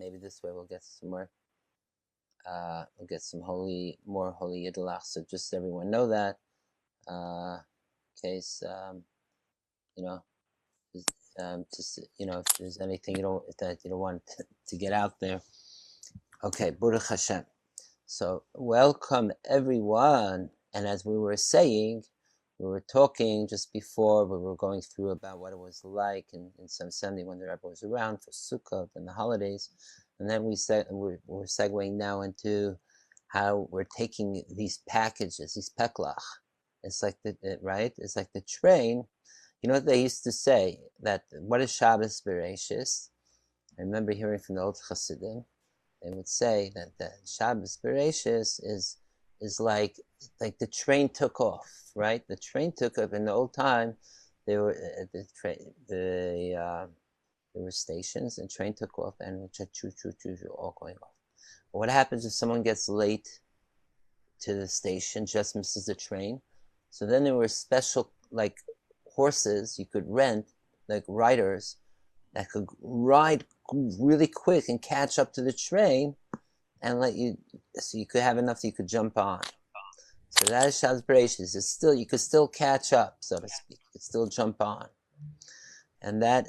maybe this way we'll get some more. We'll get some more holy Yiddelach. So just so everyone know that. In case if there's anything that you don't want to get out there. Okay, Baruch Hashem. So welcome everyone. And as we were saying, we were talking just before, we were going through about what it was like in 770 when the Rebbe was around for Sukkot and the holidays. And then we're segueing now into how we're taking these packages, these peklach. It's like It's like the train. You know what they used to say, that what is Shabbos Bereshis? I remember hearing from the old Chassidim. They would say that Shabbos Bereshis is like the train took off, right? The train took off in the old time. There were there were stations, and train took off, and choo all going off. But what happens if someone gets late to the station, just misses the train? So then there were special horses you could rent, like riders that could ride really quick and catch up to the train and so you could have enough that you could jump on. So that is Shabbos Bereshis. You could still catch up, so to speak. You could still jump on. And that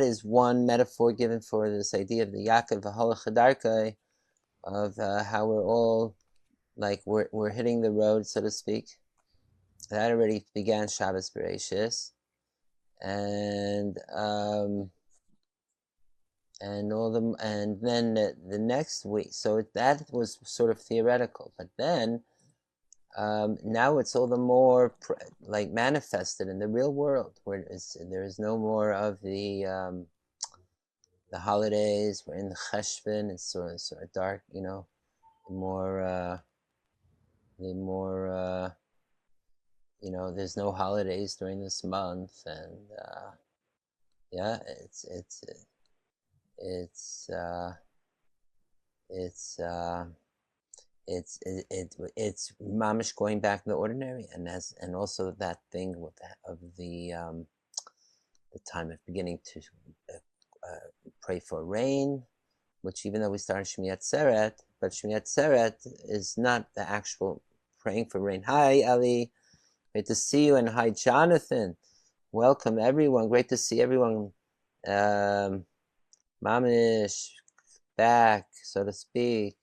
is one metaphor given for this idea of the Yaakov V'Holach Hadarkei, of how we're all we're hitting the road, so to speak. That already began Shabbos Bereshis, and then the next week. So that was sort of theoretical, but then now it's all the more manifested in the real world, where there is no more of the holidays. We're in the Cheshvan. It's sort of dark, the more there's no holidays during this month, and it's mamish going back to the ordinary, and also that thing of the time of beginning to pray for rain, which even though we started Shmini Atzeret, but Shmini Atzeret is not the actual praying for rain. Hi, Ali. Great to see you, and hi, Jonathan. Welcome, everyone. Great to see everyone. Mamish back, so to speak.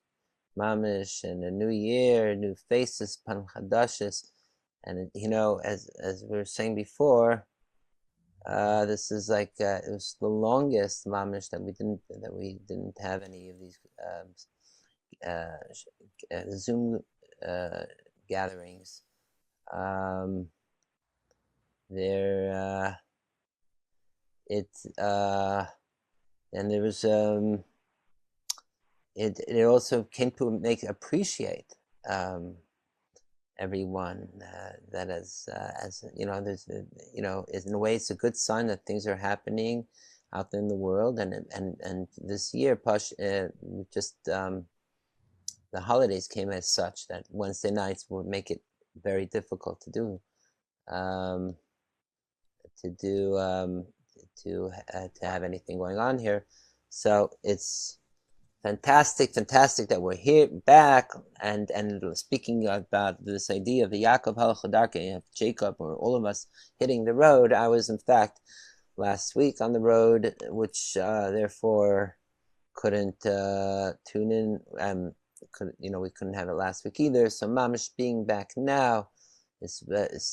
Mamish, and a new year, new faces, Pan Chadashes. And as we were saying before, this is it was the longest Mamish that we didn't have any of these Zoom gatherings. And there was it also came to appreciate everyone that as there's in a way it's a good sign that things are happening out there in the world, and this year the holidays came as such that Wednesday nights would make it very difficult to have anything going on here. So it's fantastic that we're here back and speaking about this idea of the Yaakov Halach Hadarkei, of Jacob, or all of us hitting the road. I was in fact last week on the road, which therefore couldn't tune in. We couldn't have it last week either. So Mamish being back now, it's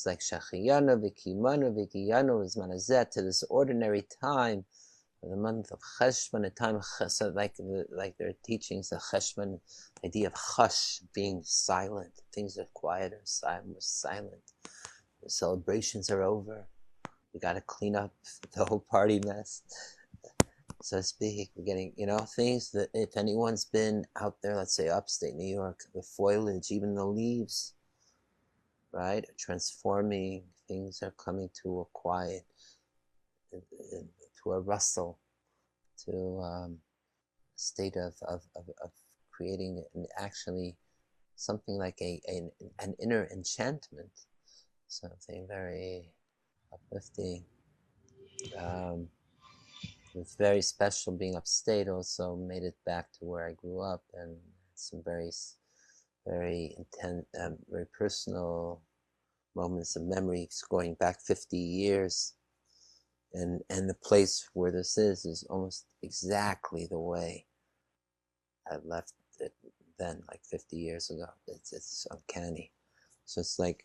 like Shachiyanu, Vikimanu, Vikiyanu, Izmanazet, to this ordinary time, the month of Cheshvan, a time of Chesed, like their teachings, the Cheshvan idea of Chash, being silent. Things are quieter, silent. The celebrations are over. We got to clean up the whole party mess, so to speak. We're getting, things that if anyone's been out there, let's say upstate New York, the foliage, even the leaves, right, are transforming. Things are coming to a quiet, to a rustle, to a state of creating actually something like an inner enchantment, something very uplifting. It's very special being upstate. Also made it back to where I grew up, and some very intense, very personal moments of memories going back 50 years. And the place where this is almost exactly the way I left it then, like 50 years ago. It's uncanny. So it's like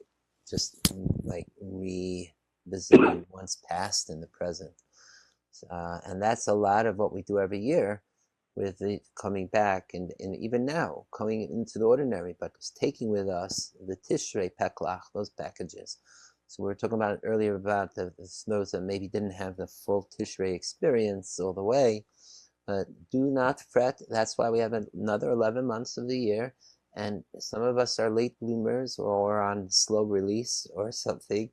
just like revisiting one's past in the present. And that's a lot of what we do every year with the coming back and even now coming into the ordinary, but taking with us the Tishrei Peklach, those packages. So we were talking about earlier about those that maybe didn't have the full Tishrei experience all the way, but do not fret. That's why we have another 11 months of the year, and some of us are late bloomers or on slow release or something,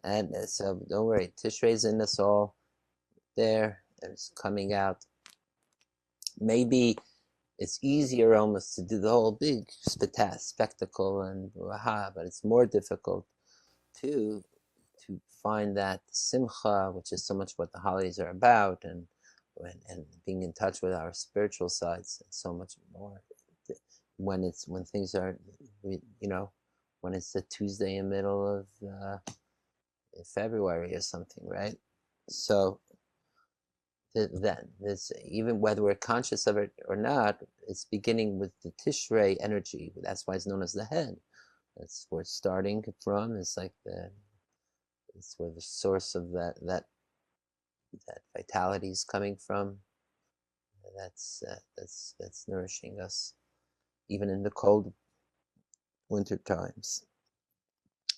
and so don't worry, Tishrei's in us all there, and it's coming out. Maybe it's easier almost to do the whole big spectacle and but it's more difficult to find that simcha, which is so much what the holidays are about, and being in touch with our spiritual sides, and so much more when things are, when it's the Tuesday in the middle of February or something, right? So then this, even whether we're conscious of it or not, it's beginning with the Tishrei energy. That's why it's known as the head. That's where it's starting from. It's like it's where the source of that vitality is coming from. That's nourishing us even in the cold winter times.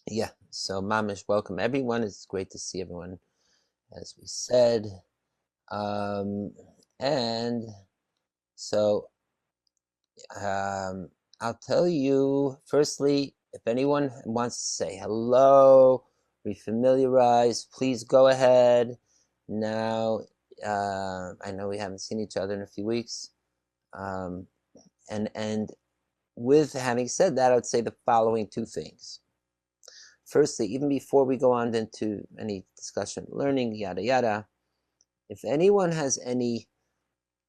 Yeah, so Mamish, welcome everyone. It's great to see everyone, as we said. And so I'll tell you, firstly, if anyone wants to say hello, refamiliarize, please go ahead. Now, I know we haven't seen each other in a few weeks. And with having said that, I would say the following two things. Firstly, even before we go on into any discussion, learning, yada, yada, if anyone has any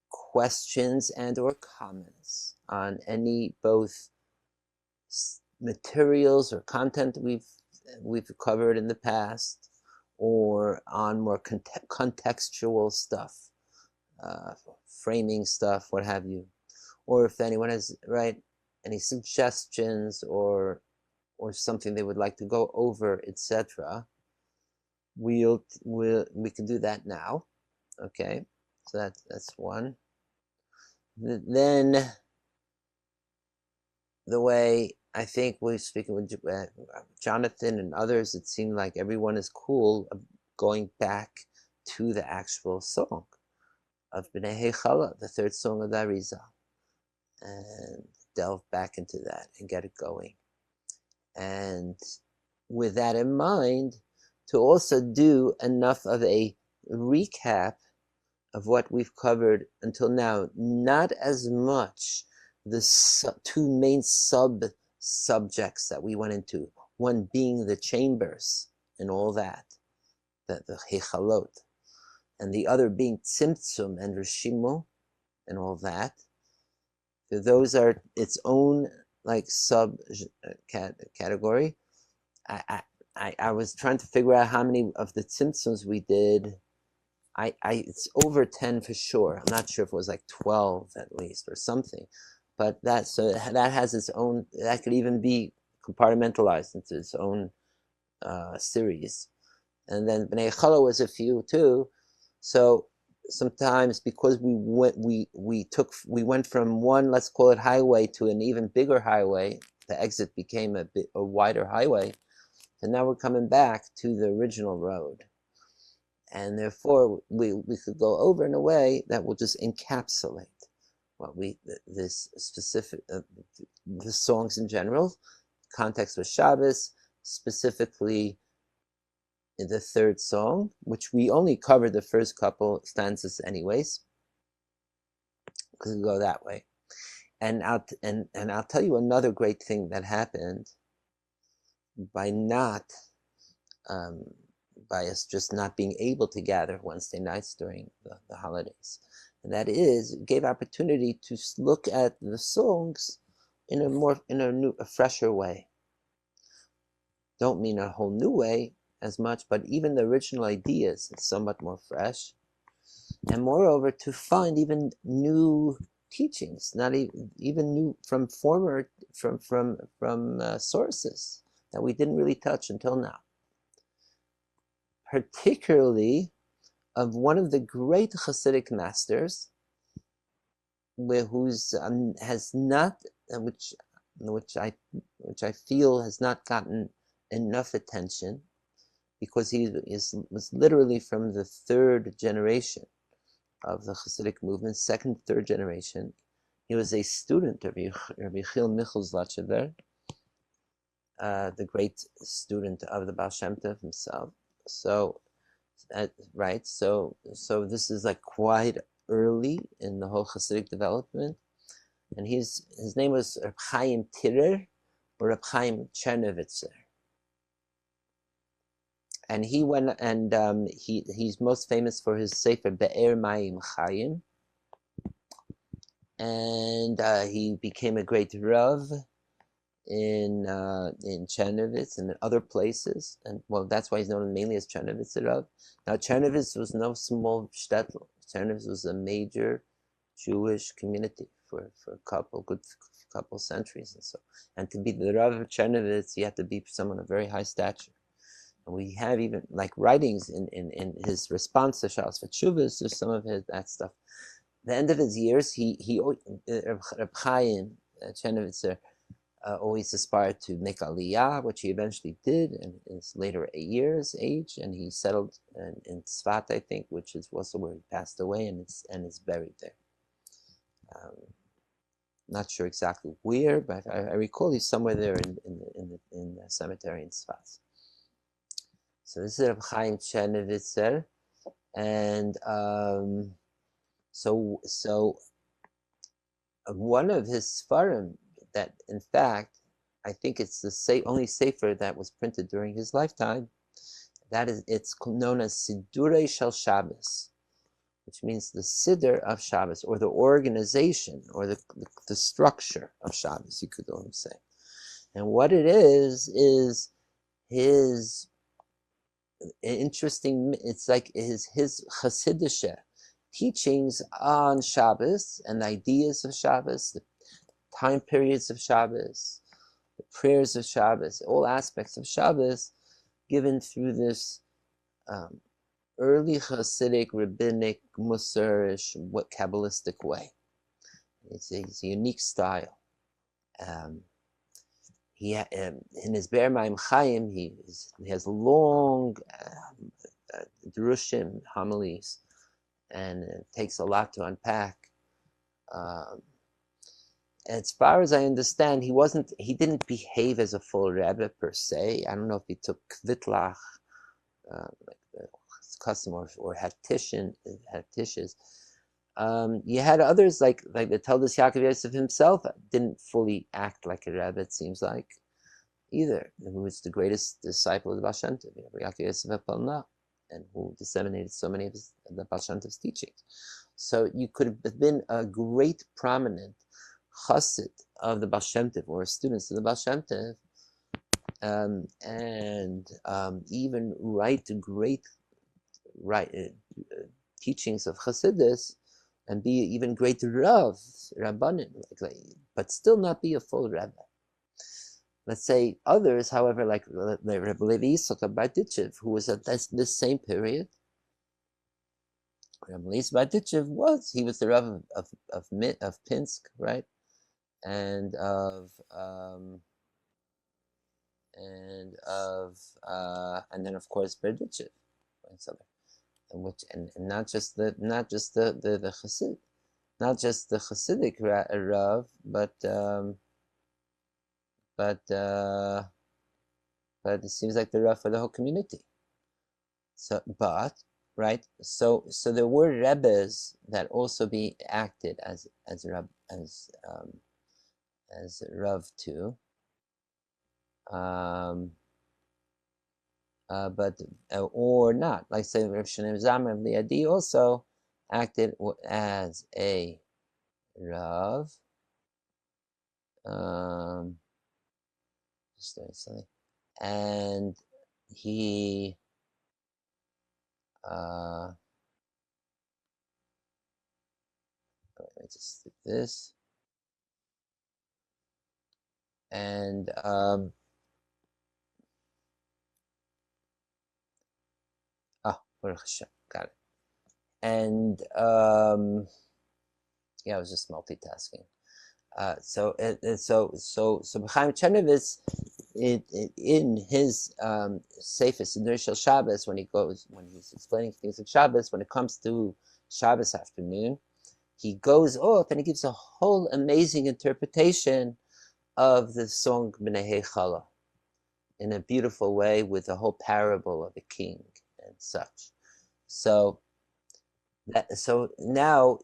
questions and or comments on any both materials or content we've covered in the past, or on more contextual stuff, framing stuff, what have you, or if anyone has any suggestions or something they would like to go over, etc., we can do that now. Okay, so that's one. Then the way I think we're speaking with Jonathan and others, it seemed like everyone is cool going back to the actual song of B'nai Heichala, the third song of the Arizal, and delve back into that and get it going. And with that in mind, to also do enough of a recap of what we've covered until now, not as much the two main subjects that we went into, one being the chambers and all that, the Heichalot, and the other being Tzimtzum and Rishimu and all that. Those are its own sub category. I was trying to figure out how many of the Tzimtzums we did. It's over 10 for sure. I'm not sure if it was like 12 at least or something, but that has its own. That could even be compartmentalized into its own series. And then B'nai Chala was a few too. So sometimes because we went from one, let's call it highway, to an even bigger highway. The exit became a wider highway, and now we're coming back to the original road. And therefore, we could go over in a way that will just encapsulate what this specific, the songs in general, context with Shabbos, specifically in the third song, which we only covered the first couple stanzas anyways, because we go that way. And I'll tell you another great thing that happened by not by us just not being able to gather Wednesday nights during the holidays. And that is, it gave opportunity to look at the songs in a fresher way. Don't mean a whole new way as much, but even the original ideas is somewhat more fresh. And moreover, to find even new teachings, not even new from former sources that we didn't really touch until now. Particularly of one of the great Hasidic masters, who's has not, which I feel has not gotten enough attention, because he was literally from the third generation of the Hasidic movement, second, third generation. He was a student of Rabbi Chil Michal Zlatchever, the great student of the Baal Shem Tov himself. So, right, so this is like quite early in the whole Hasidic development, and his name was Reb Chaim Tirer or Reb Chaim Chernovitzer. And he went, and he's most famous for his Sefer Be'er Mayim Chaim, and he became a great Rav in Chernovitz and in other places, and well, that's why he's known mainly as Chernovitz Rav. Now, Chernovitz was no small shtetl. Chernovitz was a major Jewish community for a good couple centuries, and to be the Rav of Chernovitz, you have to be someone of very high stature. And we have even like writings in his response to Shalos V'Tshuvos, to some of that stuff. The end of his years, Reb Chaim Chernovitzer always aspired to make Aliyah, which he eventually did in his later years, age, and he settled in Tzfat, I think, which is also where he passed away, and is buried there. Not sure exactly where, but I recall he's somewhere there in the cemetery in Tzfat. So this is Reb Chaim Chernovitzer, and so one of his Sfarim that, in fact, I think it's the only Sefer that was printed during his lifetime. It's known as Sidurei Shel Shabbos, which means the Siddur of Shabbos, or the organization, or the structure of Shabbos, you could almost say. And what it is his interesting, it's like his Chassidish teachings on Shabbos and ideas of Shabbos, the time periods of Shabbos, the prayers of Shabbos, all aspects of Shabbos, given through this early Hasidic, rabbinic, Musarish, Kabbalistic way. It's a unique style. In his Be'er Mayim Chaim, he has long drushim, homilies, and it takes a lot to unpack. As far as I understand, he didn't behave as a full Rebbe per se. I don't know if he took kvitlach, like the custom, or had tishes. You had others like the Talmud Yaakov Yosef himself didn't fully act like a Rebbe, it seems like, either, who was the greatest disciple of the Baal Shem Tov, Yaakov Yosef HaPalna, and who disseminated so many of the Baal Shem Tov's teachings. So you could have been a great prominent chassid of the Baal Shem Tov, or students of the Baal Shem Tov, and even write great teachings of Chassidus, and be even great Rabbanim, but still not be a full Rebbe. Let's say others, however, like Rebbe Levi Yitzchak of Barditchev, who was at this same period. Rebbe Levi Barditchev was the Rav of Pinsk, right, and then of course Berditchev, and not just the Chassid, not just the Chassidic Rav, but it seems like the Rav for the whole community. So there were Rebbes that also acted as Rav too. but or not. Like say Rav Shlomo Zalman of Liadi also acted as a Rav. Just something, and he let me just do this, and Baruch Hashem, got it. And yeah, I was just multitasking. So B'chaim Chernovitz, in his Sefer Siddur Shel Shabbos, when he's explaining things of Shabbos, when it comes to Shabbos afternoon, he goes off and he gives a whole amazing interpretation of the song B'nei Chala in a beautiful way, with the whole parable of the king and such. So now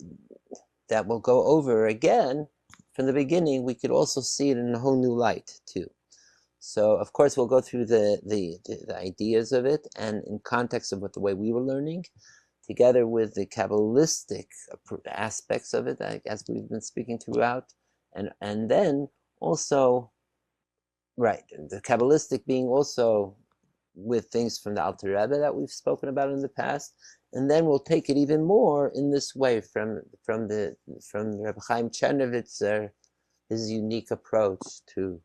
that we'll go over again from the beginning, we could also see it in a whole new light too. So of course we'll go through the ideas of it, and in context of the way we were learning, together with the Kabbalistic aspects of it, as we've been speaking throughout, and then also, right, the Kabbalistic being also with things from the Alter Rebbe that we've spoken about in the past, and then we'll take it even more in this way from Reb Chaim Chernovitz, his unique approach to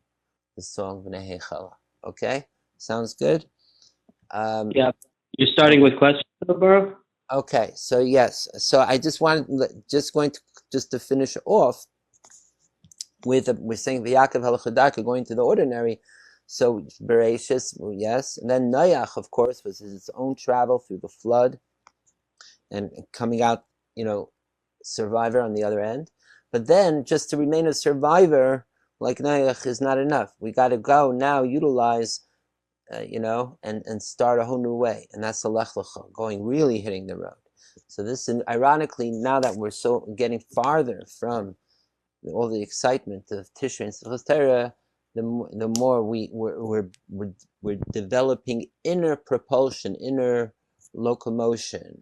the song B'nei Chala. Okay, sounds good. Yeah, you're starting with questions, Baruch? Okay, so yes, so I just to finish off with we're saying V'Yaakov Halachadarka going to the ordinary. So Bereshis, yes, and then Noach, of course, was his own travel through the flood and coming out, survivor on the other end. But then just to remain a survivor like Noach is not enough. We got to go now, utilize, and start a whole new way, and that's the Lech Lecha, going really hitting the road. So this, ironically, now that we're so getting farther from all the excitement of Tishrei and Simchas Torah, the more we're developing inner propulsion, inner locomotion,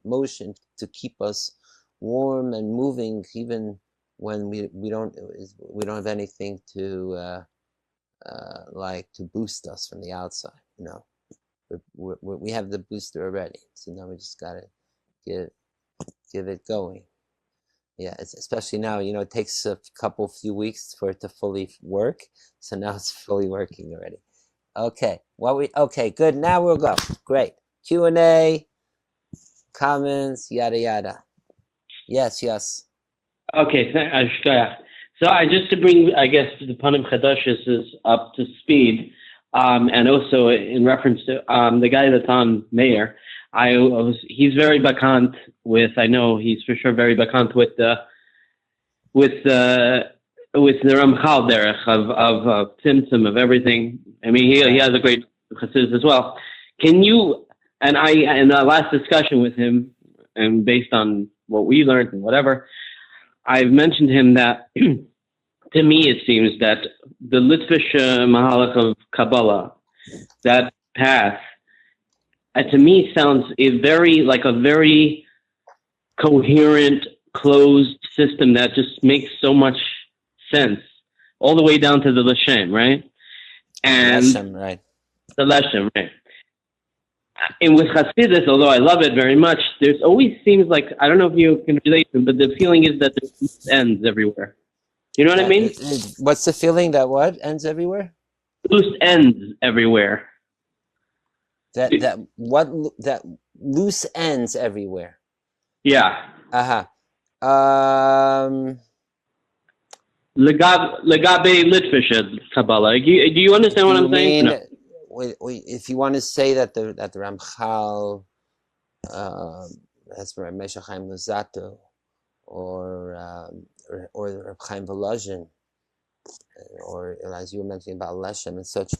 motion to keep us warm and moving, even when we don't have anything to to boost us from the outside. We have the booster already, so now we just gotta give it going. Yeah, especially now, it takes a few weeks for it to fully work. So now it's fully working already. Okay, okay, good. Now we'll go. Great. Q&A, comments, yada yada. Yes. Okay, so just to bring, I guess, the Panim Chadashis is up to speed, and also in reference to the guy that's on Mayor, he's very bakant with, I know he's for sure very bakant with the Ramchal derech of Tzimtzum, of everything. I mean, he has a great chassidus as well. Can you, and I, in the last discussion with him, and based on what we learned and whatever, I've mentioned to him that to me it seems that the Litvish Mahalach of Kabbalah, that path, to me sounds a very coherent, closed system that just makes so much sense, all the way down to the Lashem, right? And Leshem, right. The Lashem, right? And with Hasidus, although I love it very much, there's always seems like, I don't know if you can relate to it, but the feeling is that there's ends everywhere. You know what I mean? What's the feeling that what ends everywhere? Loose ends everywhere. That loose ends everywhere. Yeah. Legabe Litvish Kabbalah. Do you understand what I'm saying? No. If you want to say that the Ramchal, that's where Meshach Chaim Luzzatto, or the Reb Chaim Volozhin, or as you were mentioning about Leshem and such,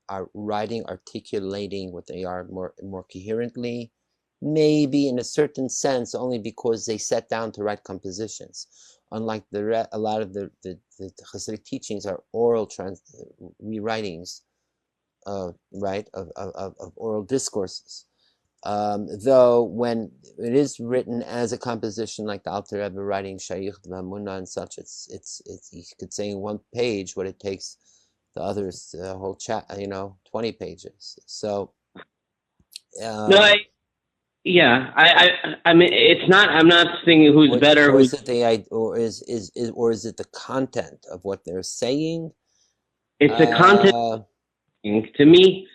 are articulating what they are more coherently, maybe in a certain sense, only because they sat down to write compositions. Unlike a lot of the Hasidic teachings are oral rewritings right, of oral discourses. Though when it is written as a composition like the Alter Rebbe writing Shaykh V'Hamuna and such, it's you could say in one page what it takes the others the whole chat, 20 pages. So No, um, I mean, it's not. I'm not saying who's better. or Who's is it or is it the content of what they're saying? it's the content Uh, to me.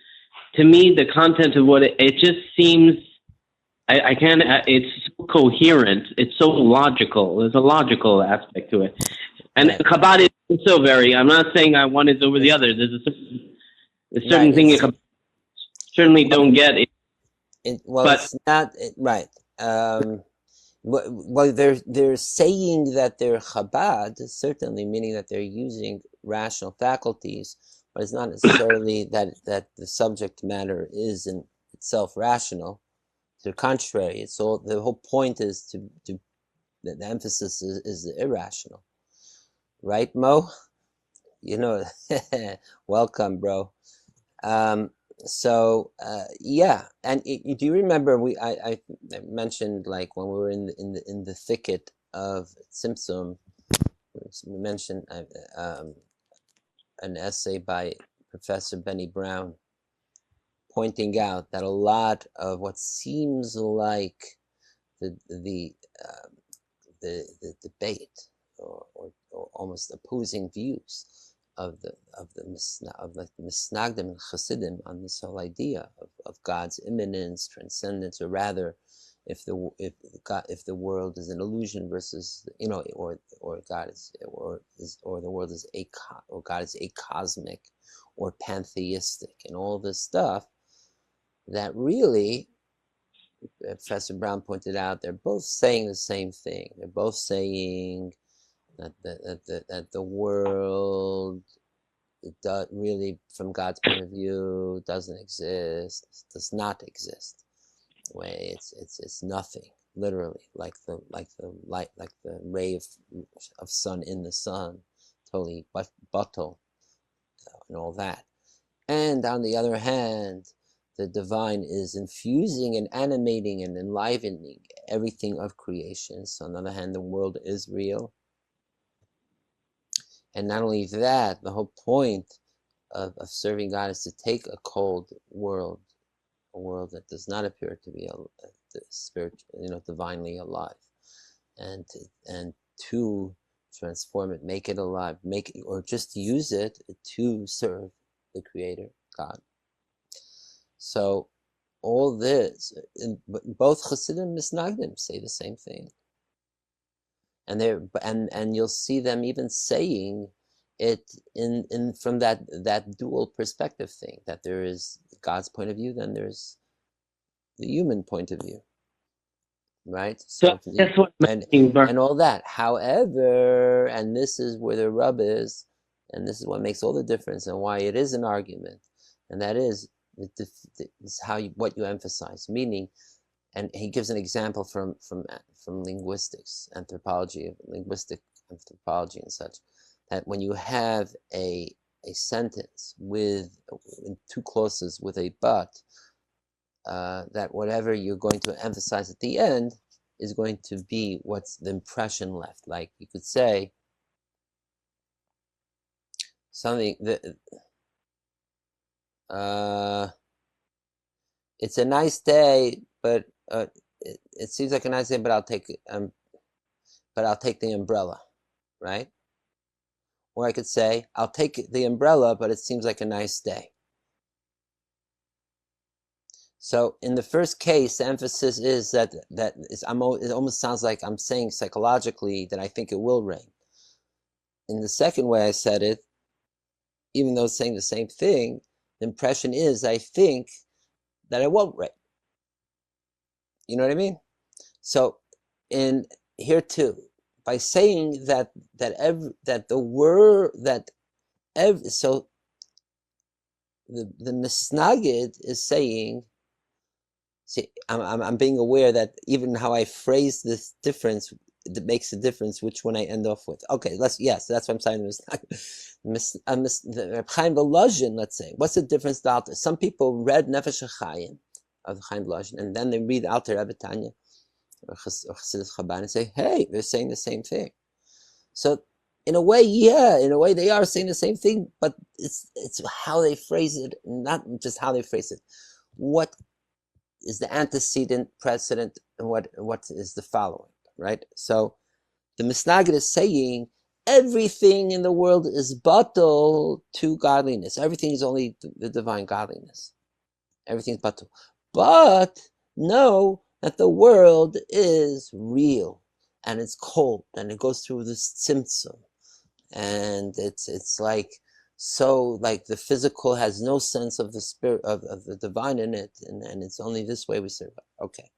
To me, the content of what it just seems. I can't. It's coherent. It's so logical. There's a logical aspect to it, and right. Chabad is so very. I'm not saying one is over the It's other. There's a right. certain thing you certainly Well, don't get it, but it's not right. Um, well, they're saying that they're Chabad, certainly meaning that they're using rational faculties, but it's not necessarily that the subject matter is in itself rational. To the contrary, it's all the whole point is to the emphasis is the irrational, right, Mo? You know, welcome, bro. Um, yeah, and do you remember I mentioned like when we were in the thicket of Tzimtzum, we mentioned an essay by Professor Benny Brown pointing out that a lot of what seems like the the um, the debate or almost opposing views of the Misnagdim and Chassidim on this whole idea of God's immanence, transcendence, or rather, if the world is an illusion versus or God is or the world is or God is acosmic or pantheistic and all this stuff that really Professor Brown pointed out, they're both saying the same thing. They're both saying that the world really, from God's point of view, doesn't exist, does not exist. Way it's nothing, literally, like the light, like the ray of sun in the sun, totally bottle and all that. And on the other hand, the divine is infusing and animating and enlivening everything of creation. So on the other hand, the world is real. And not only that, the whole point of serving God is to take a cold world, a world that does not appear to be spiritual, divinely alive, and to transform it, make it alive, or just use it to serve the Creator, God. So all this, both Chassidim and Misnagdim say the same thing, and you'll see them even saying it in from that dual perspective thing, that there is God's point of view, then there's the human point of view, right? so So that's what I'm saying, and all that. However, and this is where the rub is, and this is what makes all the difference, and why it is an argument, and that is what you emphasize, meaning. And he gives an example from linguistics, linguistic anthropology and such, that when you have a sentence with two clauses with a but, that whatever you're going to emphasize at the end is going to be what's the impression left. Like you could say something that it's a nice day, but it seems like a nice day, but I'll take the umbrella, right? Or I could say, I'll take the umbrella, but it seems like a nice day. So in the first case, the emphasis is that it almost sounds like I'm saying psychologically that I think it will rain. In the second way I said it, even though it's saying the same thing, the impression is I think that it won't rain. You know what I mean? So in here too, by saying that the word so the Misnagid is saying, see, I'm being aware that even how I phrase this difference, it makes a difference which one I end off with. Okay, that's what I'm saying. the Reb Chaim Volozhin, let's say, what's the difference? Some people read Nefesh HaChaim of Chaim Volozhin, and then they read Alter Rebbe Tanya or Chassidus Chabad and say, hey, they're saying the same thing. So in a way, they are saying the same thing, but it's how they phrase it, not just how they phrase it. What is the antecedent, precedent, and what is the following, right? So the Misnagid is saying everything in the world is batal to godliness. Everything is only the divine godliness. Everything is batal. But know that the world is real and it's cold and it goes through this tzimtzum. And it's like, so like the physical has no sense of the spirit of the divine in it, and it's only this way we survive. Okay.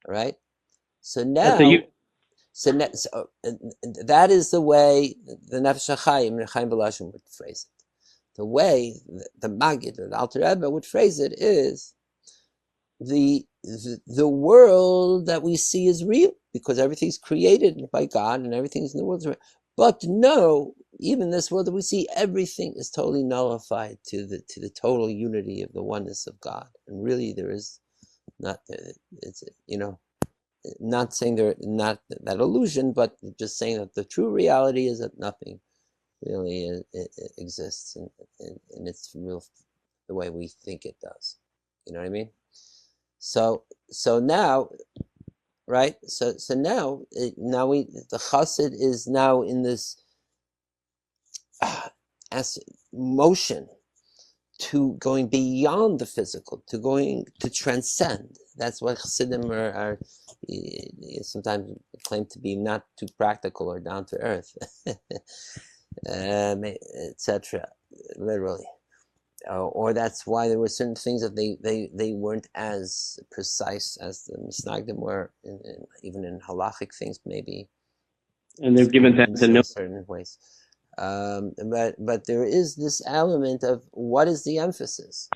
All right. So now that is the way the Nefesh HaChaim and Chaim Volozhin would phrase it. The way the Maggid or the Alter Rebbe would phrase it is the world that we see is real because everything's created by God and everything's in the world is real. But no, even this world that we see, everything is totally nullified to the total unity of the oneness of God. And really, there is not, it's not saying they're not that illusion, but just saying that the true reality is that nothing really it exists in its real the way we think it does. You know what I mean? So now, right? So now the chassid is now in this motion to going beyond the physical, to transcend. That's what chassidim are sometimes claim to be not too practical or down to earth, etc. Literally. Or that's why there were certain things that they weren't as precise as the Misnagdim were, even in halachic things, maybe. And they're given that to know certain ways. But there is this element of what is the emphasis?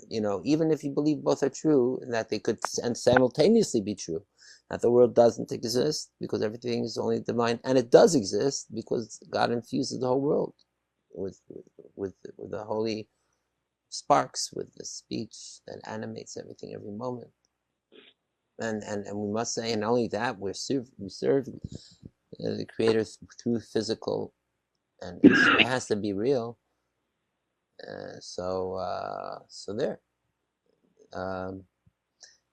Even if you believe both are true, that they could and simultaneously be true, that the world doesn't exist because everything is only divine, and it does exist because God infuses the whole world with the holy sparks, with the speech that animates everything every moment. And we must say, and not only that, we serve the Creator through physical, and so it has to be real. So there.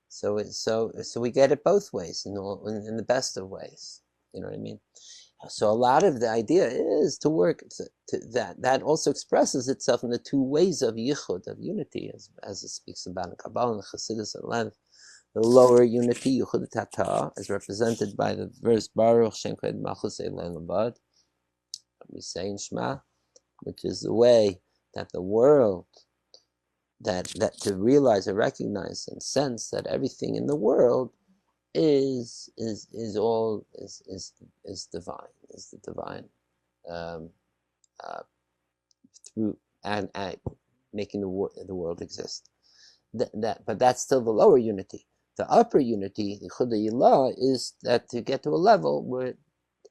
So we get it both ways, in the best of ways. You know what I mean? So a lot of the idea is to work to that also expresses itself in the two ways of yichud, of unity, as it speaks about in Kabbalah and Chassidus at length. The lower unity, yichud tata, is represented by the verse Baruch Shem Kavod Malchus Eloheinu Labad. We say in Shema, which is the way that the world, that to realize or recognize and sense that everything in the world is divine, is the divine, through and making the world exist. But that's still the lower unity. The upper unity, the Yichud Ilah, is that to get to a level where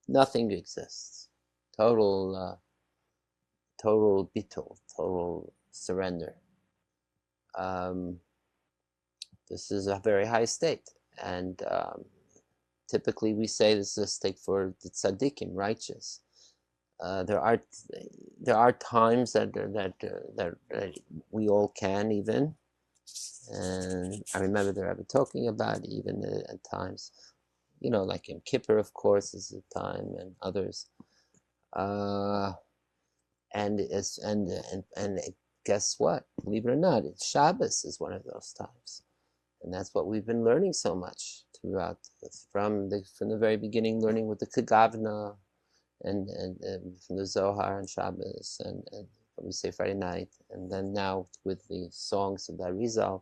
nothing exists, total bitul, total surrender. This is a very high state, and typically we say this is a state for the tzaddikim, righteous. There are times that we all can even, and I remember the Rebbe talking about it, even at times, like in Kippur, of course, is a time, and others. And guess what? Believe it or not, Shabbos is one of those times, and that's what we've been learning so much throughout, from the very beginning, learning with the Kagavna, and from the Zohar and Shabbos, and we say Friday night, and then now with the songs of the Arizal,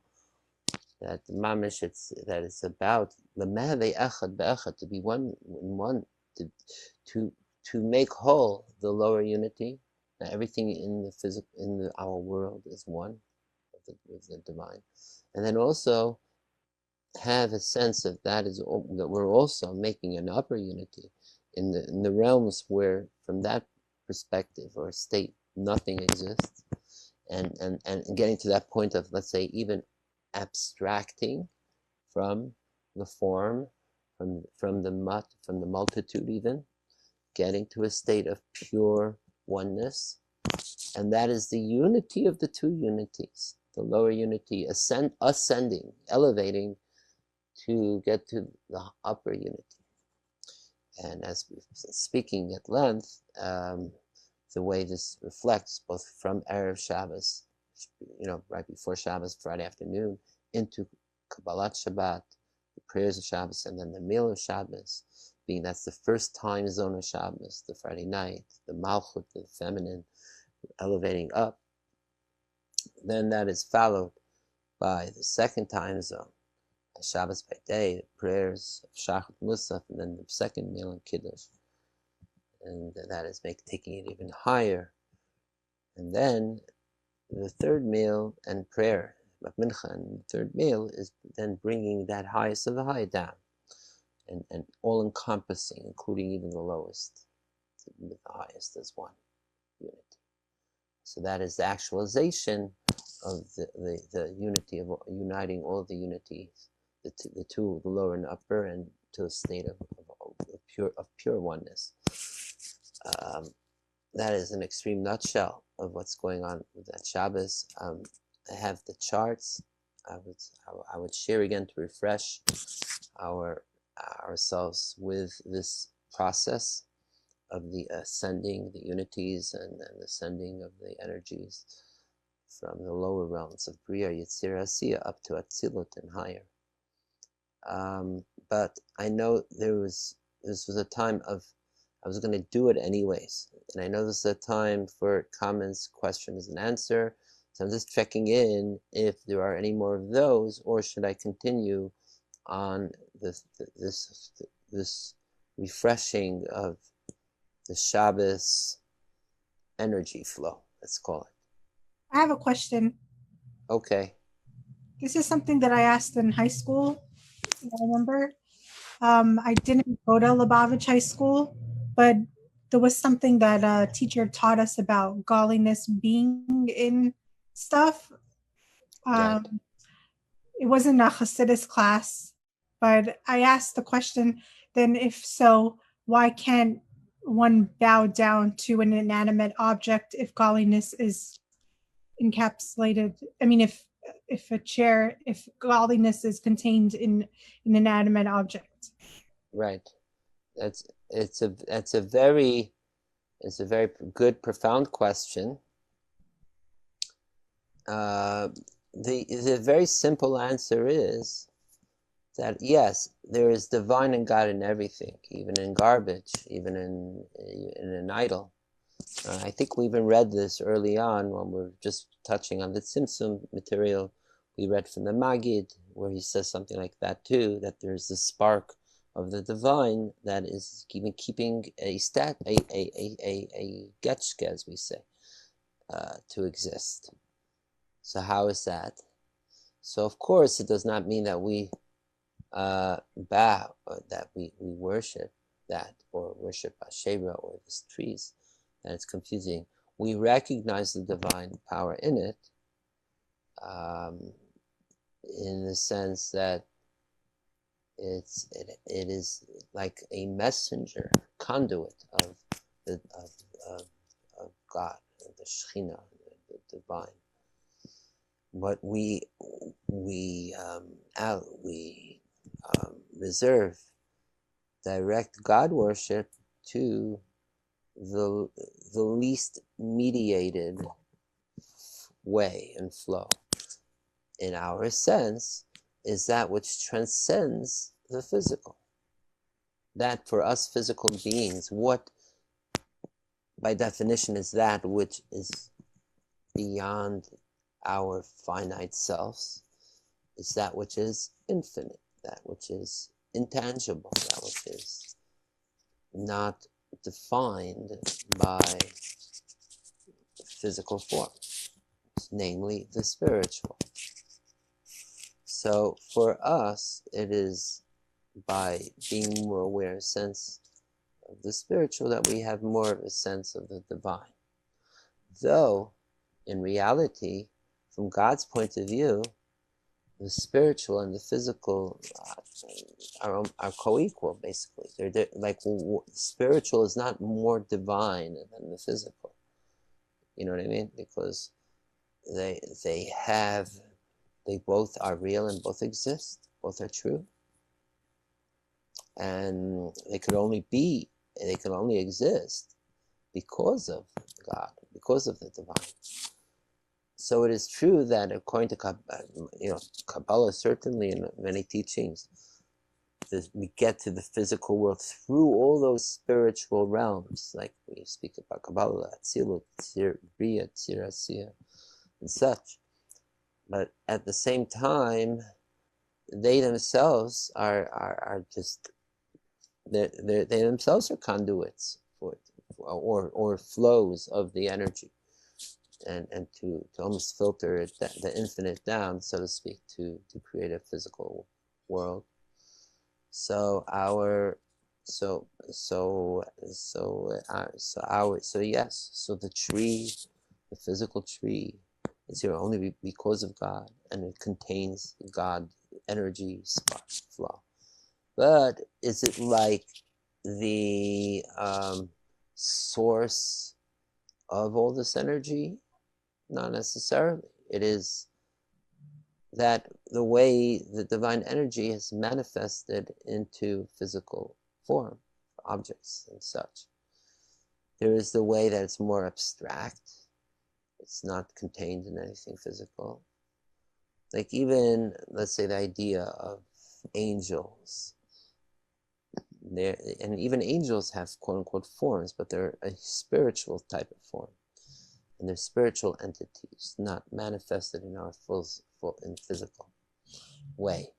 that the mamish, that it's about the mehave echad be'echad, to be one in one, to make whole the lower unity. That everything in the physical, our world, is one with the divine, and then also have a sense of that we're also making an upper unity in the realms where, from that perspective or state, nothing exists, and getting to that point of, let's say, even abstracting from the form, from the multitude, even getting to a state of pure oneness, and that is the unity of the two unities, the lower unity ascending, elevating to get to the upper unity. And as we've been speaking at length, the way this reflects both from Erev Shabbos, right before Shabbos, Friday afternoon, into Kabbalat Shabbat, the prayers of Shabbos, and then the meal of Shabbos, being that's the first time zone of Shabbos, the Friday night, the Malchut, the feminine, elevating up. Then that is followed by the second time zone, Shabbos by day, the prayers of Shachat Musaf, and then the second meal in Kiddush. And that is taking it even higher. And then the third meal and prayer, Mincha, and the third meal is then bringing that highest of the high down, and all-encompassing, including even the lowest, the highest as one unity. So that is the actualization of the unity of uniting all the unities, the two, the lower and upper, and to a state of pure oneness. That is an extreme nutshell of what's going on with that Shabbos. I have the charts. I would share again to refresh ourselves with this process of the ascending, the unities, and the ascending of the energies from the lower realms of Bria, Yetzirah, Asiya, up to Atzilut and higher. But I know this was a time of, I was going to do it anyways. And I know this is a time for comments, questions, and answer. So I'm just checking in if there are any more of those, or should I continue on this refreshing of the Shabbos energy flow, let's call it. I have a question. Okay. This is something that I asked in high school. I remember. I didn't go to Lubavitch High School, but there was something that a teacher taught us about godliness being in stuff. Right. It wasn't a Hasidus class, but I asked the question, then if so, why can't one bow down to an inanimate object if godliness is encapsulated? I mean, if godliness is contained in an inanimate object. Right. It's a very good, profound question. The very simple answer is that yes, there is divine and God in everything, even in garbage, even in an idol. I think we even read this early on when we were just touching on the Tzimtzum material. We read from the Magid, where he says something like that too, that there's the spark of the divine that is even keeping a getchke, as we say, to exist. So how is that? So of course it does not mean that we bow, or that we worship that, or worship Asherah or the trees. And it's confusing. We recognize the divine power in it, in the sense that it is like a messenger, conduit of God, the Shekhinah, the divine. But we reserve direct God worship to the least mediated way and flow. In our sense, is that which transcends the physical. That for us physical beings, what by definition is that which is beyond our finite selves, is that which is infinite, that which is intangible, that which is not defined by physical form, namely the spiritual. So for us, it is by being more aware, since of the spiritual, that we have more of a sense of the divine. Though, in reality, from God's point of view, the spiritual and the physical are co-equal, basically. They're like, spiritual is not more divine than the physical. You know what I mean? Because they both are real and both exist, both are true. And they could only exist because of God, because of the divine. So it is true that according to Kabbalah, certainly in many teachings, we get to the physical world through all those spiritual realms, like we speak about Kabbalah, Atzilut, Bria, Tzir, Asiyah, and such. But at the same time, they themselves are just they themselves are conduits for it, or flows of the energy, and to almost filter it, the infinite down, so to speak, to create a physical world. So the tree, the physical tree, is here only because of God, and it contains God energy, spark, flow. But is it like the source of all this energy? Not necessarily. It is that the way the divine energy has manifested into physical form, objects and such. There is the way that it's more abstract. It's not contained in anything physical. Like even, let's say, the idea of angels. And even angels have quote-unquote forms, but they're a spiritual type of form. And they're spiritual entities, not manifested in our full in physical way,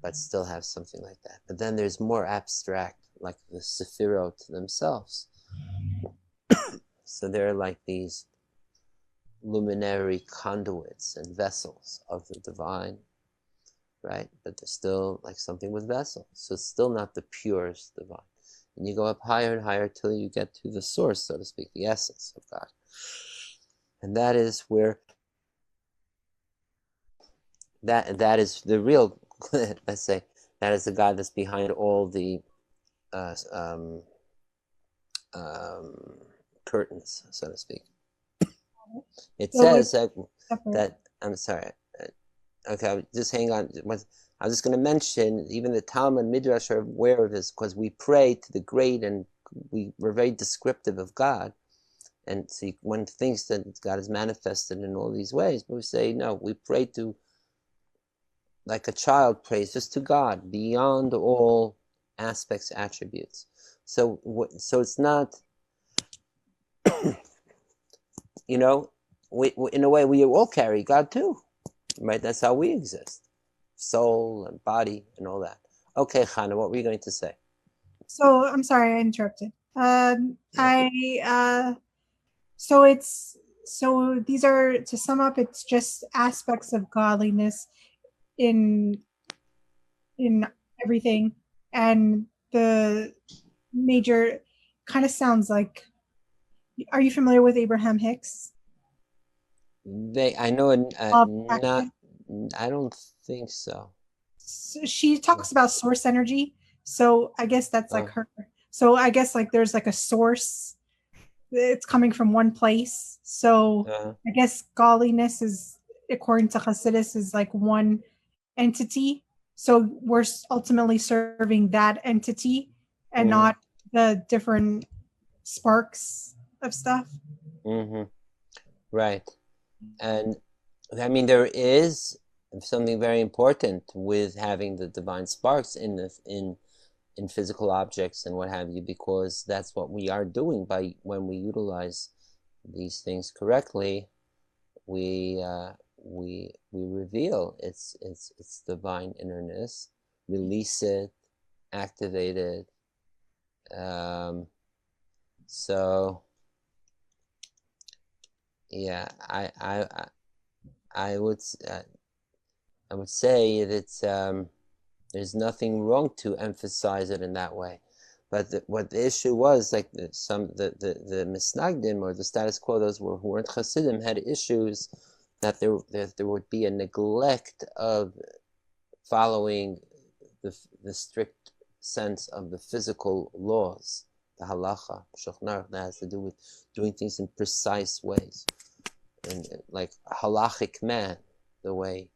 but still have something like that. But then there's more abstract, like the Zemirot themselves. So they're like these luminary conduits and vessels of the divine, right? But they're still like something with vessels. So it's still not the purest divine. And you go up higher and higher till you get to the source, so to speak, the essence of God. And that is where that is the real, let's say, that is the God that's behind all the curtains, so to speak. It says that I'm sorry. Okay, just hang on. I was just going to mention, even the Talmud and Midrash are aware of this, because we pray to the great, and we're very descriptive of God. And so one thinks that God is manifested in all these ways, but we say, no, we pray to, like a child prays, just to God, beyond all aspects, attributes. So it's not, in a way, we all carry God too, right? That's how we exist. Soul and body and all that. Okay, Chana, what were you going to say? So I'm sorry I interrupted. So these are, to sum up, it's just aspects of godliness in everything, and the major kind of sounds like. Are you familiar with Abraham Hicks? I know, not. I don't think so. So she talks about source energy. So I guess that's like her. So I guess like there's like a source. It's coming from one place. So I guess godliness is, according to Hasidus, is like one entity. So we're ultimately serving that entity and not the different sparks of stuff. Right. And I mean, there is something very important with having the divine sparks in physical objects and what have you, because that's what we are doing by when we utilize these things correctly. We reveal its divine innerness, release it, activate it. So yeah, I would say that there's nothing wrong to emphasize it in that way. But what the issue was, like the misnagdim, or the status quo, those who weren't Hasidim, had issues that there would be a neglect of following the strict sense of the physical laws, the halacha, shulchan, that has to do with doing things in precise ways, and like halachic man, the way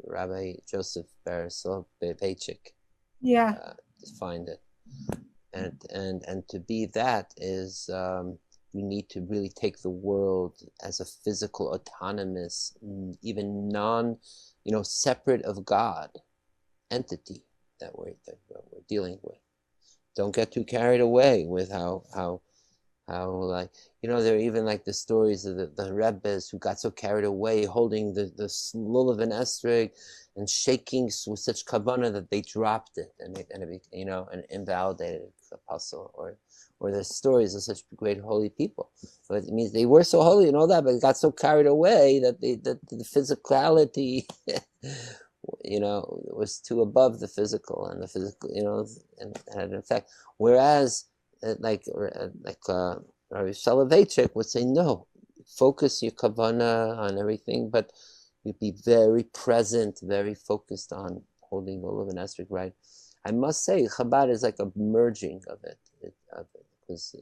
Rabbi Joseph Bar Soloveitchik defined it. And to be that is you need to really take the world as a physical, autonomous, even separate of God entity that we're dealing with. Don't get too carried away with how like, there are even like the stories of the Rebbes who got so carried away holding the lulav and esrog and shaking with such kavanah that they dropped it and and invalidated the apostle, or the stories of such great holy people. But it means they were so holy and all that, but they got so carried away that the physicality was too above the physical, and the physical, and had an effect. Whereas, Rabbi Soloveitchik would say, no, focus your kavanah on everything, but you'd be very present, very focused on holding lulav and esrog right. I must say, Chabad is like a merging of it, because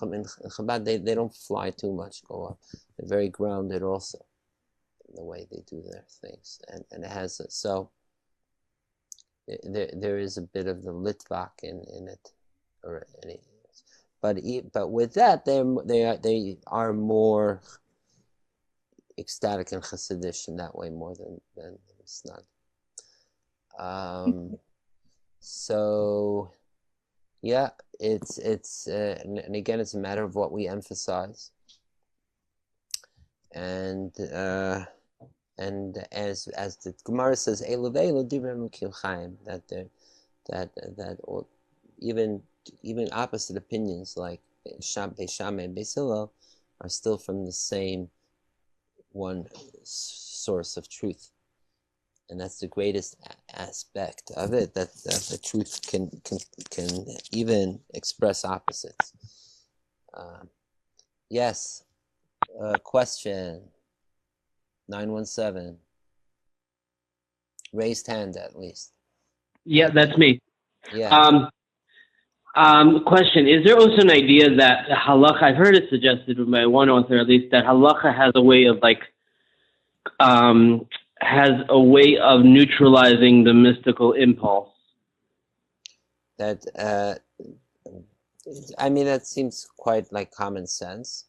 in Chabad they don't fly too much, go up. They're very grounded also in the way they do their things, and it has so there is a bit of the litvak in it, or any. But with that, they are more ecstatic and chassidish in that way, more than Misnag. So yeah, it's and again, it's a matter of what we emphasize, and as the Gemara says, that even opposite opinions like Beis Shammai and Beis Hillel are still from the same one source of truth, and that's the greatest aspect of it, that the truth can even express opposites. Yes, question 917, raised hand at least. Yeah, that's me. Yeah. Question: is there also an idea that halacha? I've heard it suggested by one author, at least, that halacha has a way of neutralizing the mystical impulse. That that seems quite like common sense.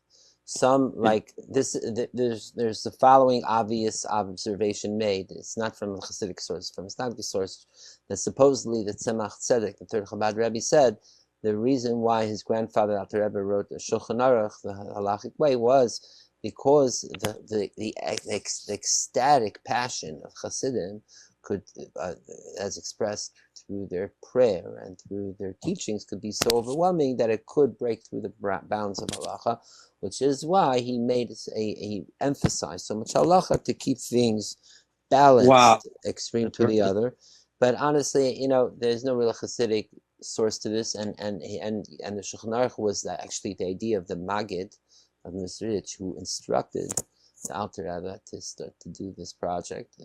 Some like this. There's the following obvious observation made. It's not from a Hasidic source, from a Snagdi source, that supposedly the Tzemach Tzedek, the third Chabad Rebbe, said the reason why his grandfather Alter Rebbe wrote the Shulchan Aruch, the halachic way, was because the ecstatic passion of Hasidim could, as expressed through their prayer and through their teachings, could be so overwhelming that it could break through the bounds of halacha, which is why he emphasized so much halacha to keep things balanced, extreme to the other. But honestly, there's no real Hasidic source to this, and the Shulchan Aruch was actually the idea of the Maggid of Nitzotzot, who instructed the Alter Rebbe to start to do this project.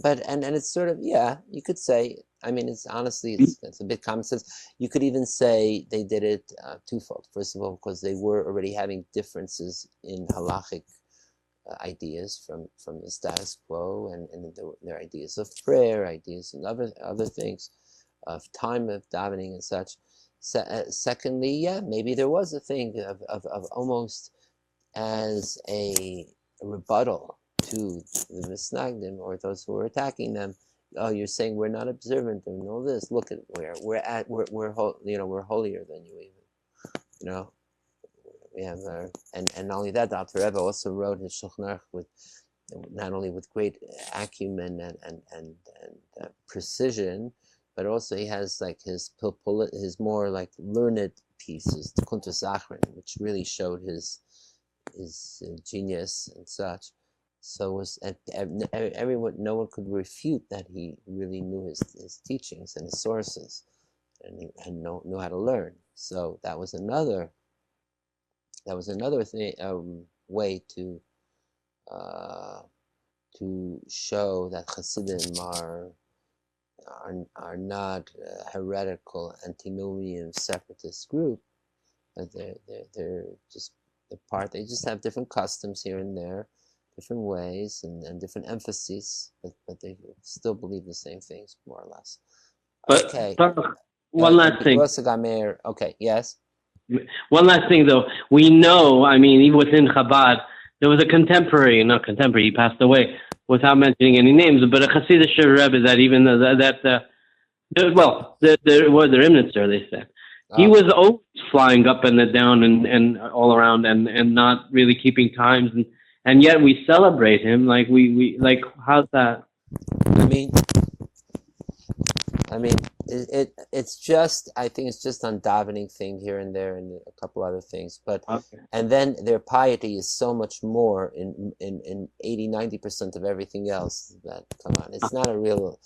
But it's sort of, you could say, it's honestly, it's a bit common sense. You could even say they did it twofold. First of all, because they were already having differences in halachic ideas from the status quo, and their ideas of prayer, ideas and other things, of time of davening and such. Secondly, maybe there was a thing of almost as a rebuttal to the Misnagdim, or those who are attacking them. Oh, you're saying we're not observant and all this. Look at where we're at. We're holier than you even. We have and not only that, the Alter Rebbe also wrote his Shulchan Aruch with not only with great acumen and precision, but also he has like his more like learned pieces, the Kuntus Achron, which really showed his genius and such. So everyone, no one could refute that he really knew his teachings and his sources. and knew how to learn. So that was another thing, way to show that Hasidim are not a heretical antinomian separatist group, but they're just the part. They just have different customs here and there, different ways and different emphases, but they still believe the same things more or less. But Okay. one last thing. Okay. Yes. One last thing, though. We know, I mean, even within Chabad, there was a contemporary, not contemporary, he passed away, without mentioning any names, but a Hasidic Rebbe that even they're Imnitzer, they said. He was always flying up and down and all around and not really keeping times, and yet we celebrate him like we like. How's that? I mean, it's just, I think it's just on davening thing here and there and a couple other things, but Okay. And then their piety is so much more in 80-90% of everything else that, come on, it's not a real.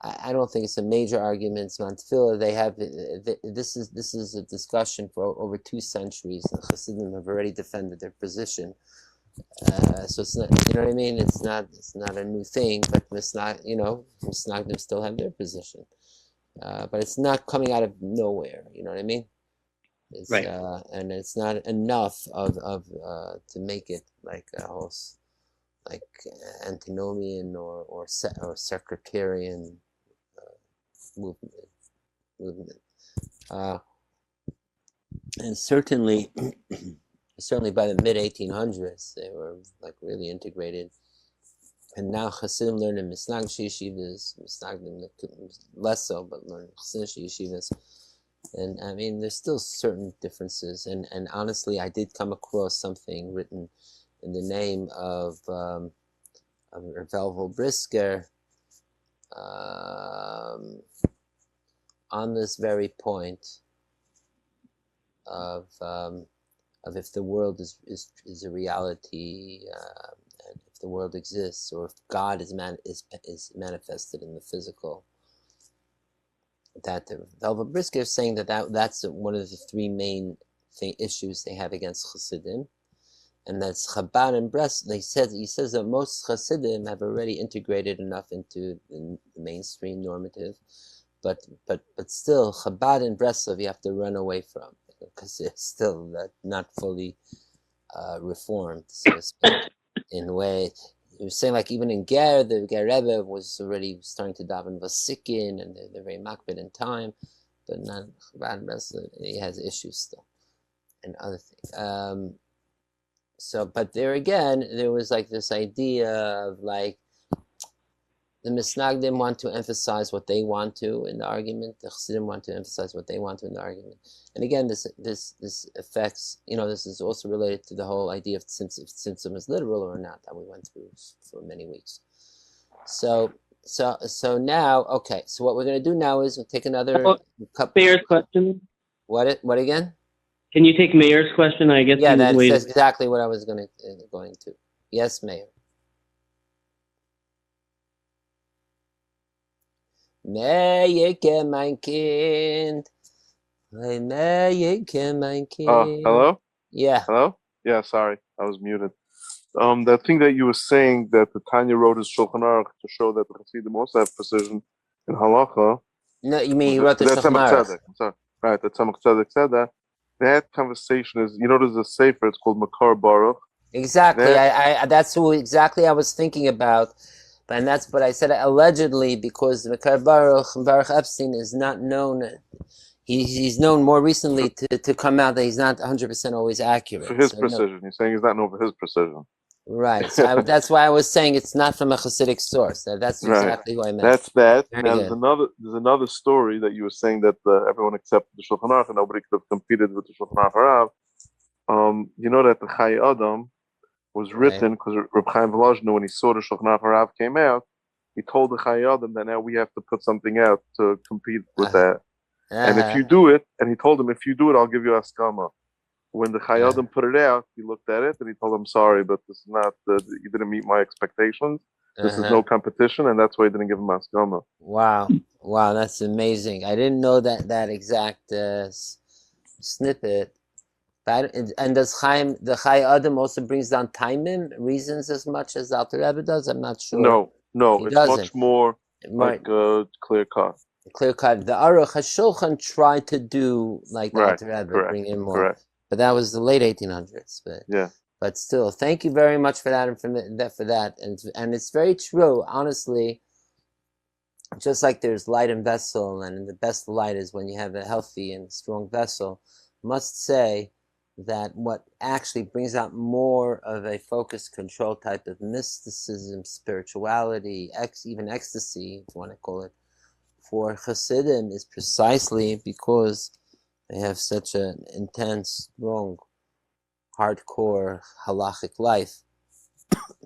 I don't think it's a major argument. It's not tefillah. They have this is a discussion for over 2 centuries. The Hasidim have already defended their position. So it's not, you know what I mean? It's not a new thing, but Misnagdim still have their position. But it's not coming out of nowhere, you know what I mean? It's, right. And it's not enough to make it like a whole, like antinomian or sectarian movement. And certainly by the mid 1800s, they were like really integrated. And now Hasidim learn in Misnag yeshivas, Misnagdim less so, but learn Hasidic yeshivas. And I mean, there's still certain differences. And honestly, I did come across something written in the name of Arizal Brisker on this very point of if the world is a reality, and if the world exists, or if God is manifested in the physical. That Arizal Brisker is saying that's one of the 3 main issues they have against Hasidim, and that's Chabad and Breslev. He says that most Hasidim have already integrated enough into the mainstream normative, but still Chabad and Breslev you have to run away from because they're still not fully reformed, so to speak, in a way. He was saying, like, even in Ger, the Ger Rebbe was already starting to daven Vasikin, and they're very makbid in time, but not Chabad and Breslev. He has issues still, and other things. So, but there again, there was like this idea of like the Misnagdim want to emphasize what they want to in the argument. The Chassidim want to emphasize what they want to in the argument. And again, this affects, this is also related to the whole idea of if tzimtzum is literal or not that we went through for many weeks. So now, okay. So what we're going to do now is we'll take another couple. Mayor's question. What again? Can you take Mayor's question? I guess. Yeah, that's exactly what I was going to. Yes, Mayor. Meyeke, mein Kind. Meyeke, mein Kind. Hello? Yeah. Hello? Yeah, sorry. I was muted. That thing that you were saying that the Tanya wrote his Shulchan Aruch to show that the Hasidim also have precision in halacha. No, you mean he wrote the Shulchan Aruch? I'm sorry. Right, that Tzemach Tzedek said that. That conversation is, there's a sefer, it's called Makar Baruch. Exactly. That's who exactly I was thinking about. And that's what I said, allegedly, because Makar Baruch Epstein is not known. He's known more recently to come out that he's not 100% always accurate. For his precision. You're saying he's not known for his precision. Right. So that's why I was saying it's not from a Hasidic source. That's exactly what I meant. That's that. Very now, good. there's another story that you were saying that everyone accepted the Shulchan Aruch and nobody could have competed with the Shulchan Aruch Harav. You know that the Chai Adam was written because Reb Chaim Volozhin, when he saw the Shulchan Aruch Harav came out, he told the Chai Adam that now we have to put something out to compete with that. And if you do it, and he told him, if you do it, I'll give you Askama. When the Chai Adam put it out, he looked at it and he told him, sorry, but this is not, you didn't meet my expectations. This is no competition, and that's why he didn't give him Asgama. Wow, wow, that's amazing. I didn't know that exact snippet. And does the Chai Adam also brings down timing reasons as much as the Alter Rebbe does? I'm not sure. No, He it's doesn't. much more like clear cut. Clear cut. The Aruch HaShulchan tried to do like the Alter Rebbe, bring in more. Correct. But that was the late 1800s. But still, thank you very much for that. And it's very true, honestly. Just like there's light and vessel, and the best light is when you have a healthy and strong vessel, must say that what actually brings out more of a focused control type of mysticism, spirituality, even ecstasy, if you want to call it, for Hasidim is precisely because they have such an intense, strong, hardcore halachic life,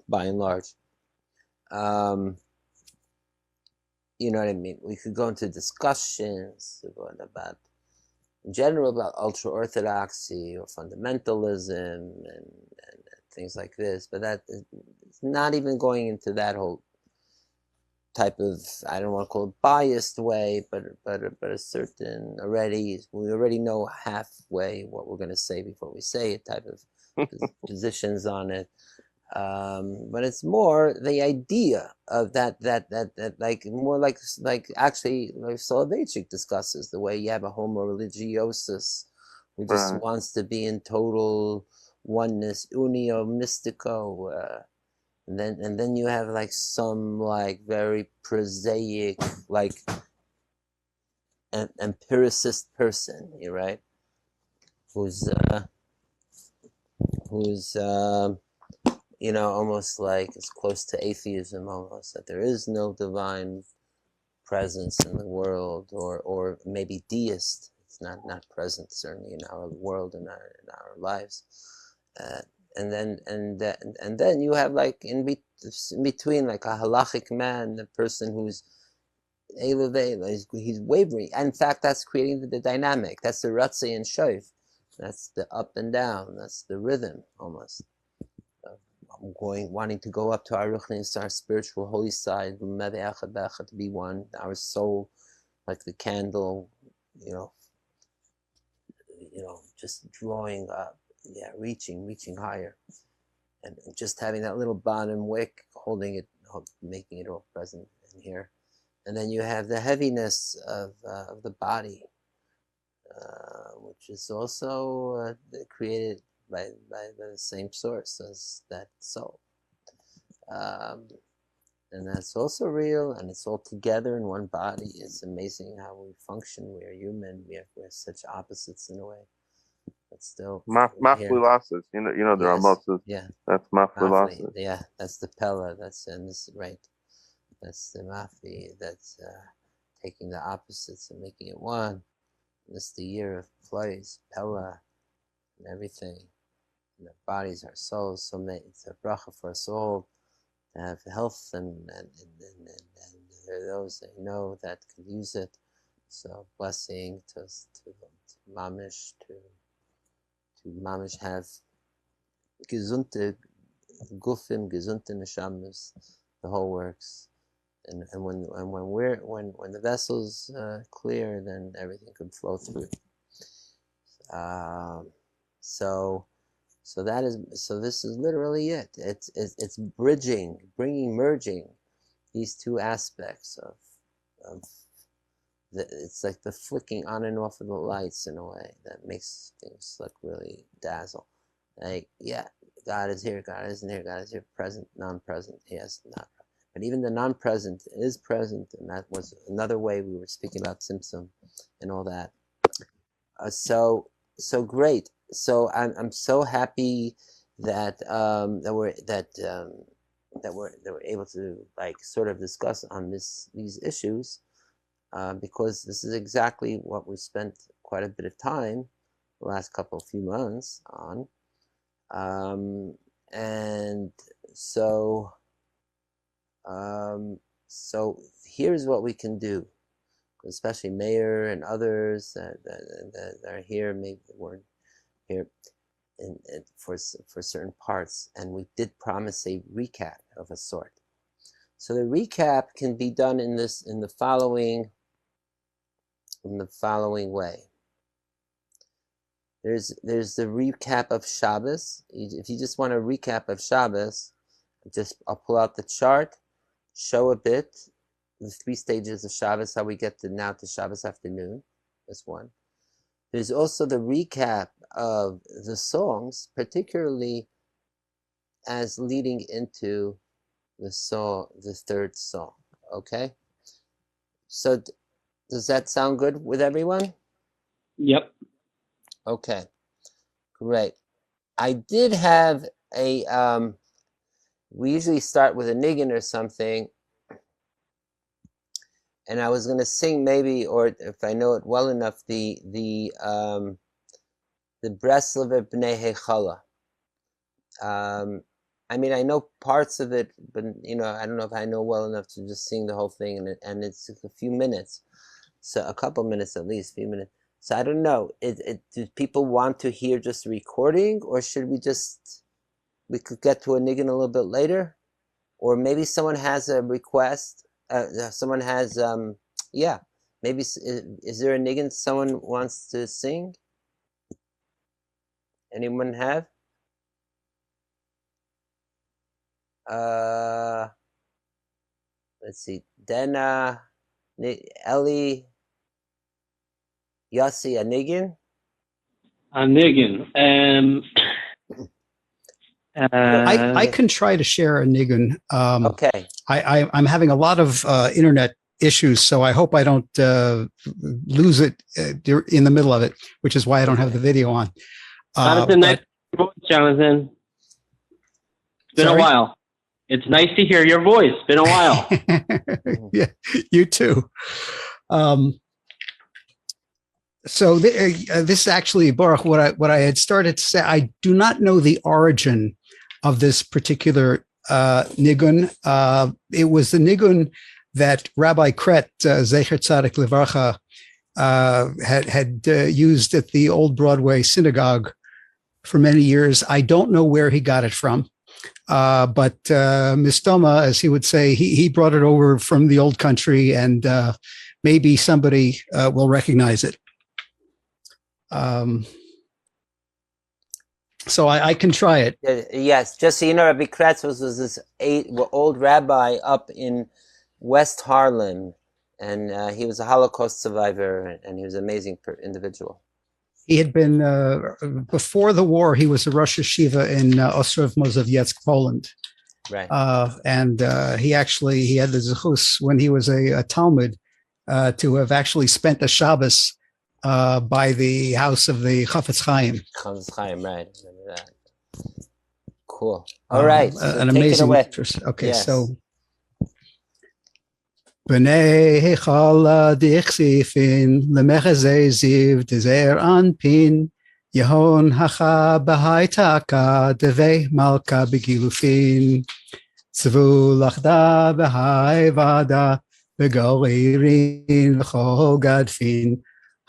by and large. You know what I mean? We could go into discussions about, in general, about ultra-orthodoxy or fundamentalism and things like this, but that is not even going into that whole type of, I don't want to call it biased way, but a certain we already know halfway what we're going to say before we say it type of positions on it. But it's more the idea of that like more like actually like Soloveitchik discusses the way you have a homo religiosus who just wants to be in total oneness, unio mystico, and then you have like some like very prosaic like an empiricist person, you're right, who's almost like it's close to atheism almost, that there is no divine presence in the world, or maybe deist. It's not present certainly in our world, in our lives. And then you have like in between like a halachic man, the person who's he's wavering. And in fact, that's creating the dynamic. That's the Ratzi and Shoif. That's the up and down. That's the rhythm almost. Wanting to go up to our Ruchnis, our spiritual holy side, to be one, our soul, like the candle, just drawing up, reaching higher, and just having that little bottom wick, holding it, making it all present in here, and then you have the heaviness of the body, which is also created by the same source as that soul. And that's also real, and it's all together in one body. It's amazing how we function. We are human. We're such opposites in a way, but still. Maflilasis, there are mosses. Yeah. That's maflilasis. Yeah, that's the Pella. That's right. That's the Mafli. That's taking the opposites and making it one. And this is the year of plays, Pella, and everything. And our bodies, our souls. So it's a bracha for us all to have health, and there are those that know that can use it. So blessing to mamish, to mamish have gesunte gufim, gesunte neshamas, the whole works. And when the vessel's clear, then everything can flow through. So this is literally it. It's merging these two aspects of it's like the flicking on and off of the lights in a way that makes things look really dazzle. Like, God is here, God isn't here, God is here, present, non-present, yes, not. But even the non-present is present, and that was another way we were speaking about Tzimtzum and all that. So great. So I'm so happy that we're able to like sort of discuss on these issues, because this is exactly what we spent quite a bit of time the last few months on, and so here's what we can do, especially Mayor and others that are here, maybe weren't here for certain parts, and we did promise a recap of a sort. So the recap can be done in the following way. There's the recap of Shabbos. If you just want a recap of Shabbos, I'll pull out the chart, show a bit, the 3 stages of Shabbos, how we get now to Shabbos afternoon. That's one. There's also the recap of the songs, particularly as leading into the 3rd song. Okay? So does that sound good with everyone? Yep. Okay, great. I did have a, we usually start with a niggin or something, and I was going to sing maybe, or if I know it well enough, the Breslever B'nei Hechala. I mean, I know parts of it, but I don't know if I know well enough to just sing the whole thing, and it's a few minutes, so a couple minutes at least, few minutes. So I don't know. Do people want to hear just a recording, or should we could get to a niggin a little bit later, or maybe someone has a request. Someone has maybe is there a niggin someone wants to sing? Anyone have? Let's see. Dena, Eli, Yossi, a niggin? A niggin. I can try to share a niggin. Okay. I'm having a lot of internet issues, so I hope I don't lose it in the middle of it, which is why I don't have the video on. Jonathan, nice voice, Jonathan. It's been a while. It's nice to hear your voice. It's been a while. Yeah, you too. So this is actually, Baruch, what I had started to say. I do not know the origin of this particular nigun. It was the nigun that Rabbi Kret, Zecher Tzadik Levarcha, had used at the Old Broadway Synagogue for many years. I don't know where he got it from, but Mistoma, as he would say, he brought it over from the old country, and maybe somebody will recognize it. So I can try it. Yes, just so you know, Rabbi Kretz was this old rabbi up in West Harlem, and he was a Holocaust survivor, and he was an amazing individual. He had been, before the war, he was a Rosh Yeshiva in Ostrov Mazowiecki, Poland. Right. And he had the zechus when he was a Talmud to have actually spent a Shabbos by the house of the Chafetz Chaim. Chafetz Chaim, right. Remember that. Cool. All right. An amazing interest. Okay, yes. So. B'nei Hechala dichsifin lemechazei ziv dezer anpin yehon hacha b'hai taka devei malka begilufin tzvu lachda b'hai vada begoririn v'chol gadfin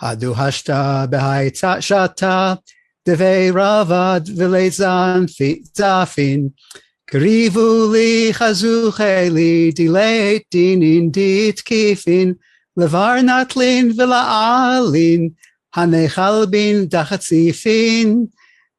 hadu hashta b'hai shata devei ravad v'leitzan zafin Krivu li chazucheli diletin indit kifin levar natlin v'la'alin hanechal bin dachatzifin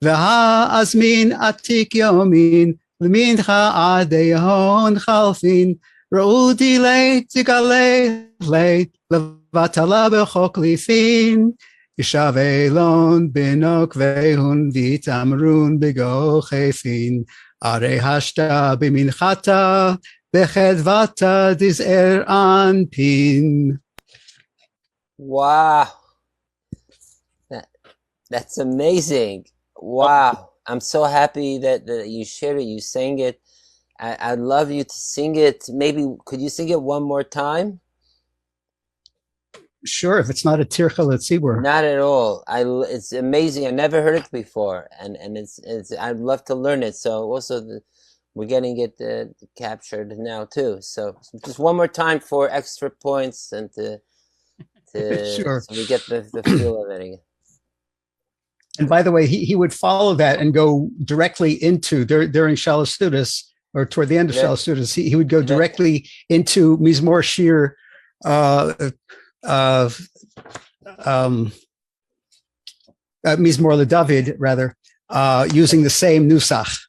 v'ha azmin atik yomin l'mincha adeyahon chalfin ra'u dilet zigale leit levatala b'chok lifin yishav elon binok vehun v'tamrun b'gochefin Are hashta b'minchata b'chedvata dizer anpin. Wow, that's amazing! Wow, I'm so happy that you shared it. You sang it. I'd love you to sing it. Maybe could you sing it one more time? Sure, if it's not a tircha letzibur. Not at all. It's amazing. I never heard it before, and it's I'd love to learn it. So also we're getting it captured now too. So just one more time for extra points and to sure. So we get the feel of it again. And by the way, he would follow that and go directly into during Shalosh Studis. or toward the end of Yeah. Shalosh Sudas, he would go Yeah. directly into Mizmor Shir, Mizmor LeDavid, rather, using the same nusach.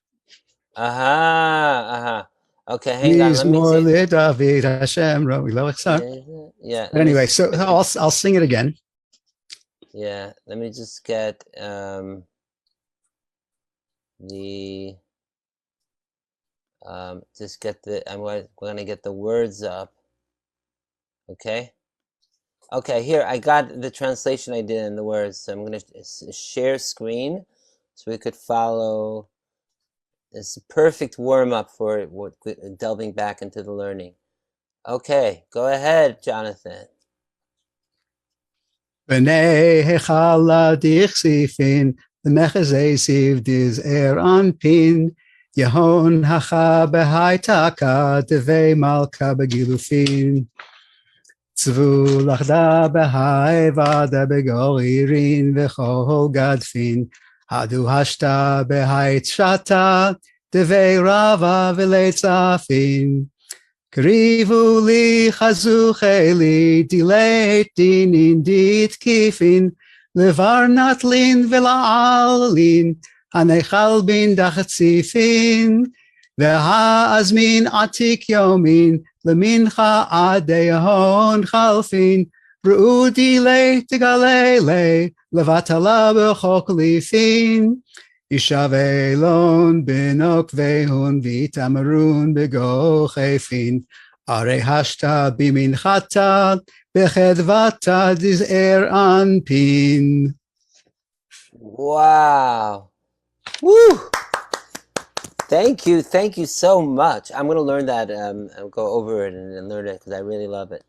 Okay, hang on. Let me Mizmor see. LeDavid Hashem Ro'i Lo Echsar. Yeah. But anyway, so I'll sing it again. Yeah. Let me just get I'm going to get the words up. Okay. Okay, here I got the translation I did in the words. So I'm going to share screen so we could follow. This perfect warm up for delving back into the learning. Okay, go ahead, Jonathan. B'nei hechala dichsifin l'mechazei siv diz anpin Yehon hacha b'haitaka devei malka begilufin Tzvu lachda b'haivada begoririn v'chol gadfin Hadu hashta b'hait shata devei rava v'leitzafin Krivu li chazucheli dileit dinin dit kifin levarnatlin velaalin hanechal bin dachatzifin vehaazmin atik yomin lemincha adehon chalfin Ru'u dileit galele levatala b'choklifin Ishavelon benok vehun vitamarun begochefin Are hashta biminchata bechedvata dizer anpin. Wow. Woo! Thank you so much. I'm going to learn that and go over it and learn it because I really love it.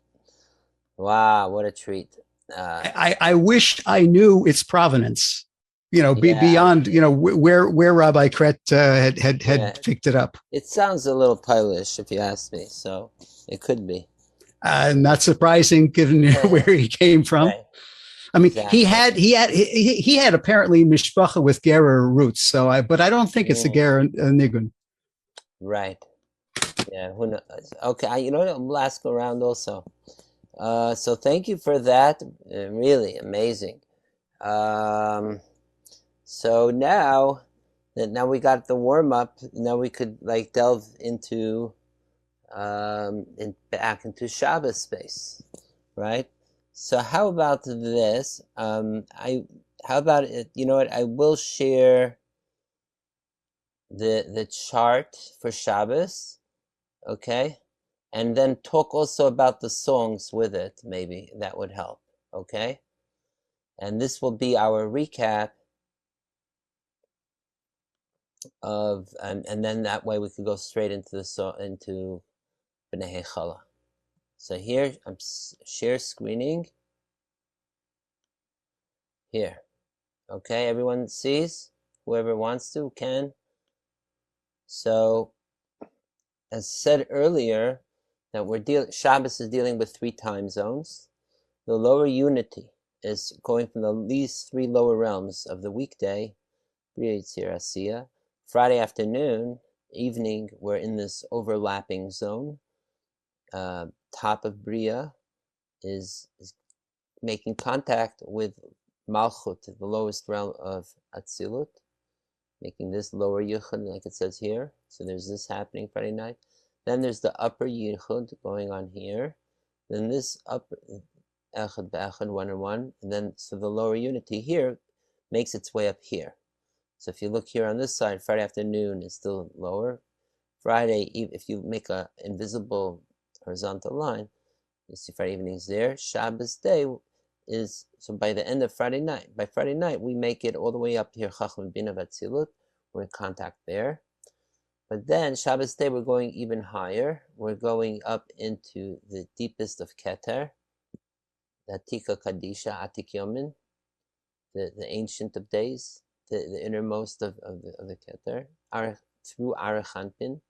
Wow, what a treat. I wish I knew its provenance. Beyond where Rabbi Kret had picked it up. It sounds a little Polish, if you ask me. So it could be. Not surprising, given where he came from. Right. I mean, exactly. he had apparently mishpacha with Gera roots. But I don't think it's a Gera nigun. Right. Yeah. Who knows? Okay. We'll ask around also. So thank you for that. Really amazing. So now we got the warm up. Now we could delve into back into Shabbos space, right? So how about this? How about it? You know what? I will share the chart for Shabbos, okay, and then talk also about the songs with it. Maybe that would help, okay. And this will be our recap of, and then that way we could go straight into into B'nai Chala. So here I'm share screening. Here, okay. Everyone sees. Whoever wants to can. So, as said earlier, that Shabbos is dealing with 3 time zones. The lower unity is going from these 3 lower realms of the weekday, Bria Yitzir Asiya. Friday afternoon, evening, we're in this overlapping zone. Top of Bria is making contact with Malchut, the lowest realm of Atzilut, making this lower Yichud, like it says here. So there's this happening Friday night. Then there's the upper Yichud going on here. Then this upper Echad Be'echad, 1 and 1. And then, so the lower unity here makes its way up here. So if you look here on this side, Friday afternoon is still lower. Friday, if you make an invisible horizontal line, you see Friday evening is there. Shabbos day is, so by the end of Friday night, by Friday night, we make it all the way up here, Chacham Bina Vatzilut. We're in contact there. But then Shabbos day, we're going even higher. We're going up into the deepest of Keter, the Atika Kadisha, Atik Yomin, the ancient of days, the innermost of the Keter, through Arachanpin.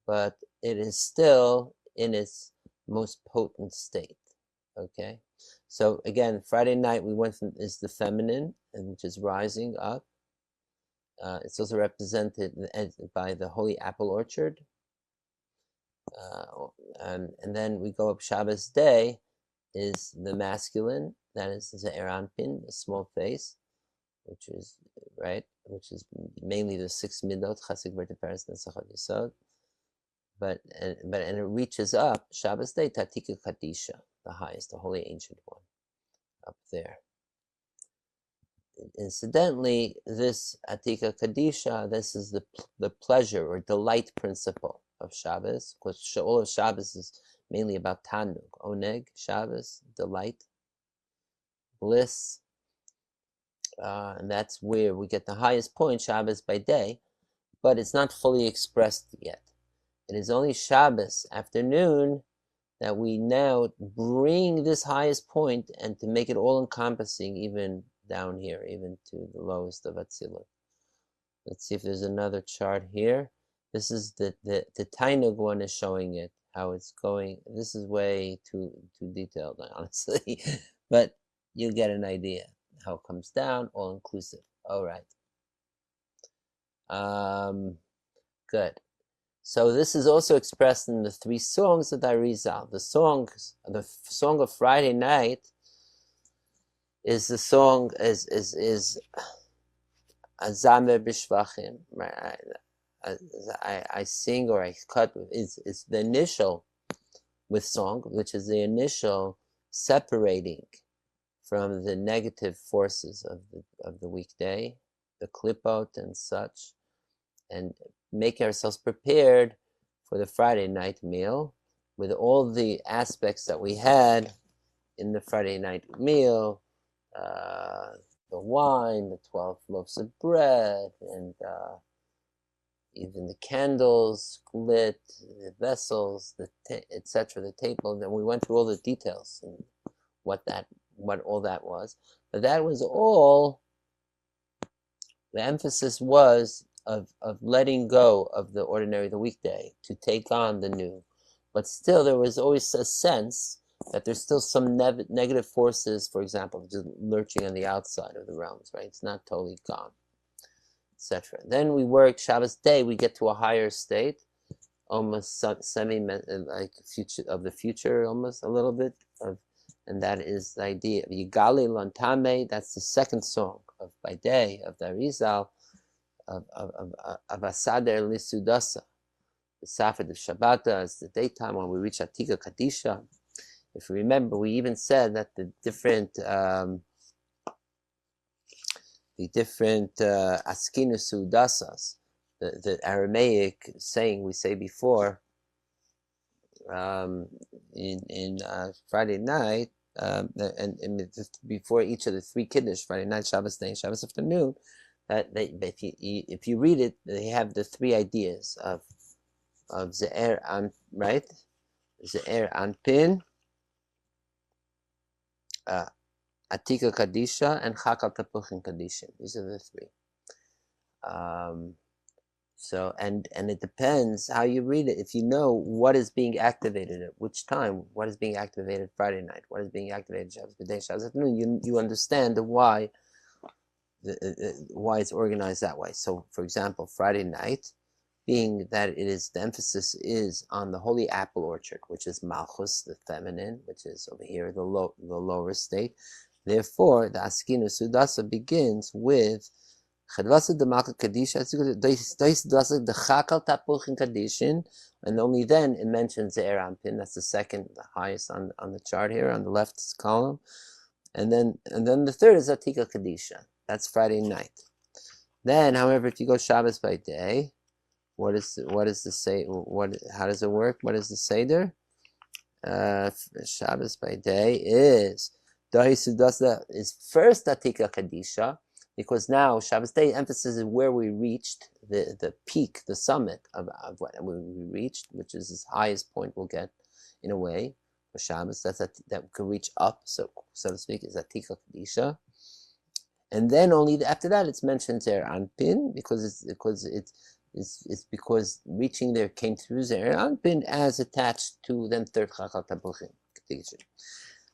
But it is still in its most potent state. Okay, so again, Friday night we went from is the feminine, which is rising up, It's also represented by the holy apple orchard. And then we go up Shabbos day is the masculine, that is the Eranpin, the small face, which is mainly the 6 midot, Chasik Vertiparis Nesachot Yisod. But it reaches up Shabbos day, Tatika Kadisha, the highest, the holy ancient one, up there. Incidentally, this Atika Kadisha, this is the pleasure or delight principle of Shabbos, because all of Shabbos is mainly about Tanug, Oneg, Shabbos, delight, bliss, and that's where we get the highest point, Shabbos by day, but it's not fully expressed yet. It is only Shabbos afternoon that we now bring this highest point and to make it all encompassing, even down here, even to the lowest of Atzilut. Let's see if there's another chart here. This is the Tainug one is showing it, how it's going. This is way too detailed, honestly, but you get an idea how it comes down, all inclusive. All right. Good. So this is also expressed in the 3 songs of the Arizal. The song of Friday night is the song is Azamer Bishvachim. I sing or I cut. It's the initial with song, which is the initial separating from the negative forces of the weekday, the klipot and such, and make ourselves prepared for the Friday night meal with all the aspects that we had in the Friday night meal, the wine, the 12 loaves of bread, and even the candles lit, the vessels, etc., the table. And we went through all the details and what all that was. But that was all. The emphasis was of letting go of the ordinary, the weekday, to take on the new. But still, there was always a sense that there's still some negative forces, for example, just lurching on the outside of the realms, right? It's not totally gone, etc. Then we work Shabbos day, we get to a higher state, almost semi like future of the future, almost a little bit of, and that is the idea of Yigali Lantame. That's the second song of by day of the Arizal of Asader Lisudasa. The Safed of Shabbata is the daytime when we reach Atika Kadisha. If you remember, we even said that the different Askinu Sudasas, the Aramaic saying we say before in Friday night, and before each of the 3 Kiddush, Friday night, Shabbos day, Shabbos afternoon, that if you read it, they have the 3 ideas of Ze'er an, right? Ze'er Anpin, Atika Kadisha, and Chakal Tapuchin Kadisha. These are the 3. So and it depends how you read it. If you know what is being activated at which time, what is being activated Friday night, what is being activated Shabbos day, Shabbos afternoon, you understand why it's organized that way. So, for example, Friday night, being that the emphasis is on the holy apple orchard, which is Malchus, the feminine, which is over here the lower state. Therefore, the Askinu Sudasa begins with Chedvasa de Malka Kadisha, the Chakal Tapuchin Kadishin, and only then it mentions the Erampin. That's the second, the highest on the chart here on the left column, and then the third is Atika Kadisha. That's Friday night. Then, however, if you go Shabbos by day, what is the say? How does it work? What is the seder? Shabbos by day is Dahi is first Atika Kadisha, because now Shabbos day emphasis is where we reached the peak, the summit of what we reached, which is his highest point we'll get in a way for Shabbos. That we can reach up, so to speak, is Atika Kadisha. And then only after that it's mentioned there Anpin, because reaching there came through there Anpin as attached to then third Chakal Tapuchin.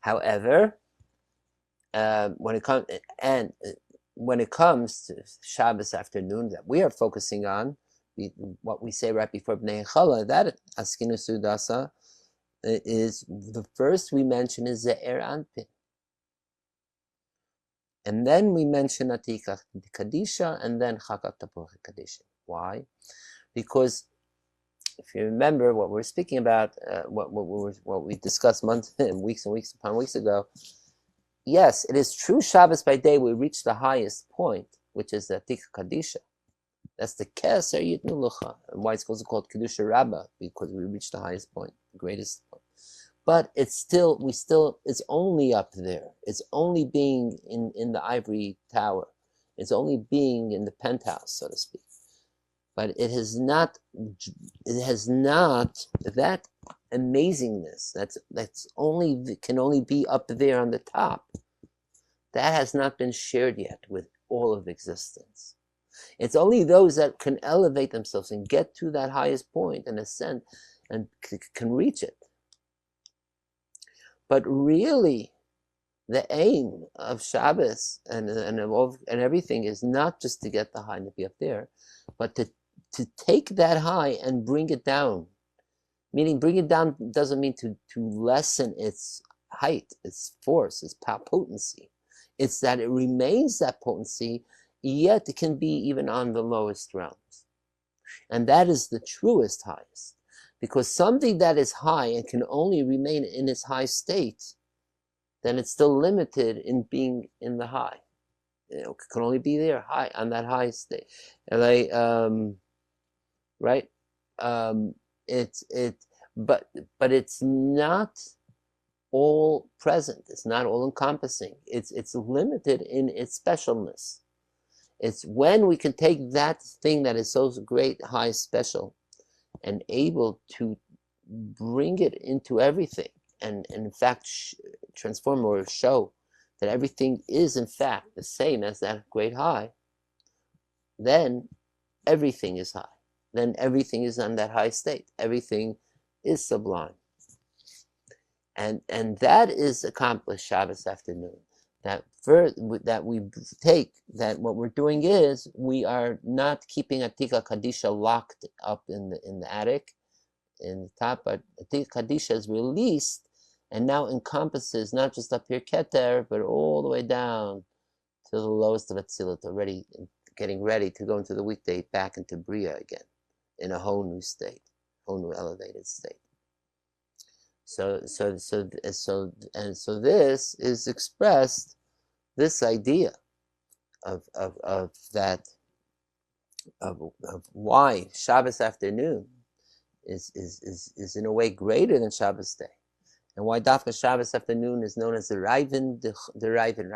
However, when it comes and when it comes to Shabbos afternoon that we are focusing on, what we say right before Bnei Chala, that Askinu Sudasa is the first we mention is Ze'er Anpin. And then we mention Atika Kadisha and then Chakat Tapuch Kadisha. Why? Because if you remember what we're speaking about, what we discussed months and weeks upon weeks ago, yes, it is true. Shabbos by day we reach the highest point, which is the Atika Kadisha. That's the Keser Yitnu Lucha, and why it's also called Kedusha Rabbah, because we reach the highest point, the greatest point. But it's only up there. It's only being in the ivory tower. It's only being in the penthouse, so to speak. But it has not that amazingness can only be up there on the top. That has not been shared yet with all of existence. It's only those that can elevate themselves and get to that highest point and ascend and can reach it. But really, the aim of Shabbos and everything is not just to get the high and to be up there, but to take that high and bring it down. Meaning, bring it down doesn't mean to lessen its height, its force, its potency. It's that it remains that potency, yet it can be even on the lowest realms. And that is the truest highest. Because something that is high and can only remain in its high state, then it's still limited in being in the high. It can only be there, high, on that high state. Like, right? But it's not all present. It's not all encompassing. It's limited in its specialness. It's when we can take that thing that is so great, high, special, and able to bring it into everything, and in fact transform or show that everything is in fact the same as that great high, then everything is high. Then everything is on that high state. Everything is sublime. And that is accomplished Shabbos afternoon. That we take, that what we're doing is we are not keeping Atika Kadisha locked up in the attic, in the top, but Atika Kadisha is released and now encompasses not just up here Keter, but all the way down to the lowest of Atzilut, already getting ready to go into the weekday back into Bria again, in a whole new state, whole new elevated state. So this is expressed, this idea of why Shabbos afternoon is in a way greater than Shabbos day, and why Dafka Shabbos afternoon is known as the Raven, the Chorayven,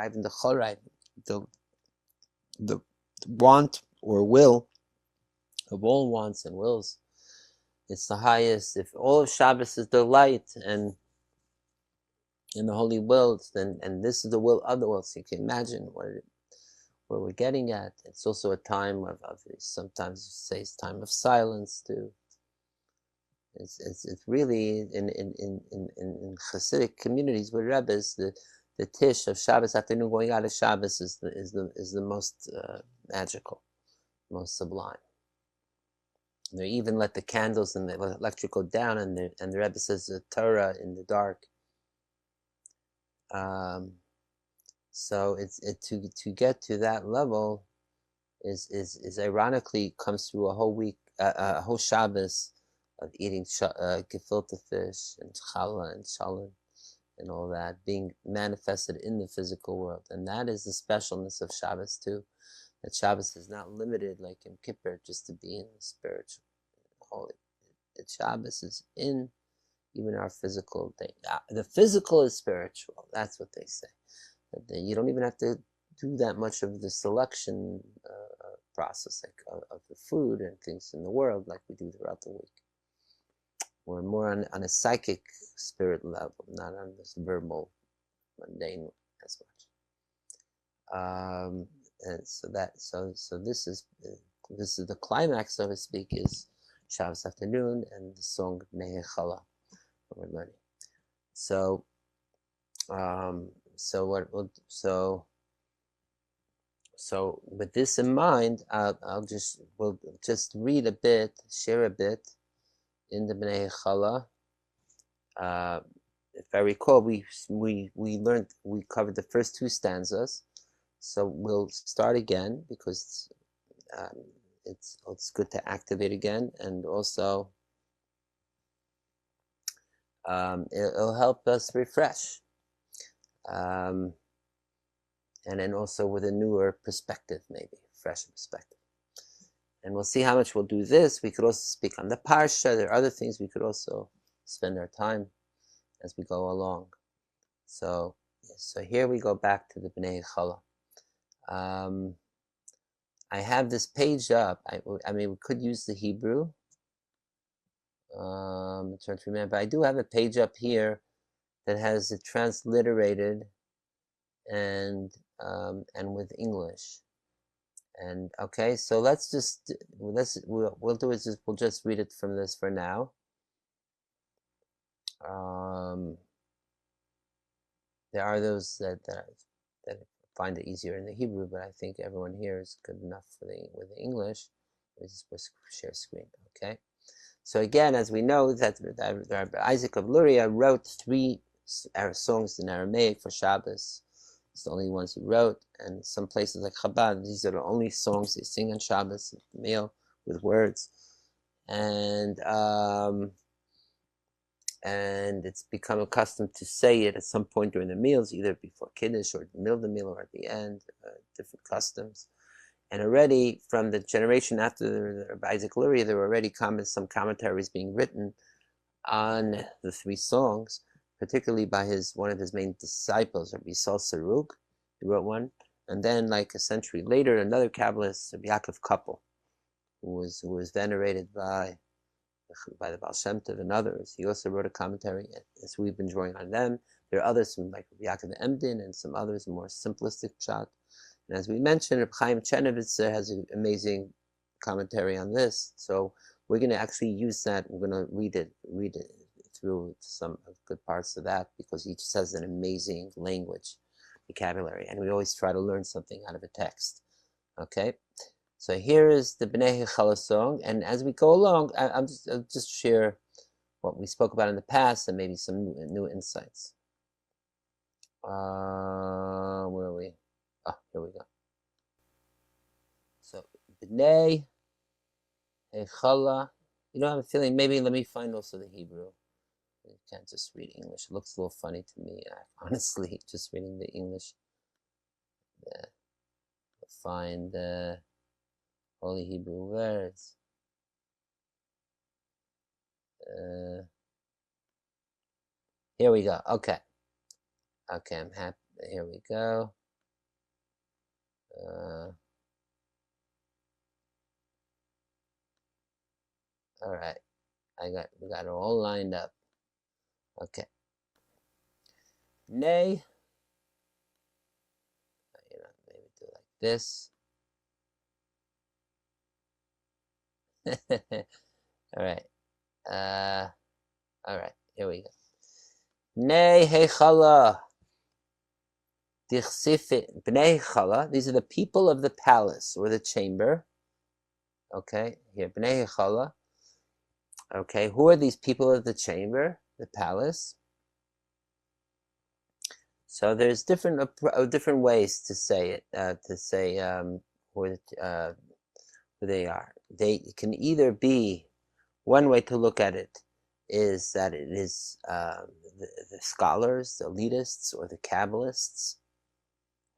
the want or will of all wants and wills. It's the highest. If all of Shabbos is the light and in the holy wills, then and this is the will of the world. So you can imagine where we're getting at. It's also a time of sometimes you say it's time of silence too. It's really in Hasidic communities with Rebbes, the tish of Shabbos afternoon going out of Shabbos is the most magical, most sublime. They even let the candles and the electric go down, and the Rebbe says the Torah in the dark. So to get to that level is ironically comes through a whole week, a whole Shabbos of eating gefilte fish and challah and shalom and all that being manifested in the physical world, and that is the specialness of Shabbos too. That Shabbos is not limited like in Kippur just to be in the spiritual holy. That Shabbos is in even our physical thing. The physical is spiritual. That's what they say. That you don't even have to do that much of the selection process of the food and things in the world like we do throughout the week. We're more on a psychic spirit level, not on this verbal, mundane as much. And so this is the climax, so to speak, is Shabbos afternoon and the song Nehei Chala that we're learning. So So with this in mind, we'll just read a bit, share a bit in the Bnei Chala. If I recall, we covered the first two stanzas. So we'll start again because it's good to activate again, and also it'll help us refresh. And then also with a newer perspective, maybe fresh perspective. And we'll see how much we'll do this. We could also speak on the parsha. There are other things we could also spend our time as we go along. So here we go back to the Bnei Chala. I have this page up. I mean, we could use the Hebrew. I'm trying to remember. I do have a page up here that has it transliterated and with English. And okay, so we'll do is we'll just read it from this for now. There are those that find it easier in the Hebrew, but I think everyone here is good enough with the English. Let's just share screen, okay? So again, as we know, that Isaac of Luria wrote 3 songs in Aramaic for Shabbos. It's the only ones he wrote, and some places like Chabad, these are the only songs they sing on Shabbos at the meal with words, and it's become accustomed to say it at some point during the meals, either before Kiddush or in the middle of the meal or at the end, different customs. And already from the generation after Isaac Luria, there were already some commentaries being written on the 3 songs, particularly by one of his main disciples, Rabbi Yisrael Sarug. He wrote one. And then like a century later, another Kabbalist, Rabbi Yaakov Koppel, who was venerated by the Baal Shem Tov and others. He also wrote a commentary, as we've been drawing on them. There are others from like Rabbi Yaakov Emden and some others, more simplistic shot. And as we mentioned, Reb Chaim Chernovitzer has an amazing commentary on this. So we're going to actually use that. We're going to read it through some good parts of that, because he just has an amazing language vocabulary, and we always try to learn something out of a text. Okay, so here is the Bnei Chala song, and as we go along, I'll just share what we spoke about in the past and maybe some new insights. Where are we? Oh, here we go. So Bnei Chala. You know, I have a feeling maybe let me find also the Hebrew. You can't just read English. It looks a little funny to me, honestly, just reading the English. Find the Holy Hebrew words. Here we go. Okay, I'm happy. Here we go. All right, we got it all lined up. Okay. Nay. Maybe do like this. All right. All right. Here we go. Nay Hechala. Bnei Chala. These are the people of the palace or the chamber. Okay. Here, Bnei Chala. Okay. Who are these people of the chamber, the palace? So there's different ways to say it. Who they are. They can either be, one way to look at it is that it is the scholars, the elitists, or the Kabbalists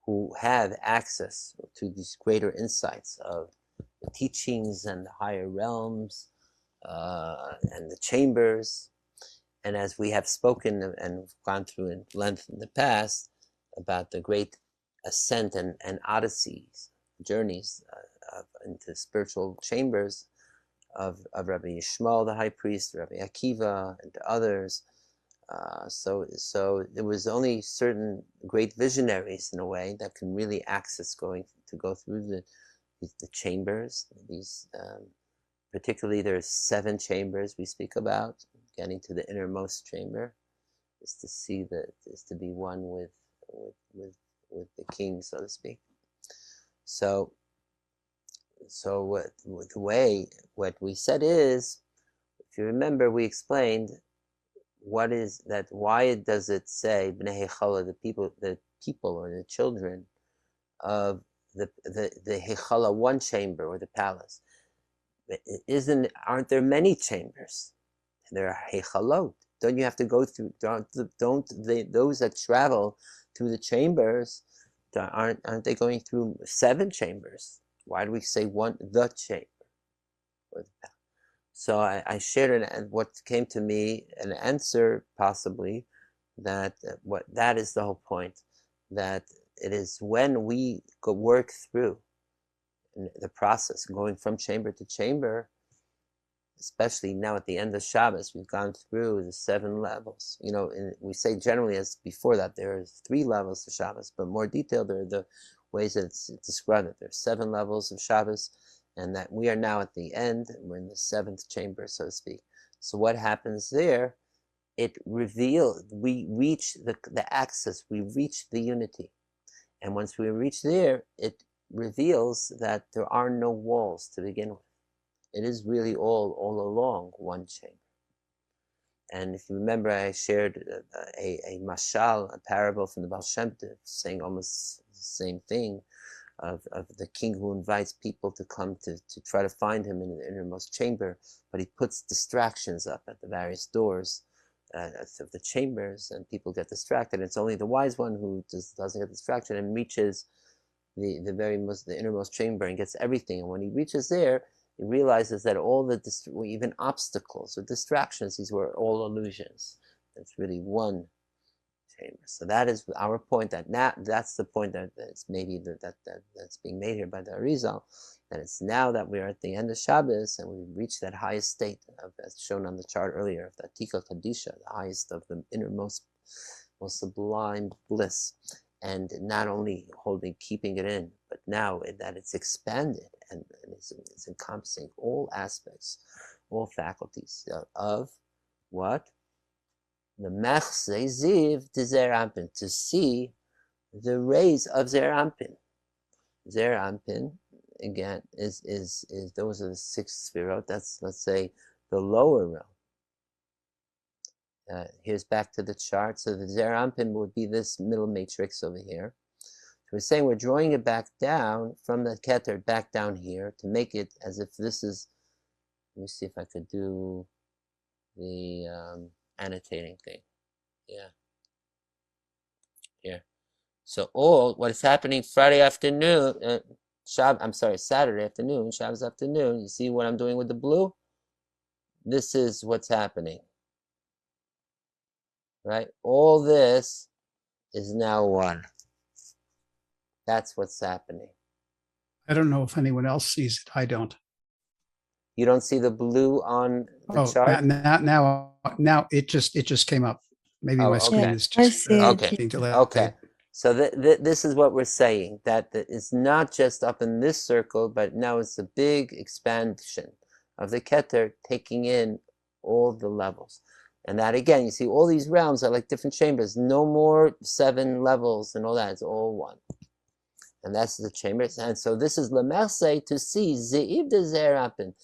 who have access to these greater insights of the teachings and the higher realms and the chambers. And as we have spoken and gone through in length in the past about the great ascent and odysseys, journeys into spiritual chambers of Rabbi Yishmael, the high priest, Rabbi Akiva, and others. So there was only certain great visionaries, in a way, that can really access go through the chambers. These particularly, there's 7 chambers we speak about. Getting to the innermost chamber is to be one with the king, so to speak. So what we said is, if you remember, we explained what is that. Why does it say bnei hechala, the people or the children of the hechala, one chamber or the palace? Aren't there many chambers? There are hechalot. Don't you have to go through? Those that travel through the chambers, aren't they going through 7 chambers? Why do we say one, the chamber? So I shared what came to me, an answer possibly, that that is the whole point, that it is when we work through the process, going from chamber to chamber, especially now at the end of Shabbos, we've gone through the 7 levels. We say generally, as before that, there are 3 levels to Shabbos, but more detailed, there are the ways that it's described that there are 7 levels of Shabbos, and that we are now at the end, we're in the 7th chamber, so to speak. So what happens there? We reach the access, we reach the unity. And once we reach there, it reveals that there are no walls to begin with. It is really all along one chamber. And if you remember, I shared a mashal, a parable from the Baal Shem Tov, saying almost the same thing, of the king who invites people to come to try to find him in the innermost chamber, but he puts distractions up at the various doors of the chambers, and people get distracted. It's only the wise one who doesn't get distracted and reaches the innermost chamber and gets everything. And when he reaches there, he realizes that all the even obstacles or distractions, these were all illusions. It's really one chamber. So that is our point. That's the point that's maybe that's being made here by the Arizal. That it's now that we are at the end of Shabbos and we've reached that highest state as shown on the chart earlier, of the Atika Kadisha, the highest of the innermost, most sublime bliss, and not only keeping it in, but now that it's expanded and it's encompassing all aspects, all faculties of what? The Mechse Ziv de Zer Anpin, to see the rays of Zer Anpin. Zer Anpin, again, is those are the 6 Zemirot. That's, let's say, the lower realm. Here's back to the chart. So the Zer Anpin would be this middle matrix over here. So we're saying we're drawing it back down from the Keter back down here to make it as if this is. Let me see if I could do the annotating thing. Yeah. Here. So what is happening Friday afternoon, Saturday afternoon, Shabbos afternoon, you see what I'm doing with the blue? This is what's happening. Right? All this is now one. That's what's happening. I don't know if anyone else sees it. I don't. You don't see the blue on the chart? Now it just came up. Maybe my screen is just being delayed. Okay. So this is what we're saying, that it's not just up in this circle, but now it's a big expansion of the Keter taking in all the levels. And that, again, you see all these realms are like different chambers. No more 7 levels and all that. It's all one. And that's the chambers. And so this is Lemerse, to see Ze'iv de Zer Anpin,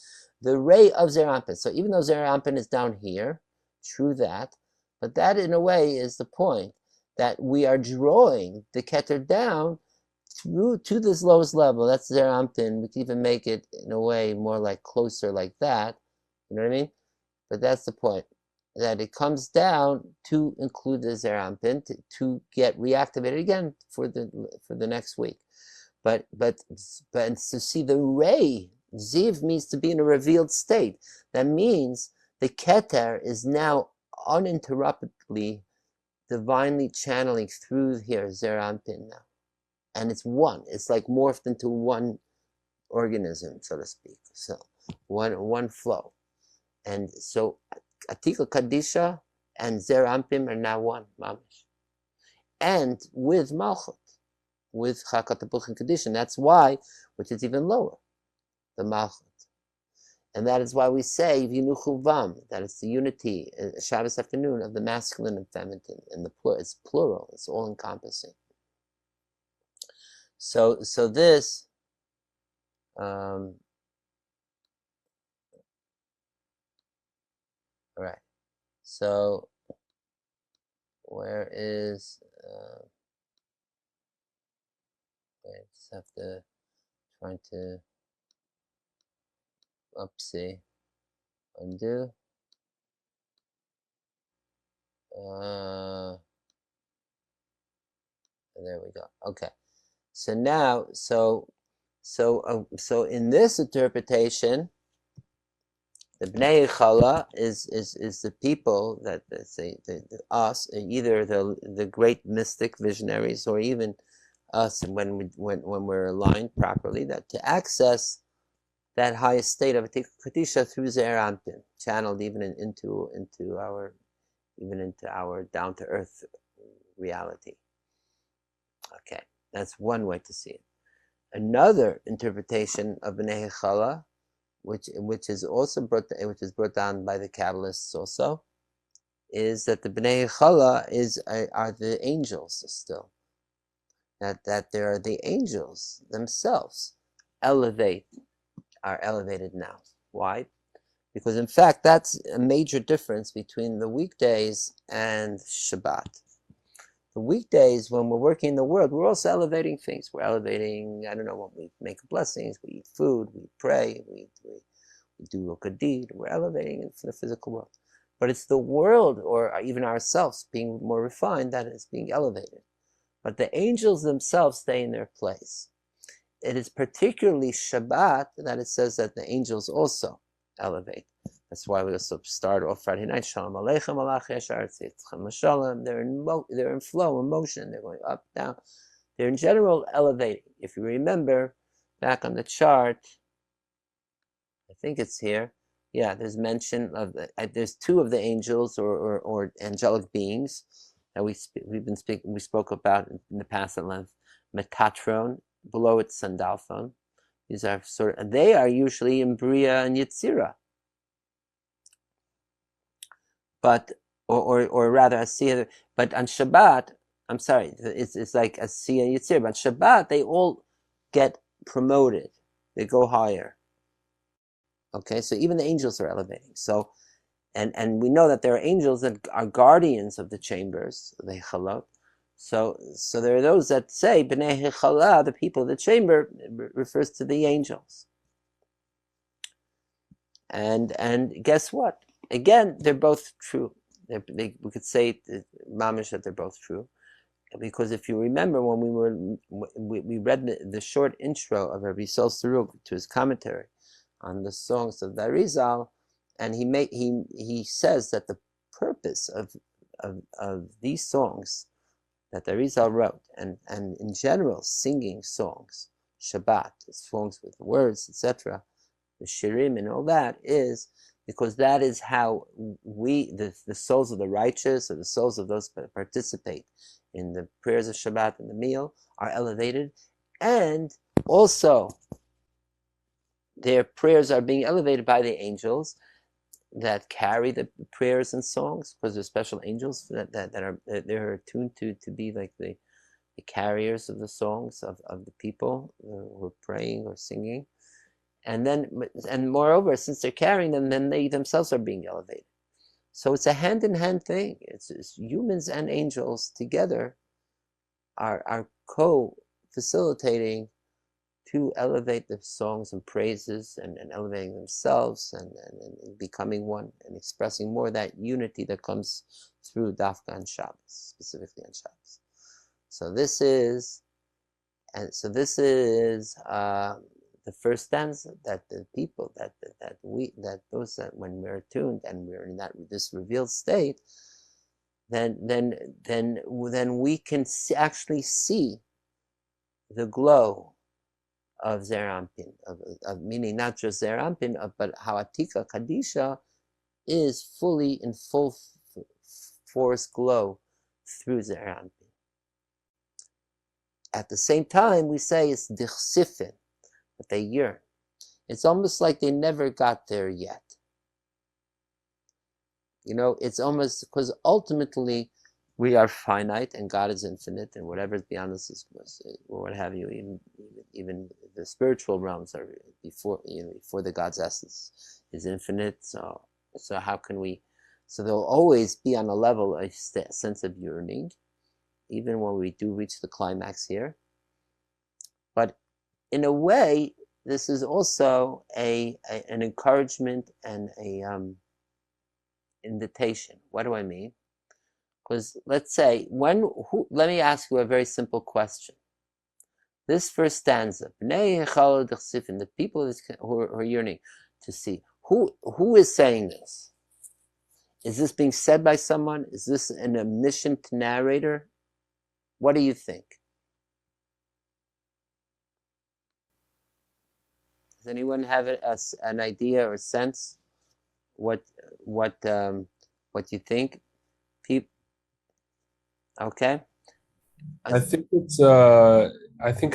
the ray of Zer Anpin. So even though Zer Anpin is down here, true that, but that in a way is the point, that we are drawing the Keter down through to this lowest level. That's Zer Anpin. We can even make it in a way more like closer like that. You know what I mean? But that's the point, that it comes down to include the Zer Anpin to get reactivated again for the next week. But to see the ray, Ziv means to be in a revealed state. That means the Keter is now uninterruptedly, divinely channeling through here, Zer Anpin now. And it's one. It's like morphed into one organism, so to speak. So one flow. And so Atika Kadisha and Zer Anpin are now one, Mamish. And with Malchut, with Chakat Apuch condition. That's why, which is even lower, the Malchut. And that is why we say Vinuchu Vam, that it's the unity, Shabbos afternoon, of the masculine and feminine, and it's plural, it's all encompassing. So this All right. So where is? I just have to trying to upsee undo. There we go. Okay. So now, so in this interpretation, the Bnei Chala is the people that say us, either the great mystic visionaries, or even us when we're aligned properly, that to access that highest state of Kadisha through Zeir Anpin, channeled even into our down to earth reality. Okay, that's one way to see it. Another interpretation of Bnei Chala, which is brought down by the Kabbalists also, is that the Bnei Chala are the angels still. That there are the angels themselves are elevated now. Why? Because in fact that's a major difference between the weekdays and Shabbat. The weekdays, when we're working in the world, we're also elevating things. We're elevating, I don't know, when we make blessings, we eat food, we pray, we do a good deed. We're elevating it for the physical world. But it's the world, or even ourselves, being more refined, that is being elevated. But the angels themselves stay in their place. It is particularly Shabbat that it says that the angels also elevate. That's why we also start off Friday night, Shalom Aleichem, Malach Yashar Tzitchem Shalom. They're in flow, in motion. They're going up, down. They're in general elevating. If you remember, back on the chart, I think it's here. Yeah, there's mention of there's two of the angels or angelic beings that we spoke about in the past at length. Metatron, below it's Sandalphon. These are they are usually in Bria and Yetzirah. But or rather Asiya, but on Shabbat, I'm sorry, it's like Asiya and Yetzirah. But on Shabbat, they all get promoted. They go higher. Okay, so even the angels are elevating. So, and we know that there are angels that are guardians of the chambers, the Chalot. So there are those that say Bnei Chala, the people of the chamber, refers to the angels. And guess what? Again, they're both true. We could say mamish that they're both true, because if you remember when we read the short intro of Rabbi Yisrael Sarug to his commentary on the songs of the Arizal, and he says that the purpose of these songs that the Arizal wrote, and in general singing songs, Shabbat, songs with words, etc., the shirim and all that, is because that is how the souls of the righteous, or the souls of those that participate in the prayers of Shabbat and the meal, are elevated, and also their prayers are being elevated by the angels that carry the prayers and songs, because there's special angels that are attuned to be like the carriers of the songs of the people who are praying or singing. And moreover, since they're carrying them, then they themselves are being elevated. So it's a hand-in-hand thing. It's humans and angels together are co-facilitating to elevate the songs and praises and elevating themselves and becoming one and expressing more that unity that comes through Dafka and Shabbos, specifically on Shabbos. So this is the first stanza, that the people that those that when we're attuned and we're in this revealed state, then we can actually see the glow of Zeir Anpin, of meaning not just Zeir Anpin, but how Atika Kadisha is fully in full force glow through Zeir Anpin. At the same time, we say it's dichsifin, but they yearn. It's almost like they never got there yet. It's almost because ultimately we are finite and God is infinite, and whatever is beyond us is, or what have you, even the spiritual realms are before before the God's essence is infinite. So how can we? So there'll always be on a level a sense of yearning, even when we do reach the climax here. But in a way, this is also an encouragement and a invitation. What do I mean? Because let's say let me ask you a very simple question. This first stanza, the people who are yearning to see, who is saying this? Is this being said by someone? Is this an omniscient narrator? What do you think? Does anyone have an idea or sense what you think? Okay. I think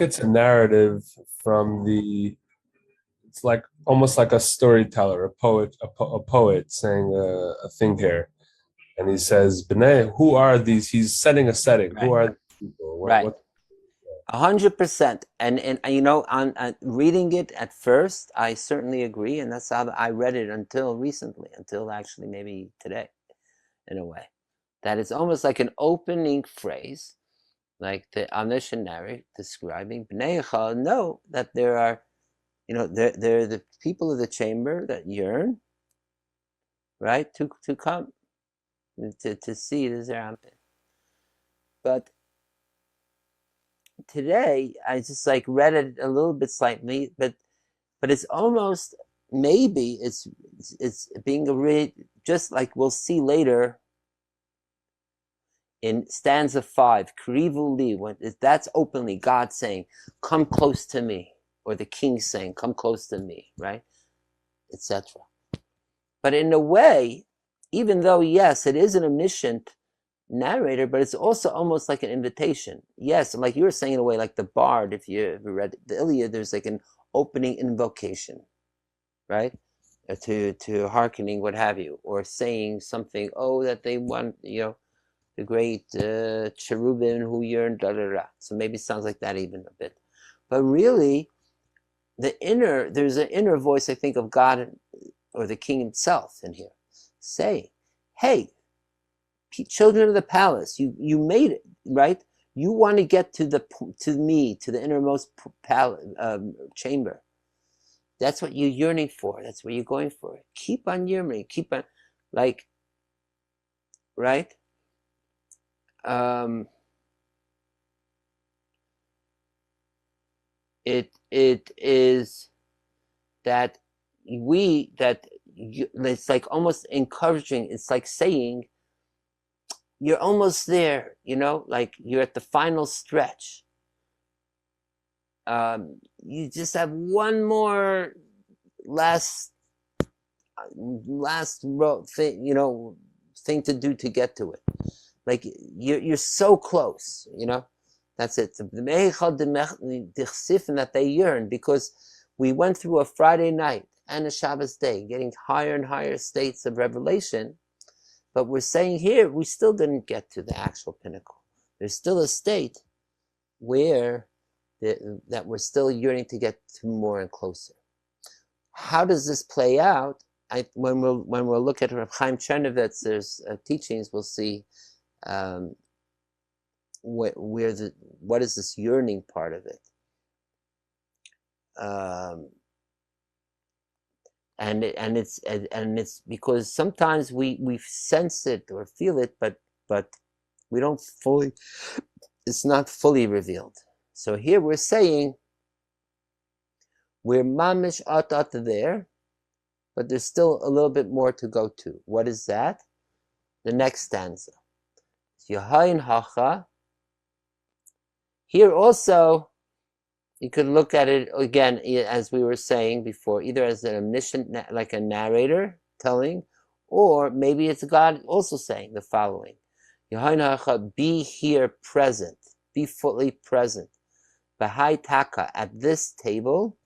it's a narrative from the. It's like almost like a storyteller, a poet saying a thing here, and he says, "B'nai, who are these?" He's setting a setting. Right. Who are these people? Right. 100%. And on reading it at first, I certainly agree, and that's how I read it until recently, until actually maybe today, in a way, that it's almost like an opening phrase, like the omniscient narrator describing B'nai Yechal know that there are, they're the people of the chamber that yearn, right, to come to see the Zerampin. But today I just read it a little bit slightly, but it's almost, maybe it's being just like we'll see later in stanza 5, Krivu Li, when that's openly God saying, "Come close to me," or the king saying, "Come close to me," right, etc. But in a way, even though yes, it is an omniscient narrator, but it's also almost like an invitation. Yes, like you were saying, in a way, like the bard, if you ever read the Iliad, there's like an opening invocation, right, to hearkening, what have you, or saying something, that they want, the great cherubim who yearn, da da da. So maybe it sounds like that even a bit, but really there's an inner voice, I think, of God or the king himself in here saying, "Hey, children of the palace, you made it, right? You want to get to the innermost chamber. That's what you're yearning for. That's what you're going for. Keep on yearning. Keep on, right? It is that it's like almost encouraging. It's like saying, you're almost there, like you're at the final stretch. You just have one more last thing, thing to do to get to it. Like you're so close, That's it. That they yearn, because we went through a Friday night and a Shabbos day, getting higher and higher states of revelation. But we're saying here, we still didn't get to the actual pinnacle. There's still a state where that we're still yearning to get to more and closer. How does this play out? When we'll look at Reb Chaim Chernovitz's teachings, we'll see what is this yearning part of it. And it's because sometimes we sense it or feel it, but we don't fully. It's not fully revealed. So here we're saying we're mamish at there, but there's still a little bit more to go to. What is that? The next stanza. Yahayin hacha. Here also, you could look at it again, as we were saying before, either as an omniscient, like a narrator telling, or maybe it's God also saying the following: be here present, be fully present. Bahai taka, at this table,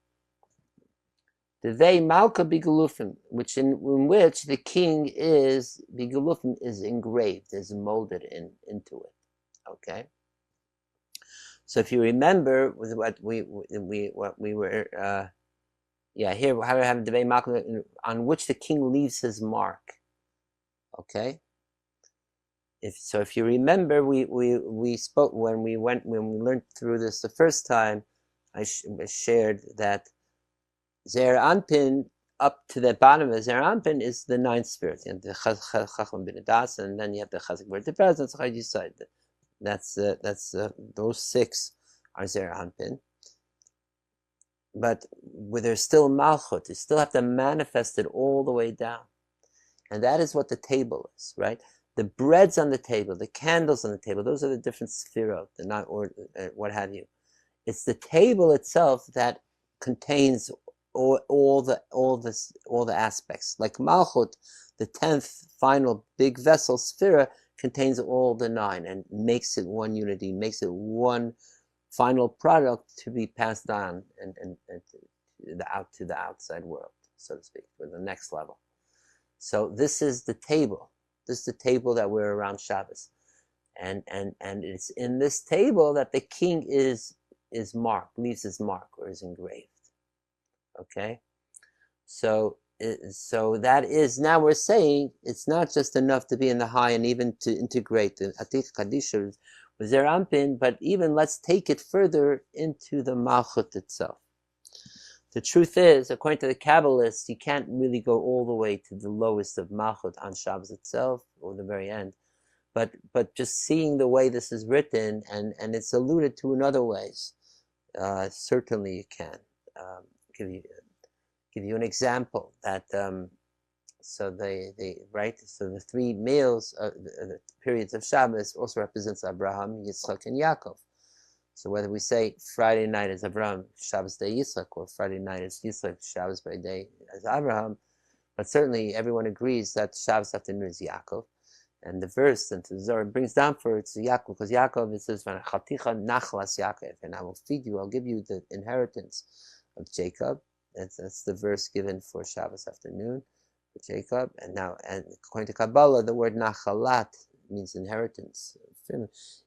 the they malka bigalufim, in which the king is bigalufim, is engraved, is molded into it. Okay. So if you remember with what we were here, how do I have a debate on which the king leaves his mark? Okay. If you remember, we spoke when we learned through this the first time. I shared that Zer Anpin, up to the bottom of Zer Anpin, is the ninth spirit, and the Chacham bin Adas, and then you have the Chazak Ber Teferet. That's how you decide. That's those six are Zer Anpin. But where there's still Malchut, you still have to manifest it all the way down, and that is what the table is, right? The breads on the table, the candles on the table, those are the different Sefirot, what have you. It's the table itself that contains all the aspects. Like Malchut, the 10th final big vessel, Sphira, contains all the 9 and makes it one unity, makes it one final product to be passed on and out to the outside world, so to speak, for the next level. So this is the table. This is the table that we're around Shabbos. And it's in this table that the king is marked, leaves his mark or is engraved. Okay? So that is, now we're saying it's not just enough to be in the high and even to integrate the Atik Kadisha with Zer Anpin, but even let's take it further into the Malchut itself. The truth is, according to the Kabbalists, you can't really go all the way to the lowest of Malchut on Shabbos itself or the very end. But just seeing the way this is written, and it's alluded to in other ways, certainly you can. Give you an example that so the 3 meals, the periods of Shabbos also represents Abraham, Yitzchak, and Yaakov. So whether we say Friday night is Abraham, Shabbos day Yitzchak, or Friday night is Yitzchak, Shabbos by day is Abraham, but certainly everyone agrees that Shabbos afternoon is Yaakov. And the verse and the Zohar brings down for it to Yaakov, because Yaakov, it says, nachlas Yaakov, and I will feed you, I'll give you the inheritance of Jacob. That's the verse given for Shabbos afternoon for Jacob. And according to Kabbalah, the word nachalat means inheritance.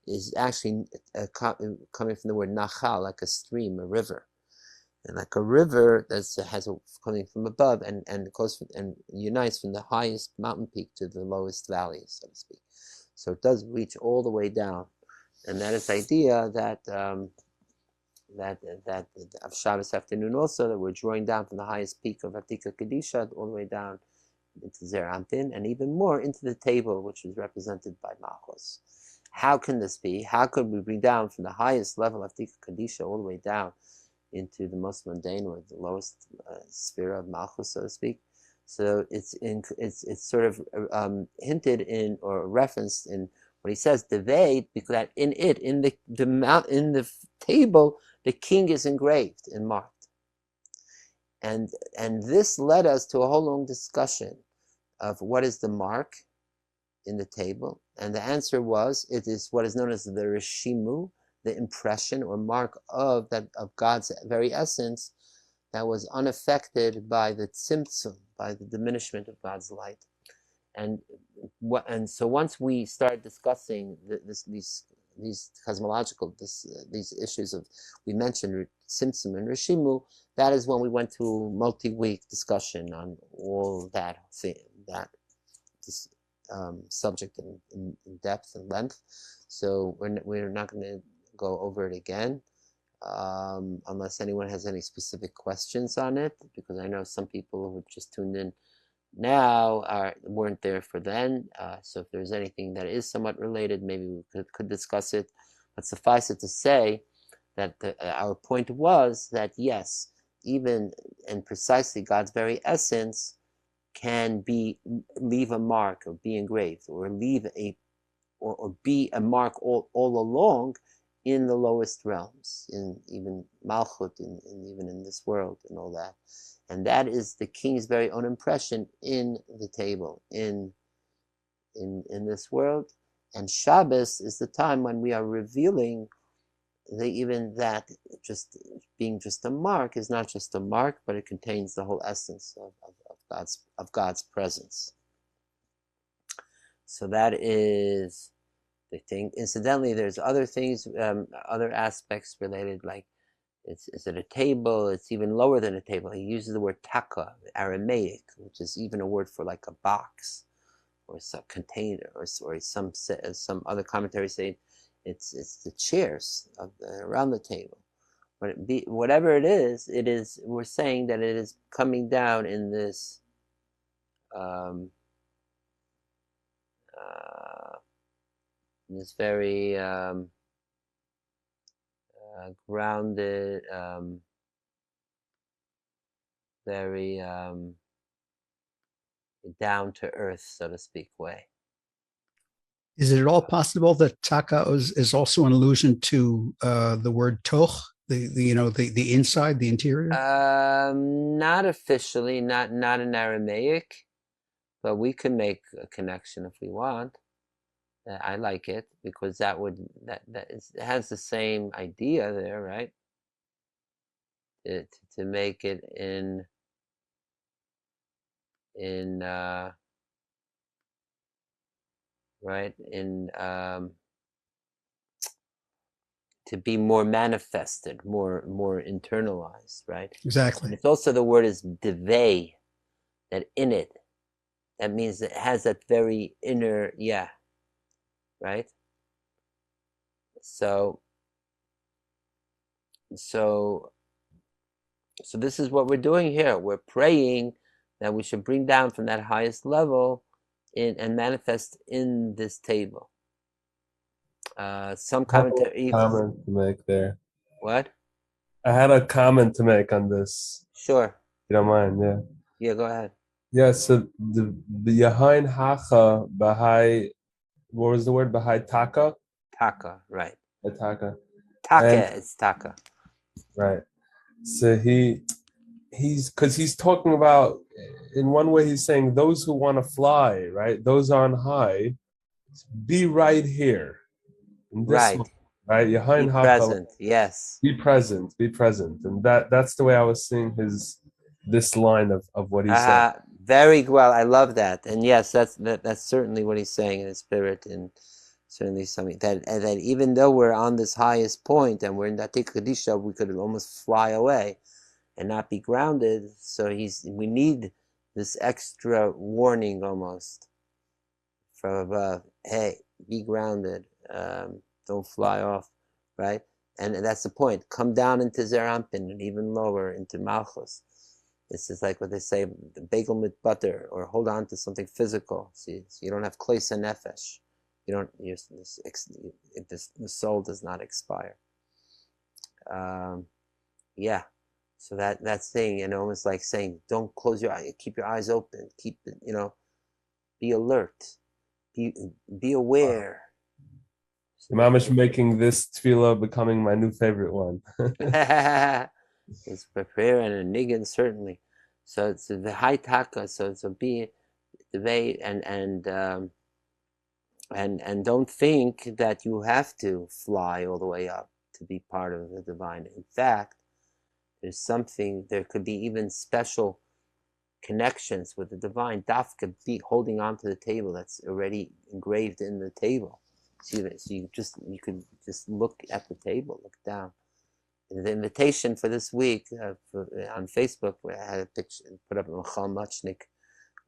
Is actually coming from the word nachal, like a stream, a river. And like a river that coming from above and goes and unites from the highest mountain peak to the lowest valley, so to speak. So it does reach all the way down, and that is the idea that of Shabbos afternoon also, that we're drawing down from the highest peak of Atika Kedisha all the way down into Zer Anpin, and even more into the table, which is represented by Malchus. How can this be? How could we bring down from the highest level of Atika Kedisha all the way down into the most mundane or the lowest sphere of Malchus, so to speak? So it's sort of hinted in or referenced in what he says, because that in the table, the king is engraved and marked. And this led us to a whole long discussion of what is the mark in the table. And the answer was, it is what is known as the Rishimu, the impression or mark of God's very essence, that was unaffected by the tzimtzum, by the diminishment of God's light. And so once we started discussing these cosmological these issues of, we mentioned tzimtzum and Rishimu, that is when we went to multi-week discussion on all that subject in depth and length. So we're not going to go over it again, unless anyone has any specific questions on it, because I know some people who just tuned in now weren't there for then. So if there's anything that is somewhat related, maybe we could discuss it. But suffice it to say that our point was that yes, even and precisely God's very essence can leave a mark or be engraved or leave or be a mark all along in the lowest realms, in even Malchut, in even in this world and all that. And that is the king's very own impression in the table, in this world. And Shabbos is the time when we are revealing even that just being just a mark is not just a mark, but it contains the whole essence of God's presence. So that is the thing. Incidentally, there's other things, other aspects related, like is it a table? It's even lower than a table. He uses the word taka, Aramaic, which is even a word for like a box or some container, or some other commentaries say it's the chairs around the table. But whatever it is, we're saying that it is coming down in this very grounded, very down to earth, so to speak, way. Is it at all possible that taka is also an allusion to the word toch, the inside, the interior? Not officially, not in Aramaic, but we can make a connection if we want. I like it because it has the same idea there, right? To make it in right in to be more manifested, more internalized, right? Exactly. And it's also, the word is devei, that in it, that means it has that very inner, right? So this is what we're doing here. We're praying that we should bring down from that highest level and manifest in this table. Some commentary. Comment to make there. What? I had a comment to make on this. Sure. You don't mind, yeah. Yeah, go ahead. Yeah, so the Yahain Hacha Bahai, what was the word? Bahai Taka? Taka, right. Taka. It's taka. Right. So he's talking about, in one way he's saying those who want to fly, right? Those on high, be right here. In this Right. moment, right? Be present, yes. Be present. And that's the way I was seeing this line of what he said. Very well. I love that. And yes, that's certainly what he's saying in his spirit, and certainly something that even though we're on this highest point and we're in that Kadisha, we could almost fly away and not be grounded. So we need this extra warning almost from above. Hey, be grounded. Don't fly off, right? And that's the point. Come down into Zerampin and even lower into Malchus. This is like what they say, the bagel with butter, or hold on to something physical. So you don't have klesa nefesh. You don't. The soul does not expire. Yeah. So that's thing, and almost like saying, don't close your eyes. Keep your eyes open. Keep it. Be alert. Be aware. Mamish making this tefillah becoming my new favorite one. It's prepare and a niggin, certainly. So it's the high taka. So be the way and don't think that you have to fly all the way up to be part of the divine. In fact, there could be even special connections with the divine. Dafka be holding on to the table that's already engraved in the table. So you could just look at the table, look down. The invitation for this week on Facebook, where I had a picture put up a Michal Muchnik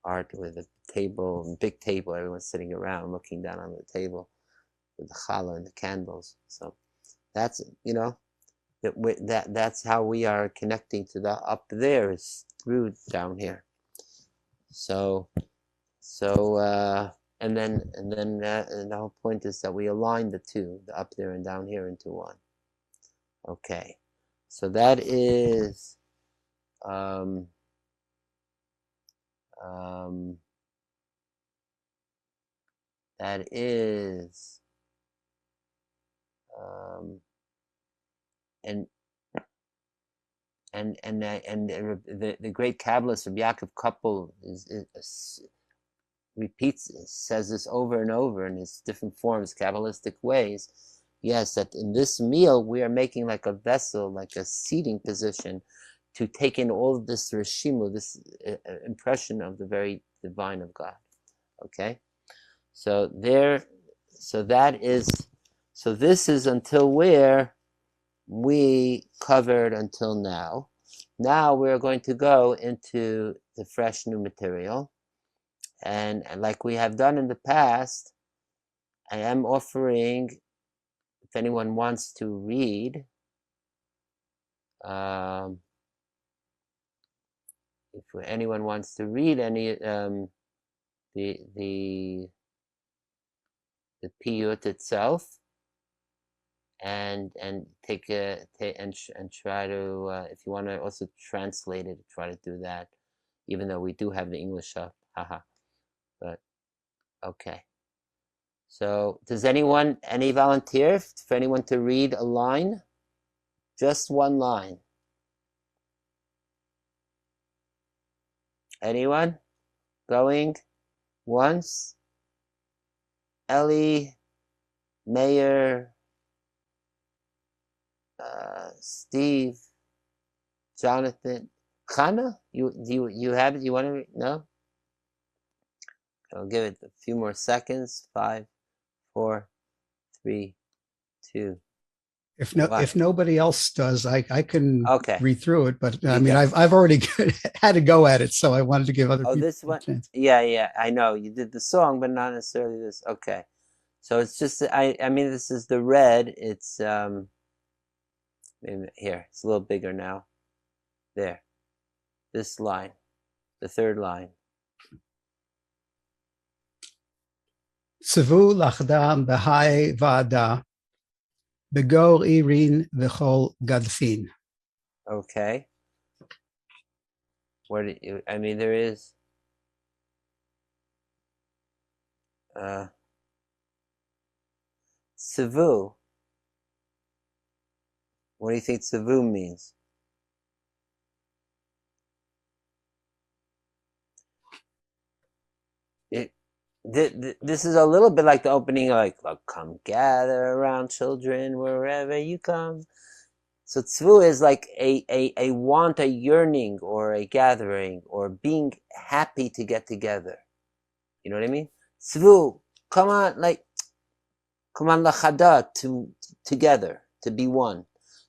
art with a table, big table, everyone's sitting around looking down on the table with the challah and the candles. So that's that's how we are connecting to the up there, is through down here. So and the whole point is that we align the two, the up there and down here, into one. Okay, so that is that is and the great Kabbalist of Yaakov Koppel says this over and over in his different forms, Kabbalistic ways. Yes, that in this meal we are making like a vessel, like a seating position, to take in all of this reshimu, this impression of the very divine of God. Okay, so there this is until where we covered until now. Now we're going to go into the fresh new material. And like we have done in the past, I am offering, if anyone wants to read, if anyone wants to read any the piyut itself, and take a and try to if you want to also translate it, try to do that, even though we do have the English up, haha. But okay. So does any volunteer for anyone to read a line? Just one line. Anyone? Going? Once? Ellie? Mayor? Steve? Jonathan? Chana? You have it? You want to read? No? I'll give it a few more seconds. 5, 4, 3, 2. If nobody else does, I can read through it. But I mean, I've already had a go at it, so I wanted to give other people this one. a chance. Yeah, I know you did the song, but not necessarily this. Okay, so it's just I mean, this is the red. It's maybe here. It's a little bigger now. There, this line, the third line. Tzavu lachdam b'hai va'ada begor irin v'chol gadfin. Okay. What do you, I mean, there is tzavu. What do you think tzavu means? This is a little bit like the opening, like come gather around children wherever you come. So tzvu is like a want, a yearning, or a gathering, or being happy to get together. You know what I mean? Tzvu, come on lachada, together, to be one.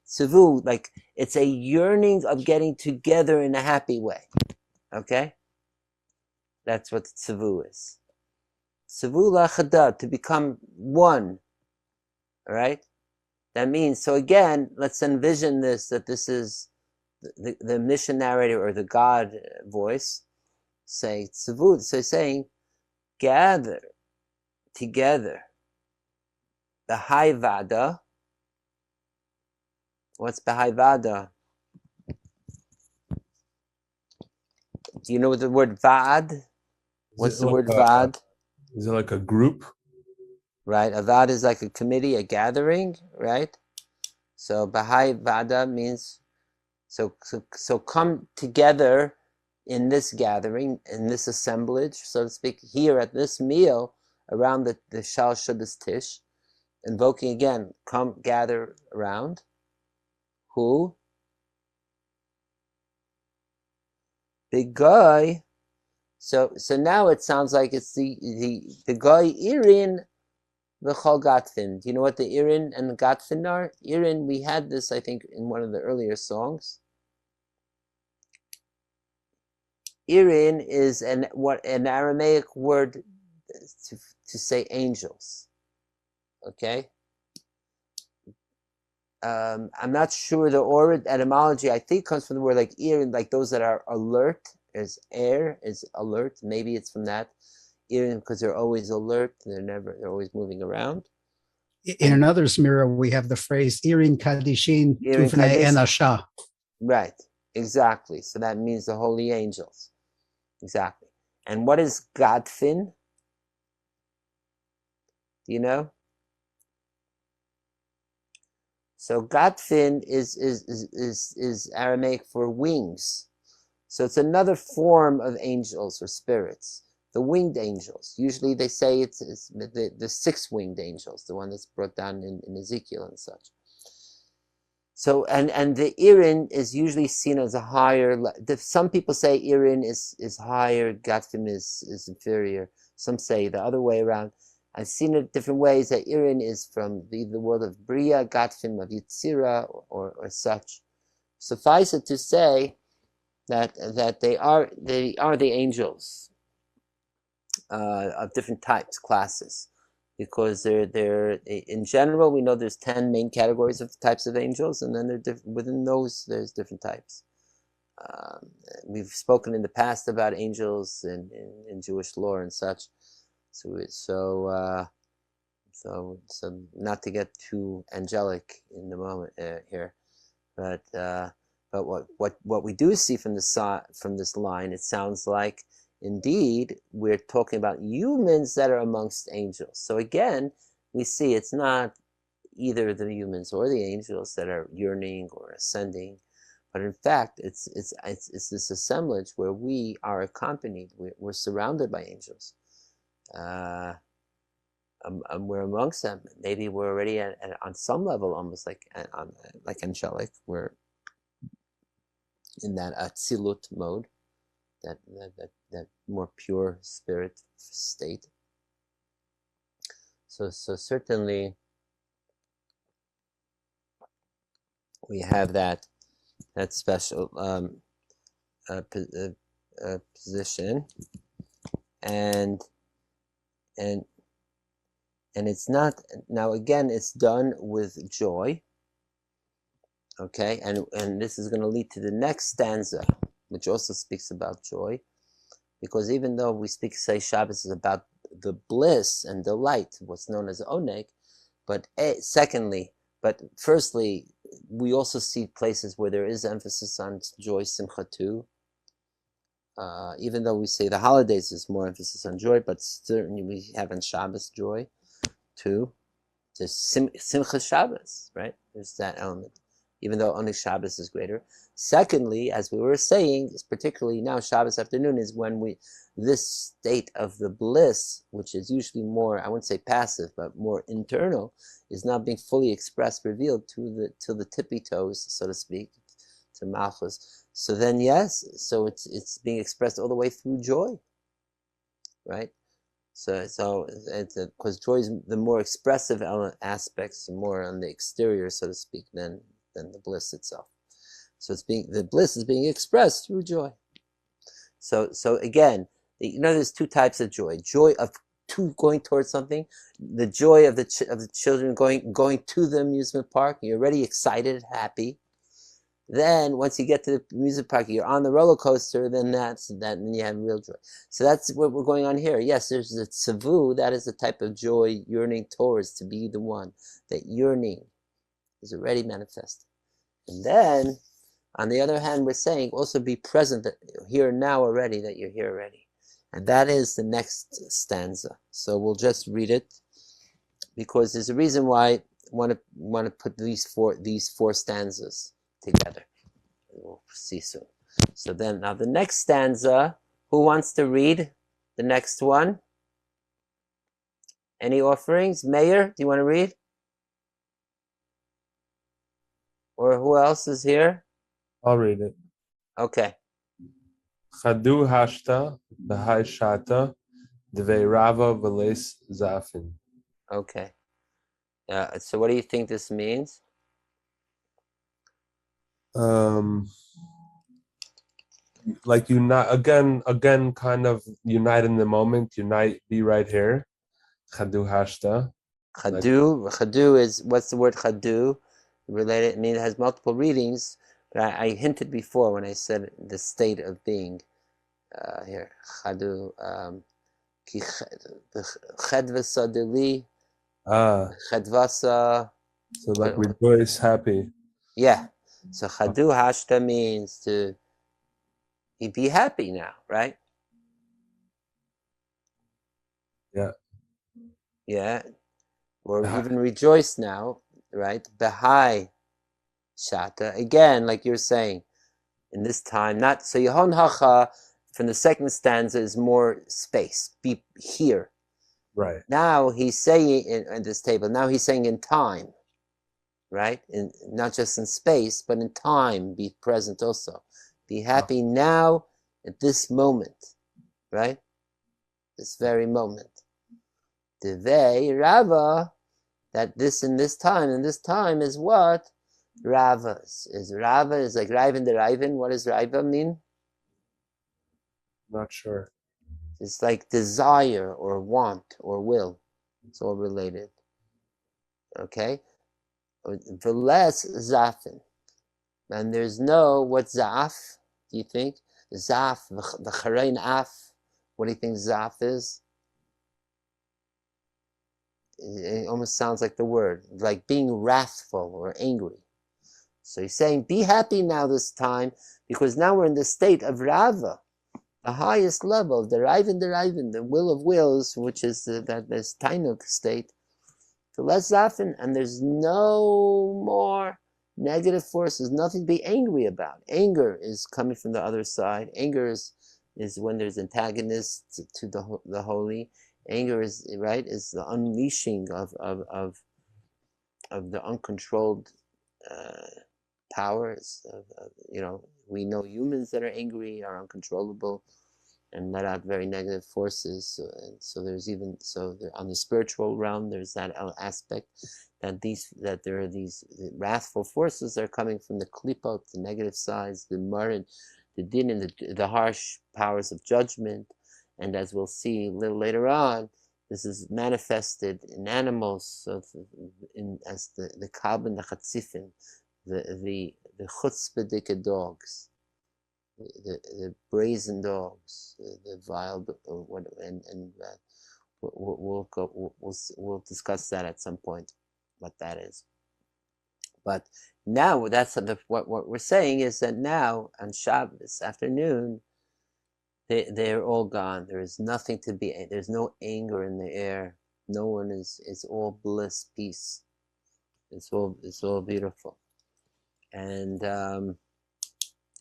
Tzvu, like it's a yearning of getting together in a happy way. Okay? That's what tzvu is. Tzavu lachada, to become one. All right? That means, so again, let's envision this, that this is the mission narrator or the God voice, say tzavu, so saying, gather together. The high vada. What's Bahai Vada? Do you know what the word vad? What's the word vad? Is it like a group? Right, a vad is like a committee, a gathering, right? So Bahai Vada means so come together in this gathering, in this assemblage, so to speak, here at this meal around the Shal Shudas Tish, invoking again, come gather around. Who? The guy. So now it sounds like it's the guy Irin v'chol Gatfin. Do you know what the Irin and the Gatfin are? Irin, we had this, I think, in one of the earlier songs. Irin is an Aramaic word to say angels. Okay. I'm not sure the etymology. I think comes from the word like Irin, like those that are alert. Is air is alert. Maybe it's from that. Irin, because they're always alert. They're always moving around. In another Zemirot, we have the phrase Irin Kadishin Tufnei Enasha. Right, exactly. So that means the holy angels. Exactly. And what is Gadfin? Do you know? So Gadfin is Aramaic for wings. So it's another form of angels or spirits. The winged angels. Usually they say it's the six-winged angels, the one that's brought down in Ezekiel and such. So and the Irin is usually seen as a higher. Some people say Irin is higher, Gadfin is inferior. Some say the other way around. I've seen it different ways that Irin is from the world of Bria, Gatfim, of Yitzira, or such. Suffice it to say that they are the angels of different types, classes, because they're in general we know there's 10 main categories of types of angels, and then within those there's different types. We've spoken in the past about angels in Jewish lore and such. So not to get too angelic in the moment here, but what we do see from this line, it sounds like indeed we're talking about humans that are amongst angels. So again, we see it's not either the humans or the angels that are yearning or ascending, but in fact it's this assemblage where we are accompanied. We're surrounded by angels. We're amongst them. Maybe we're already on some level almost like angelic. We're in that atzilut mode, that more pure spirit state. So certainly we have that special position, and it's not, now again, it's done with joy. Okay, and this is going to lead to the next stanza, which also speaks about joy, because even though we say Shabbos is about the bliss and delight, what's known as oneg, but firstly, we also see places where there is emphasis on joy, simcha too. Even though we say the holidays is more emphasis on joy, but certainly we have on Shabbos joy too. There's simcha Shabbos, right? There's that element, even though only Shabbos is greater. Secondly, as we were saying, particularly now Shabbos afternoon is when this state of the bliss, which is usually more, I wouldn't say passive, but more internal, is not being fully expressed, revealed to the tippy toes, so to speak, to Malchus. So then, yes, so it's being expressed all the way through joy, right? So because joy is the more expressive aspects, more on the exterior, so to speak, than the bliss itself. So the bliss is being expressed through joy. So again, there's two types of joy: joy of going towards something, the joy of the children going to the amusement park. You're already excited, happy. Then once you get to the amusement park, you're on the roller coaster. Then then you have real joy. So that's what we're going on here. Yes, there's the tzavu. That is the type of joy yearning towards, to be the one. That yearning is already manifested. And then, on the other hand, we're saying also be present here now already, that you're here already. And that is the next stanza. So we'll just read it, because there's a reason why I want to put these four stanzas together. We'll see soon. So then, now the next stanza, who wants to read the next one? Any offerings? Mayor, do you want to read? Or who else is here? I'll read it. Okay. Chadu hashta b'hai shata dvei rava v'les zafin. Okay. So what do you think this means? Like unite again, kind of unite in the moment, be right here. Chadu hashta. Chadu is, what's the word chadu? Related, it has multiple readings, but I hinted before when I said the state of being. Here, chadu, chedvasa deli, chedvasa. So like rejoice, happy. Yeah. So chadu hashta means to be happy now, right? Yeah. Yeah. Or even rejoice now, right? Behai shata. Again, like you're saying, in this time, not so Yehon Hacha from the second stanza is more space. Be here. Right. Now he's saying in this table, now he's saying in time, right? Not just in space, but in time, be present also. Be happy now at this moment, right? This very moment. Devei Rava, that this and this time, and this time is what? Rava's. Rava is like Raven the Raven. What does Rava mean? Not sure. It's like desire or want or will. It's all related. Okay? The less Zafin. And there's no, what's Zaf? Do you think? Zaf, the Charein Af. What do you think Zaf is? It almost sounds like the word, like being wrathful or angry. So he's saying, be happy now this time, because now we're in the state of Rava, the highest level, the Raven, the will of wills, which is that this Tainuk state. So let's Zafin, and there's no more negative forces, nothing to be angry about. Anger is coming from the other side. Anger is when there's antagonists to the holy. Anger is the unleashing of the uncontrolled powers. We know humans that are angry are uncontrollable and let out very negative forces. So there's on the spiritual realm, there's that aspect that there are these wrathful forces that are coming from the klipot, the negative sides, the marid, the din, and the harsh powers of judgment. And as we'll see a little later on, this is manifested in animals, as the kalben, the chatzifin, the chutzpahdik dogs, the brazen dogs, the vile, we'll discuss that at some point, what that is. But now what we're saying is that now on Shabbos afternoon, they're all gone. There is nothing to be. There's no anger in the air. No one is. It's all bliss, peace. It's all beautiful, and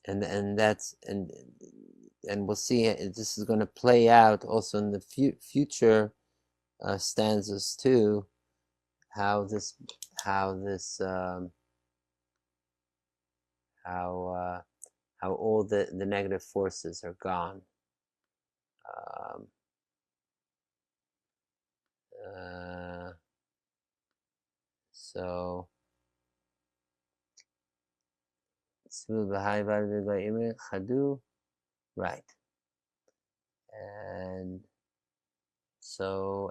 that's and we'll see. This is going to play out also in the future stanzas too. How all the negative forces are gone. So right, and so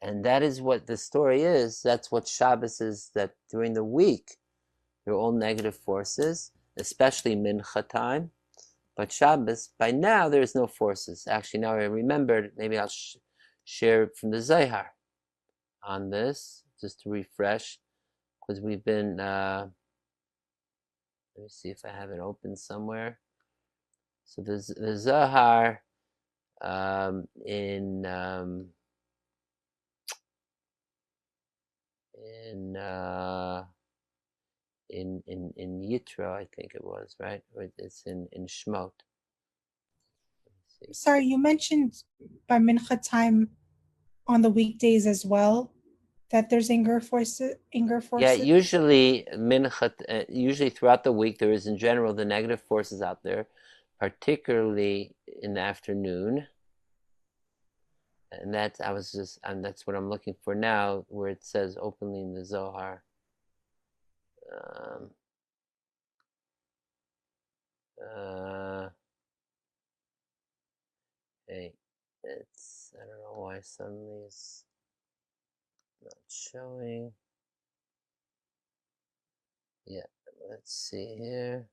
and that is what the story is. That's what Shabbos is. That during the week, they're all negative forces, especially mincha time. But Shabbos, by now, there's no forces. Actually, now I remembered, maybe I'll share from the Zohar on this, just to refresh, because we've been, let me see if I have it open somewhere. So the Zohar in Yitro, I think it was, right? It's in Shmot. Sorry, you mentioned by mincha time on the weekdays as well that there's anger forces. Yeah, usually usually throughout the week there is in general the negative forces out there, particularly in the afternoon. And that's what I'm looking for now, where it says openly in the Zohar. Hey, I don't know why suddenly it's not showing. Yeah, let's see here.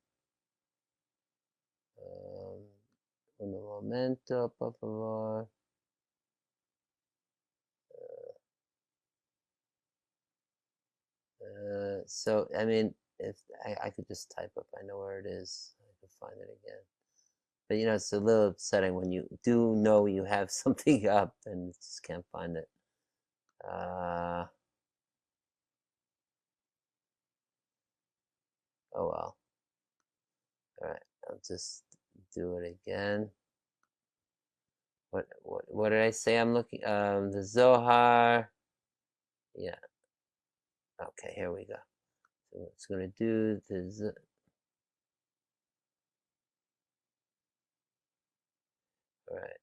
Un momento, por favor. So, I mean, if I could just type up, I know where it is. I could find it again. But it's a little upsetting when you do know you have something up and just can't find it. Oh well. All right, I'll just do it again. What did I say? I'm looking. The Zohar. Yeah. Okay, here we go. So it's gonna do the. All right.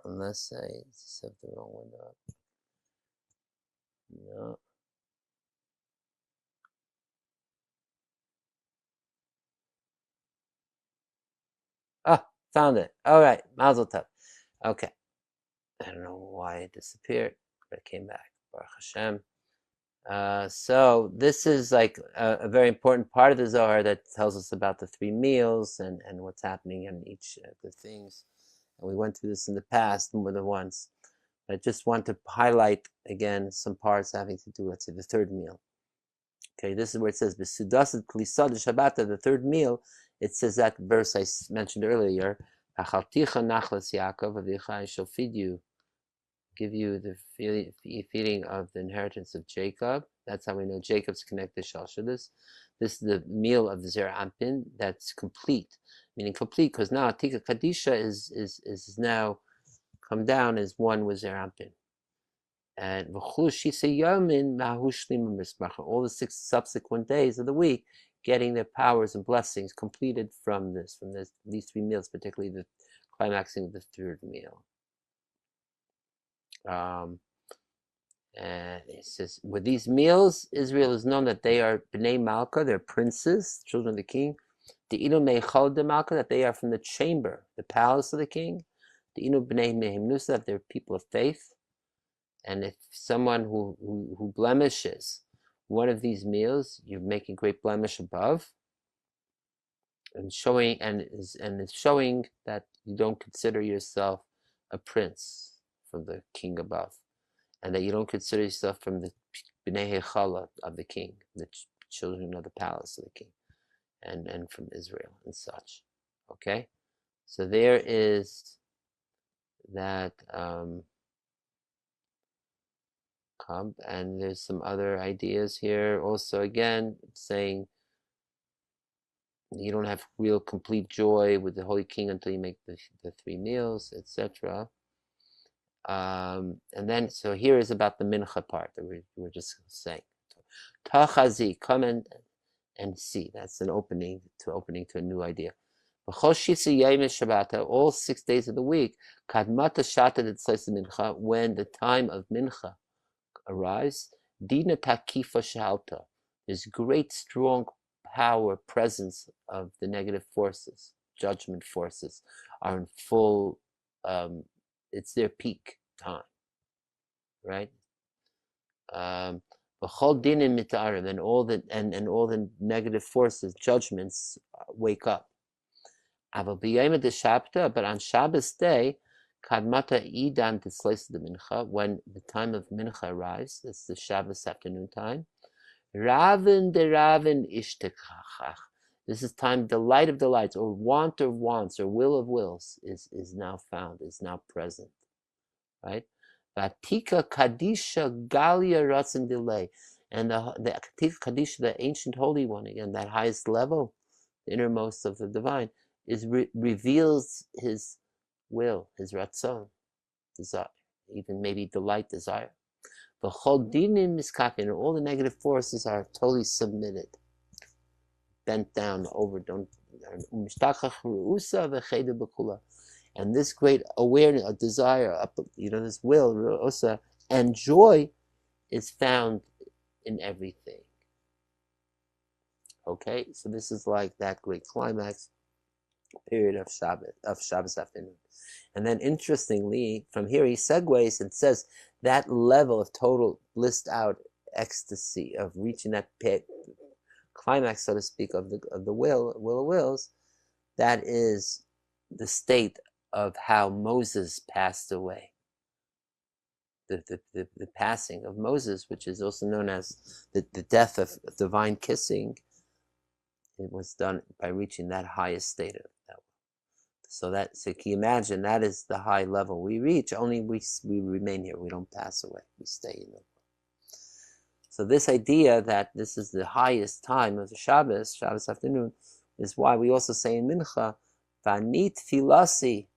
Unless I set the wrong window up. No. Ah, found it. All right, Mazel Tov. Okay. I don't know why it disappeared, but it came back. Baruch Hashem. So this is like a very important part of the Zohar that tells us about the 3 meals and what's happening in each of the things. And we went through this in the past more than once. I just want to highlight again some parts having to do, let's say, the 3rd meal. Okay, this is where it says B'sudaset Klisad Shabbata, the 3rd meal. It says that verse I mentioned earlier. Achalticha nachlas Yaakov avicha, I shall feed you, give you the feeding of the inheritance of Jacob. That's how we know Jacob's connected Shalshadas. This is the meal of the Zer Ampin that's complete, meaning complete because now Tika Kadisha is now come down as one with Zer Ampin. And all the 6 subsequent days of the week getting their powers and blessings completed from these 3 meals, particularly the climaxing of the 3rd meal. And it says, with these meals, Israel is known that they are Bnei Malka, they're princes, children of the king. The Inu Meichal de Malka, that they are from the chamber, the palace of the king. The Inu Bnei Mehimnusa, that they're people of faith. And if someone who blemishes one of these meals, you're making great blemish above, and showing it's showing that you don't consider yourself a prince from the king above, and that you don't consider yourself from the Bnei Hechala of the king, the children of the palace of the king, and from Israel and such. Okay, so there is that. And there's some other ideas here also, again saying you don't have real complete joy with the Holy King until you make the 3 meals, etc. And then so here is about the mincha part that we were just saying. Tachazi, come and see. That's an opening to a new idea. All 6 days of the week, kadmata mincha, when the time of mincha arrives, Dina Takifa Shalta. There's great, strong power, presence of the negative forces, judgment forces, are in full. It's their peak time, right? And all the negative forces, judgments, wake up. But on Shabbos day, Kadmata Idan Titzleis the Mincha, when the time of Mincha arrives, that's the Shabbos afternoon time. Ravin de Ravin Ishtekachach. This is time, delight of delights, or want of wants, or will of wills, is now found, is now present. Right? Vatika Kadisha Galia Ratzin delay. And the Tika Kadisha, the ancient holy one, again, that highest level, the innermost of the divine, reveals his will, his ratzon, desire, even maybe delight, desire. The chodinim miskafin, and all the negative forces are totally submitted, bent down, over, don't. And this great awareness, a desire, this will, and joy is found in everything. Okay, so this is like that great climax period of Shabbos afternoon. And then interestingly, from here he segues and says that level of total blissed out ecstasy of reaching that climax, so to speak, of the will of wills, that is the state of how Moses passed away. The passing of Moses, which is also known as the death of divine kissing, it was done by reaching that highest state of that. So can you imagine, that is the high level we reach. Only we remain here. We don't pass away. We stay in the world. So this idea that this is the highest time of the Shabbos afternoon, is why we also say in Mincha, Vanit filasi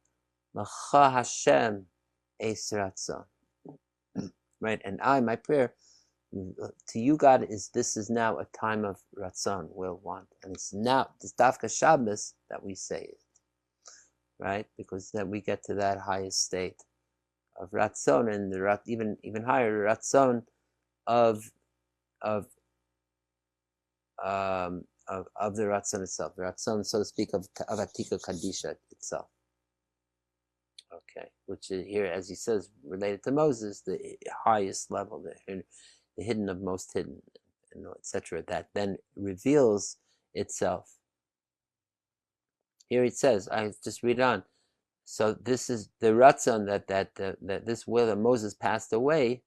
Lacha Hashem es ratzon. Right, and my prayer to you, God, this is now a time of ratzon, will, want, and it's now this Dafka Shabbos that we say it. right? Because then we get to that highest state of Ratzon, and the even higher Ratzon of of of the Ratzon itself, the Ratzon, so to speak, of Atika Kadisha itself. Okay, which is here, as he says, related to Moses, the highest level, the hidden of most hidden, etc. That then reveals itself. Here it says, I just read on. So this is the Ratzon that this will that Moses passed away.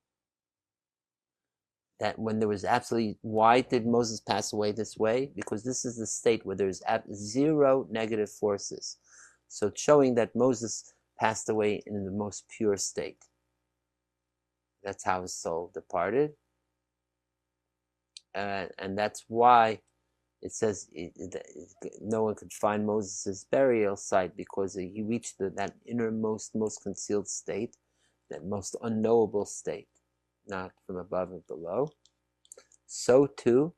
That when there was absolutely, why did Moses pass away this way? Because this is the state where there's zero negative forces. So it's showing that Moses passed away in the most pure state. That's how his soul departed. And that's why it says no one could find Moses' burial site, because he reached that innermost, most concealed state, that most unknowable state, not from above and below. So too,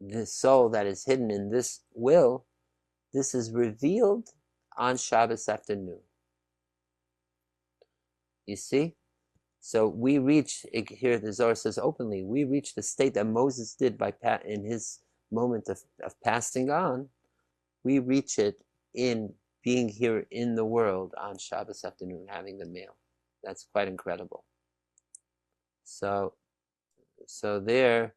the soul that is hidden in this will, this is revealed on Shabbos afternoon. You see? So we reach, here the Zohar says openly, we reach the state that Moses did in his moment of passing on. We reach it in being here in the world on Shabbos afternoon, having the meal. That's quite incredible. So there,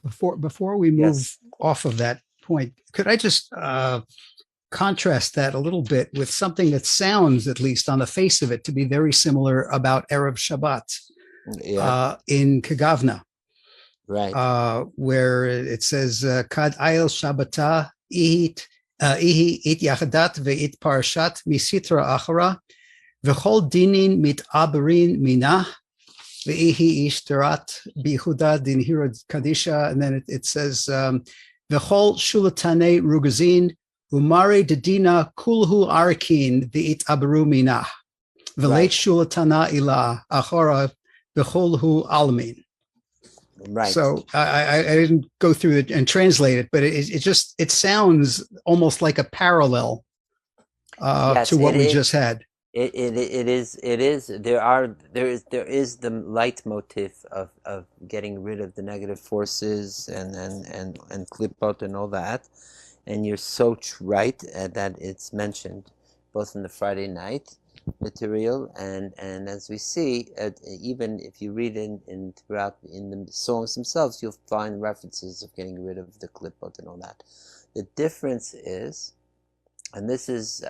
before we move off of that point, could I just contrast that a little bit with something that sounds, at least on the face of it, to be very similar about Erev Shabbat in Kagavna, right? Where it says Kad Ayel Shabbata Ihi It Yachadat Ve'it Parashat Misitra Achara V'chol Dinin Mit Aberin Minah Ve'ihi Ishtarat Bihuda Din Hirod Kadisha, and then it says V'chol Shulatane Rugazin Umari Dedina Kulhu Arkin Ve'it Aberu Minah Ve'leit Shulatana Ila Achara V'cholhu Almin. Right. So I didn't go through it and translate it, but it sounds almost like a parallel to what we just had. It is. There is the leitmotif of getting rid of the negative forces and klippot and all that, and you're so right that it's mentioned both in the Friday night material and as we see, even if you read throughout in the songs themselves, you'll find references of getting rid of the klippot and all that. The difference is, and this is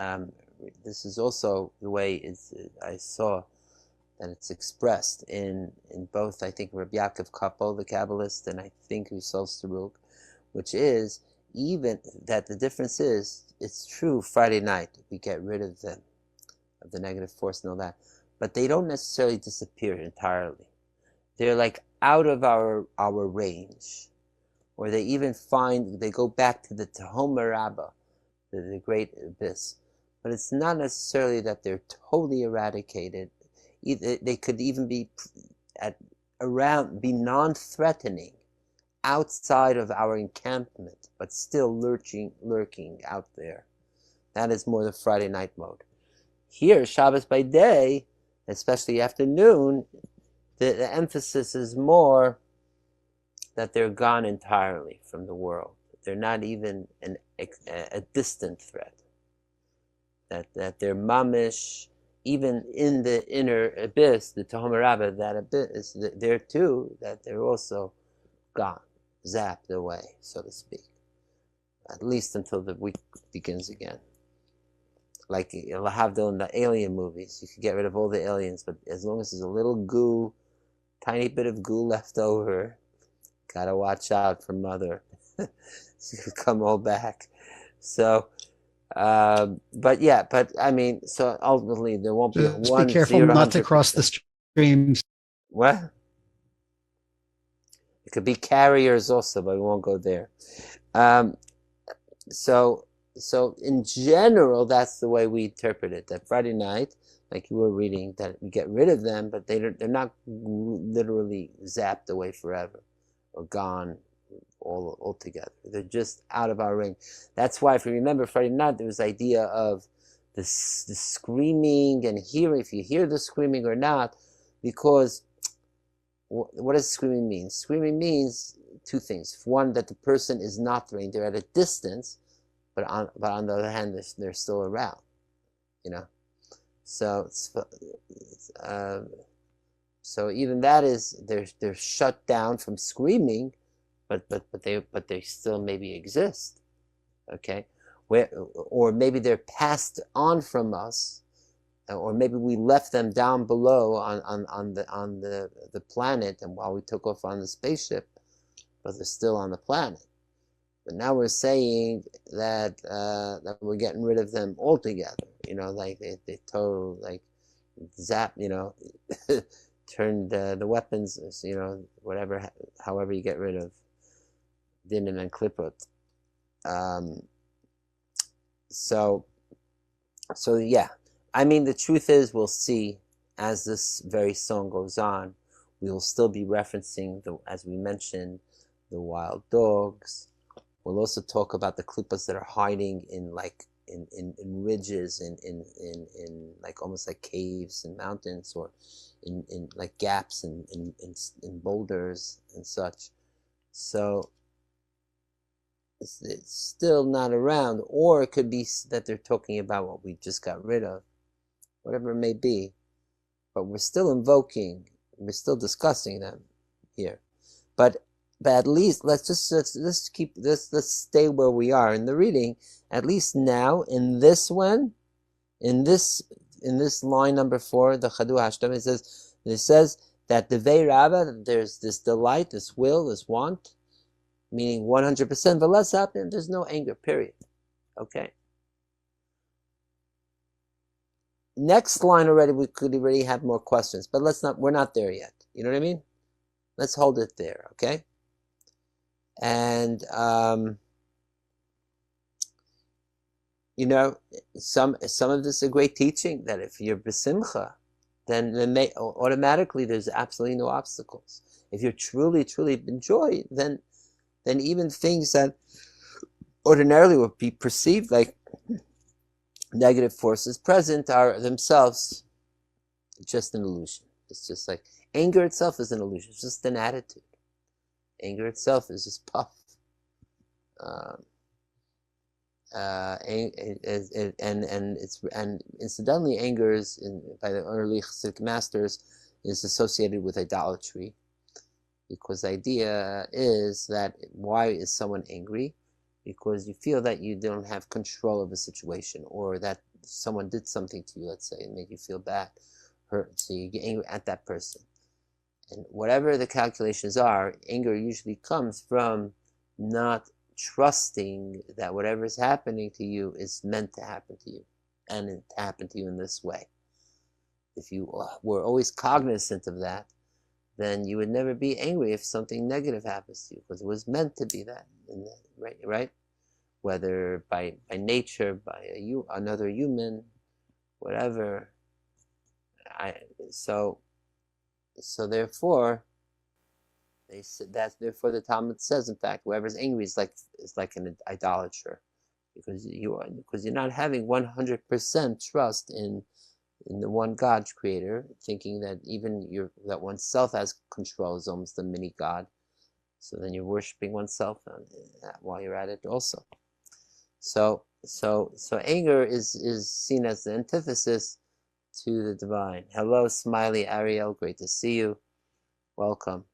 also the way I saw that it's expressed in both, I think, Rabbi Yaakov Kapo, the Kabbalist, and I think Yisrael Staruk, which is even that the difference is, it's true Friday night we get rid of the negative force and all that, but they don't necessarily disappear entirely. They're like out of our range, or they go back to the Tehom Rabbah, the great abyss. But it's not necessarily that they're totally eradicated. They could even be be non-threatening outside of our encampment, but still lurking out there. That is more the Friday night mode. Here, Shabbos by day, especially afternoon, the emphasis is more that they're gone entirely from the world. They're not even a distant threat. That they're mamish, even in the inner abyss, the Tehom Rabbah, that abyss, there too, that they're also gone, zapped away, so to speak. At least until the week begins again. Like Lahavdil in the alien movies, you could get rid of all the aliens, but as long as there's a little goo, tiny bit of goo left over, gotta watch out for Mother. She could come all back. So, but I mean, so ultimately there won't be Just be careful not to cross the streams. What? It could be carriers also, but we won't go there. So in general, that's the way we interpret it. That Friday night, like you were reading, that we get rid of them, but they're not literally zapped away forever or gone altogether. They're just out of our range. That's why, if you remember Friday night, there was the idea of the screaming and hearing, if you hear the screaming or not, because what does screaming mean? Screaming means two things. One, that the person is not threatening; they're at a distance, but on the other hand, they're still around. So so even that is they're shut down from screaming, but they still maybe exist. Okay, or maybe they're passed on from us, or maybe we left them down below on the planet, and while we took off on the spaceship, but they're still on the planet. But now we're saying that that we're getting rid of them altogether. Like they total like zap. Turned the weapons. Whatever. However you get rid of dinim and klipot. So yeah. I mean, the truth is, we'll see as this very song goes on, we will still be referencing as we mentioned, the wild dogs. We'll also talk about the klippas that are hiding in ridges, in like almost like caves and mountains, or in like gaps in boulders and such. So it's still not around, or it could be that they're talking about what we just got rid of, whatever it may be. But we're still discussing them here. But at least let's stay where we are in the reading. At least now in this one, in this line number 4, the Chadu Hashtam, it says that the Vei Rabba, there's this delight, this will, this want, meaning 100% Velesap, and there's no anger, period. Okay. Next line already, we could already have more questions, but we're not there yet. You know what I mean? Let's hold it there, okay? And some of this is a great teaching, that if you're besimcha, then automatically there's absolutely no obstacles. If you're truly enjoy, then even things that ordinarily would be perceived like negative forces present are themselves just an illusion. It's just like anger itself is an illusion. It's just an attitude. Anger itself is just puff. And incidentally, anger is, by the early Chassidic masters, is associated with idolatry, because the idea is that why is someone angry? Because you feel that you don't have control of a situation, or that someone did something to you, let's say, and make you feel bad, hurt, so you get angry at that person. And whatever the calculations are, anger usually comes from not trusting that whatever is happening to you is meant to happen to you, and it happened to you in this way. If you were always cognizant of that, then you would never be angry if something negative happens to you, because it was meant to be that, right? Whether by nature, by another human, whatever. So therefore, therefore the Talmud says, in fact, whoever's angry is like an idolater, because you're not having 100% trust in the one God creator, thinking that even that oneself has control, is almost a mini God. So then you're worshiping oneself while you're at it also. So anger is seen as the antithesis to the divine. Hello, Smiley Ariel, great to see you. Welcome.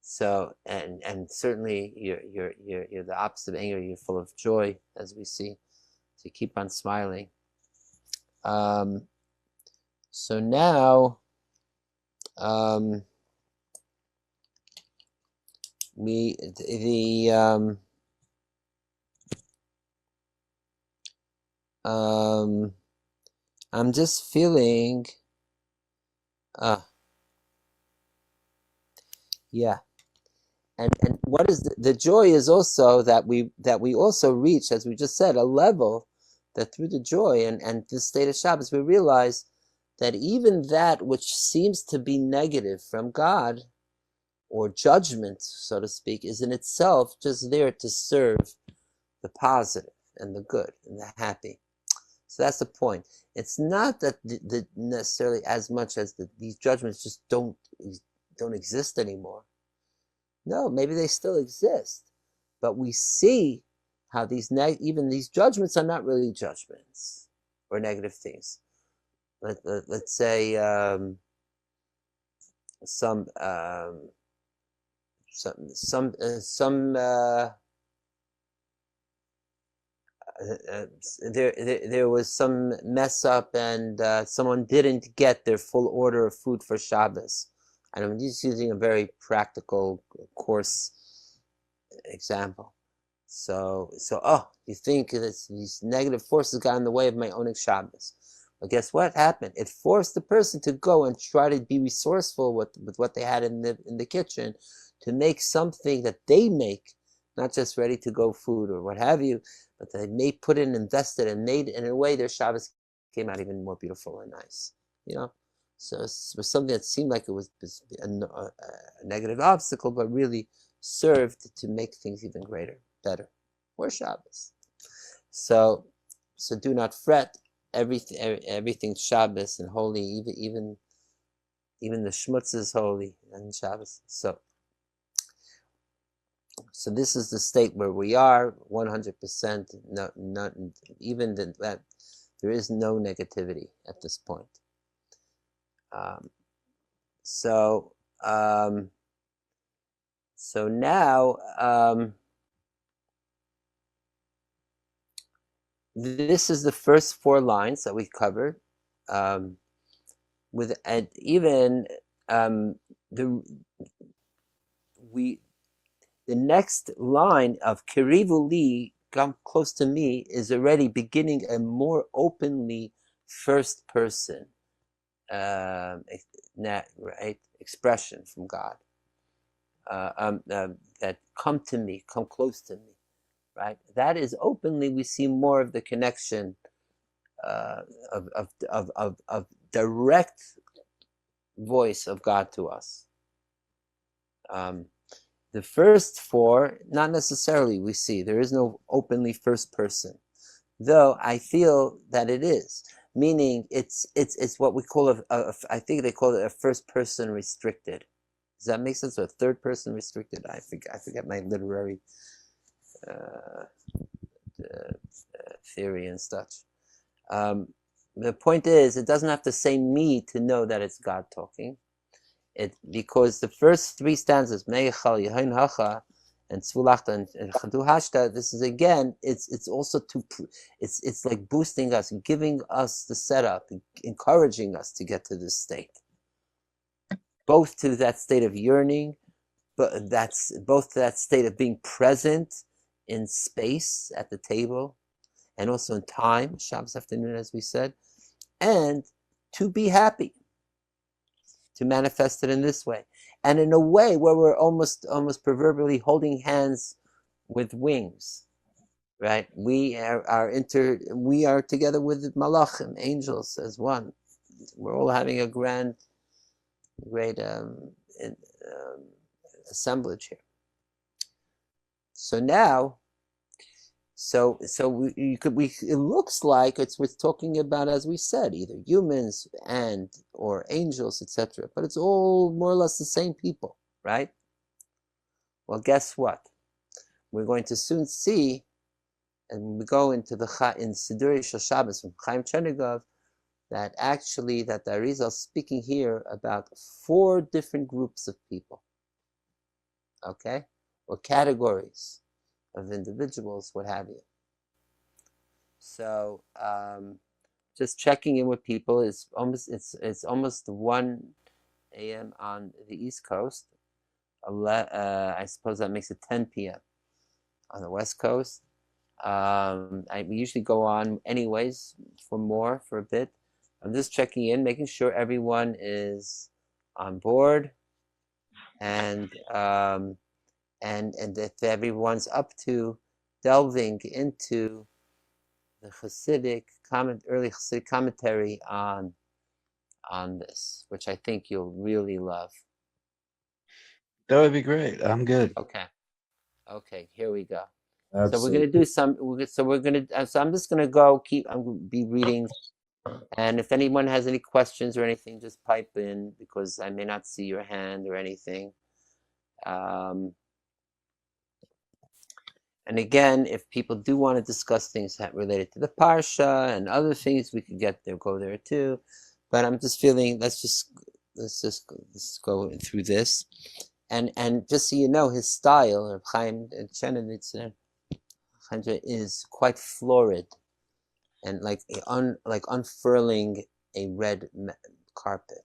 So and certainly you're the opposite of anger. You're full of joy, as we see. So keep on smiling. So now I'm just feeling yeah. And what is the joy is also that we also reach, as we just said, a level that through the joy and this state of Shabbos, we realize that even that which seems to be negative from God, or judgment, so to speak, is in itself just there to serve the positive and the good and the happy. So that's the point. It's not that necessarily as much as these judgments just don't exist anymore. No, maybe they still exist, but we see how even these judgments are not really judgments or negative things. Let's say some there was some mess up and someone didn't get their full order of food for Shabbos. And I'm just using a very practical, coarse example. So you think that these negative forces got in the way of my owning Shabbos. But guess what happened? It forced the person to go and try to be resourceful with what they had in the kitchen to make something that they make, not just ready to go food or what have you, but they may put in, invested, and made, and in a way their Shabbos came out even more beautiful and nice. So it was something that seemed like it was a negative obstacle, but really served to make things even greater, better, for Shabbos. So do not fret. Everything's Shabbos and holy. Even the schmutz is holy and Shabbos. So this is the state where we are, 100%. Not even that. There is no negativity at this point. So now this is the first 4 lines that we covered. The next line of Kirivu li, come close to me, is already beginning a more openly first person expression from God. That come to me, come close to me, right? That is openly. We see more of the connection of direct voice of God to us. The first 4, not necessarily. We see there is no openly first person, though I feel that it is. Meaning it's what we call I think they call it a first person restricted. Does that make sense? Or a third person restricted? I forget my literary theory and such. The point is, it doesn't have to say me to know that it's God talking. Because the first 3 stanzas, Meichal, Yehin Hacha, and Tzvulachta and Chadu Hashta, this is again, it's also it's like boosting us, giving us the setup, encouraging us to get to this state. Both to that state of yearning, but that's both to that state of being present in space at the table, and also in time, Shabbos afternoon, as we said, and to be happy, to manifest it in this way, and in a way where we're almost proverbially holding hands with wings, right? We are together with malachim, angels, as one. We're all having a great assemblage here. So now, it looks like we're talking about, as we said, either humans or angels, etc. But it's all more or less the same people, right? Well, guess what? We're going to soon see, and we go into in Siduri Shel Shabbos from Chaim Chernigov, that actually the Arizal is speaking here about 4 different groups of people, okay, or categories of individuals, what have you. So just checking in with people is it's almost 1 a.m. on the East Coast. I suppose that makes it 10 p.m. on the West Coast. We usually go on anyways for a bit. I'm just checking in, making sure everyone is on board, and if everyone's up to delving into the early Hasidic commentary on this, which I think you'll really love. That would be great. I'm good. Okay, here we go. So we're going to do some. So we're going to. So I'm just going to go. I'm going to be reading, and if anyone has any questions or anything, just pipe in because I may not see your hand or anything. And again, if people do want to discuss things that related to the parsha and other things, we could go there too. But I'm just feeling. Let's just go through this, and just so you know, his style, Reb Chaim Chenevitz is quite florid and like unfurling a red carpet.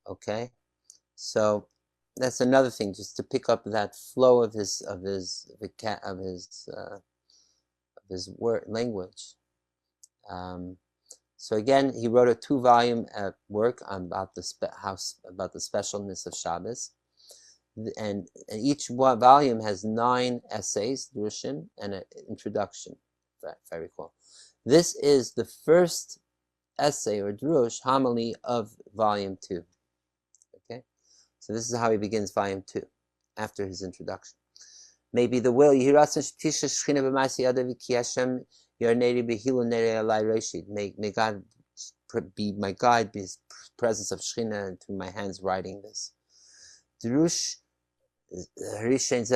Okay, so that's another thing, just to pick up that flow of his word language. So again, he wrote a 2-volume work about the specialness of Shabbos. And each volume has 9 essays, drushim, and an introduction, if I recall. This is the first essay or drush homily of volume 2. Okay, so this is how he begins volume 2, after his introduction. Maybe the will may God be my guide, be his presence of Shechina into my hands writing this. Drush. He says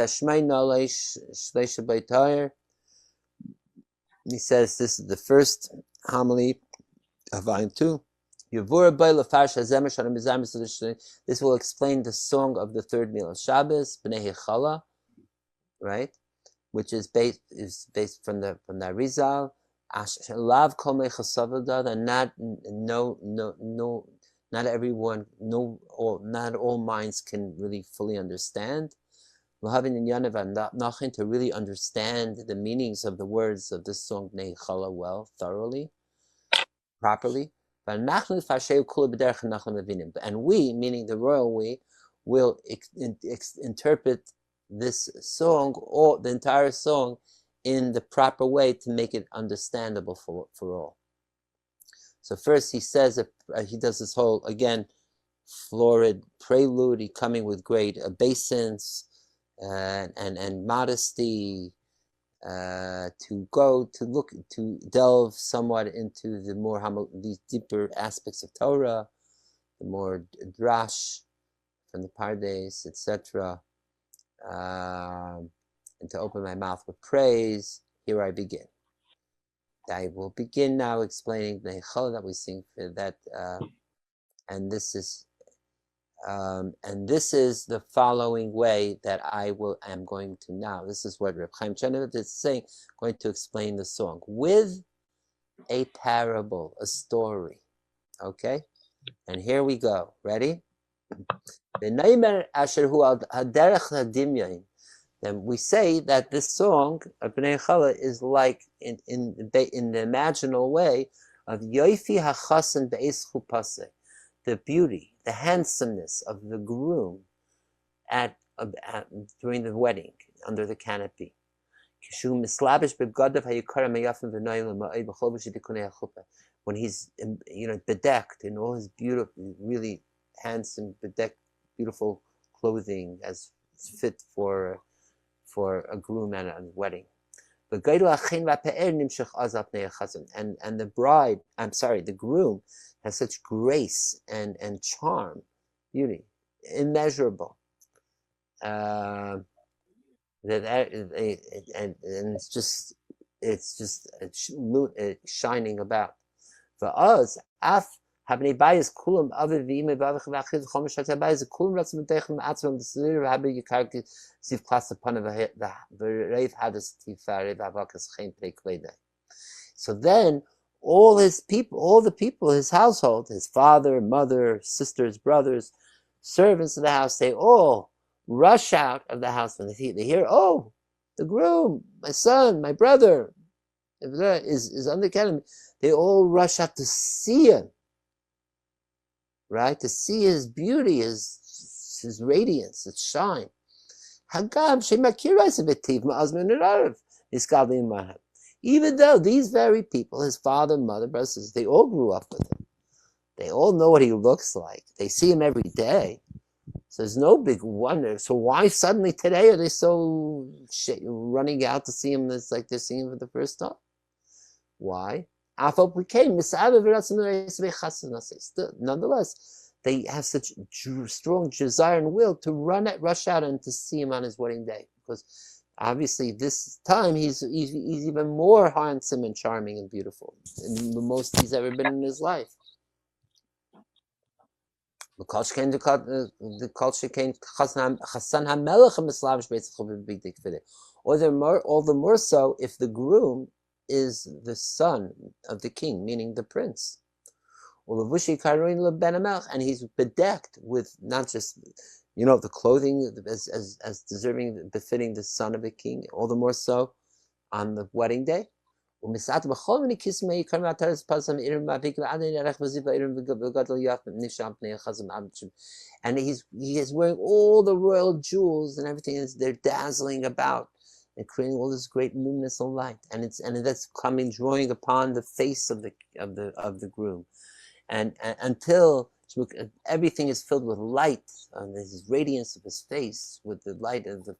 this is the first homily of volume 2. This will explain the song of the third meal of Shabbos, Bnei Hechala, right? Which is based from the Arizal. And not everyone, not all minds can really fully understand. To really understand the meanings of the words of this song, Bnei Chala, well, thoroughly, properly. And we, meaning the royal we, will interpret this song, or the entire song, in the proper way to make it understandable for all. So first he says that he does this whole, again, florid prelude. He coming with great obeisance and modesty, to delve somewhat into the more these deeper aspects of Torah, the more drash from the Pardes, etc. And to open my mouth with praise. Here I begin. I will begin now explaining the Hechal that we sing for that, and this is the following way that am going to now. This is what Reb Chaim Chenevitz is saying. Going to explain the song with a parable, a story. Okay, and here we go. Ready? Then we say that this song of Bnei Chala is like in the imaginal way of Yoifi HaChasen Be'ez Chupase, the beauty, the handsomeness of the groom during the wedding under the canopy. When he's bedecked in all his beautiful, really handsome, bedecked, beautiful clothing as fit for a groom and a wedding. And the groom has such grace and charm, beauty, immeasurable. And it's just shining about. For us, Habnei Bayis kulam aviv v'imei b'avich v'achid chomesh hatzei bayis kulam ratzim v'techem atzvam v'slir v'habi yikarki siv klas upon v'reiv hadas tifare v'avakas chen pei kledei. So then all the people, his household, his father, mother, sisters, brothers, servants of the house, they all rush out of the house when they hear, oh, the groom, my son, my brother, is on the canopy. They all rush out to see him. Right? To see his beauty, his radiance, his shine. Even though these very people, his father, mother, brothers, sisters, they all grew up with him. They all know what he looks like. They see him every day. So there's no big wonder. So why suddenly today are they so running out to see him? It's like they're seeing him for the first time. Why? Nonetheless, they have such strong desire and will to rush out and to see him on his wedding day, because obviously this time he's even more handsome and charming and beautiful, and the most he's ever been in his life. Or the more, all the more so if the groom is the son of the king, meaning the prince. And he's bedecked with not just, the clothing as deserving, befitting the son of a king, all the more so on the wedding day. And he's wearing all the royal jewels and everything. They're dazzling about and creating all this great luminous light, and that's coming, drawing upon the face of the groom, and until everything is filled with light, and there's radiance of his face with the light of the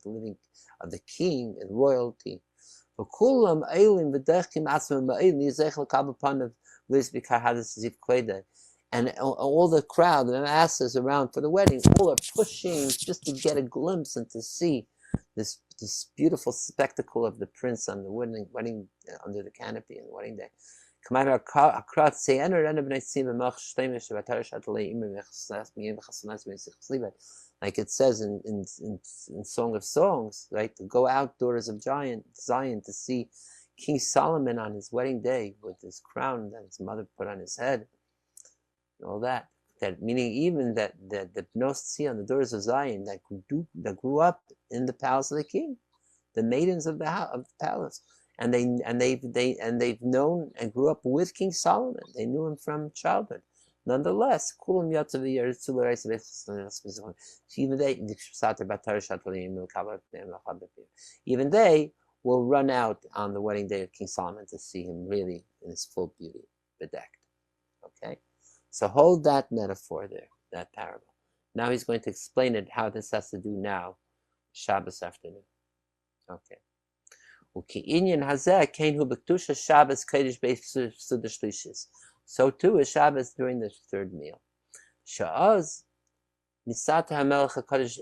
living of the king and royalty. And all the crowd, the masses around for the wedding, all are pushing just to get a glimpse and to see this beautiful spectacle of the prince on the wedding under the canopy on the wedding day. Like it says in Song of Songs, right? To go out, daughters of Zion, to see King Solomon on his wedding day with his crown that his mother put on his head, and all that. That meaning even that the Bnos Tzion, the daughters of Zion, that grew up in the palace of the king, the maidens of the palace, and they've known and grew up with King Solomon. They knew him from childhood. Nonetheless, even they will run out on the wedding day of King Solomon to see him really in his full beauty, bedecked. Okay, so hold that metaphor there, that parable. Now he's going to explain it, how this has to do now, Shabbos afternoon. Okay. So too is Shabbos during the third meal. Sha'az nisat hamelech hakadosh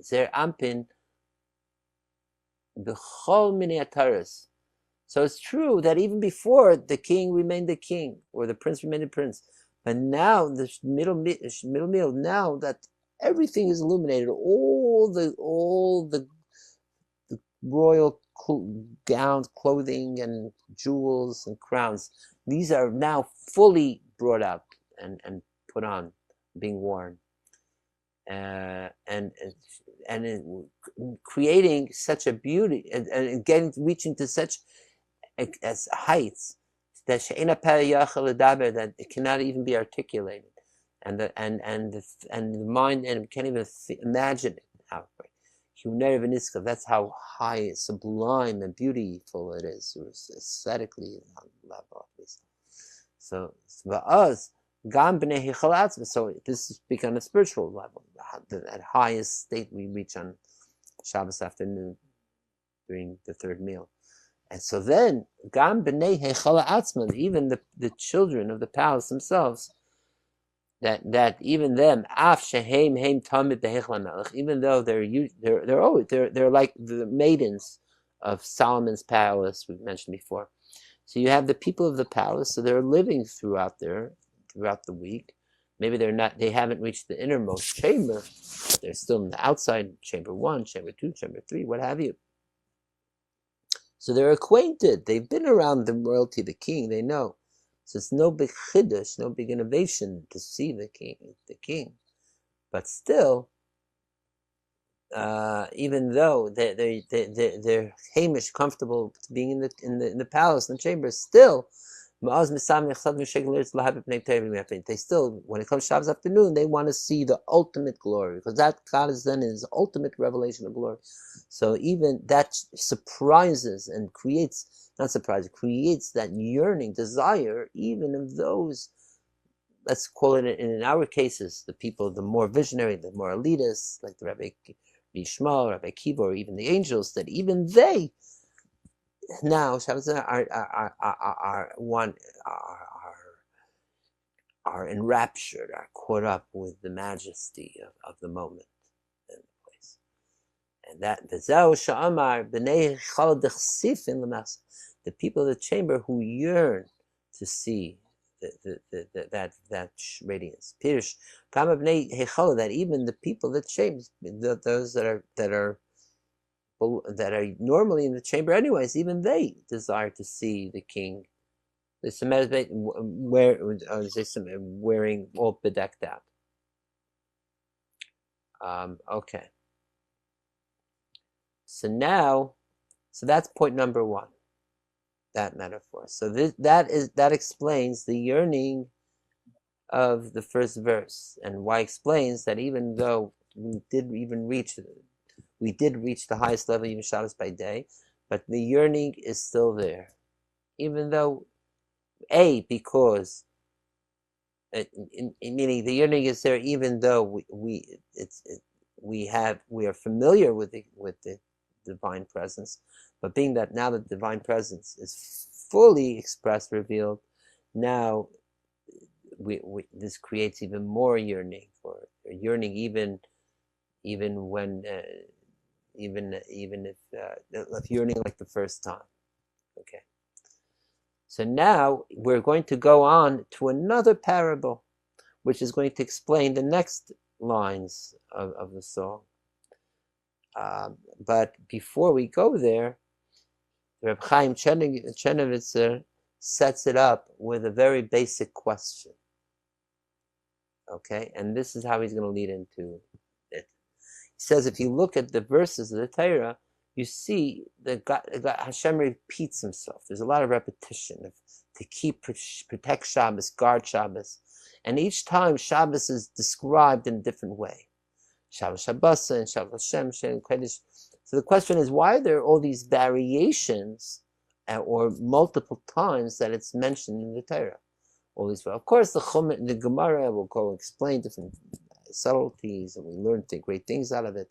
zer ampin b'chol minei ataros. So it's true that even before the king remained the king, or the prince remained the prince, but now the middle meal, now that everything is illuminated, all the royal gowns, clothing, and jewels and crowns, these are now fully brought out and put on, being worn, and creating such a beauty and reaching to such as heights that that it cannot even be articulated, and the mind and can't even imagine it. How that's how high, sublime, and beautiful it is, or aesthetically on level at least. So for us, so this is speaking on a spiritual level, at highest state we reach on Shabbos afternoon during the third meal. And so then, even the children of the palace themselves, that even them, even though they're like the maidens of Solomon's palace we've mentioned before. So you have the people of the palace, so they're living throughout the week. Maybe they haven't reached the innermost chamber. They're still in the outside chamber 1, chamber 2, chamber 3, what have you. So they're acquainted. They've been around the royalty, the king. They know. So it's no big chiddush, no big innovation to see the king. But still, even though they're hamish, comfortable being in the palace, in the chambers, still, they still, when it comes to Shabbos afternoon, they want to see the ultimate glory, because that God is then in his ultimate revelation of glory. So even that surprises and creates that yearning, desire, even of those let's call it in our cases, the people, the more visionary, the more elitists, like the Rabbi Yishmael, Rabbi Kiva, or even the angels, that even they now are enraptured, are caught up with the majesty of the moment and the place. And that the people of the chamber who yearn to see that radiance. Pirish, that even the people of the chamber, those that are normally in the chamber anyways, even they desire to see the king. The wearing all bedecked out. Okay. So that's point number one. That metaphor. So that explains the yearning of the first verse, and why explains that even though we did reach the highest level of Shabbos by day, but the yearning is still there, even though because meaning the yearning is there, even though we are familiar with the divine presence, but being that now the divine presence is fully expressed, revealed, now this creates even more yearning for yearning, even when even if yearning like the first time. Okay. So now we're going to go on to another parable, which is going to explain the next lines of the song. But before we go there, Reb Chaim Chernovitzer sets it up with a very basic question. Okay, and this is how he's going to lead into it. He says, if you look at the verses of the Torah, you see that Hashem repeats himself. There's a lot of repetition to protect Shabbos, guard Shabbos, and each time Shabbos is described in a different way. Shabbos Shabbos and Shabbos Hashem, Shem Kodesh. So the question is, why are there all these variations or multiple times that it's mentioned in the Torah? All these, of course, the Gemara will go explain different subtleties, and we learn great things out of it.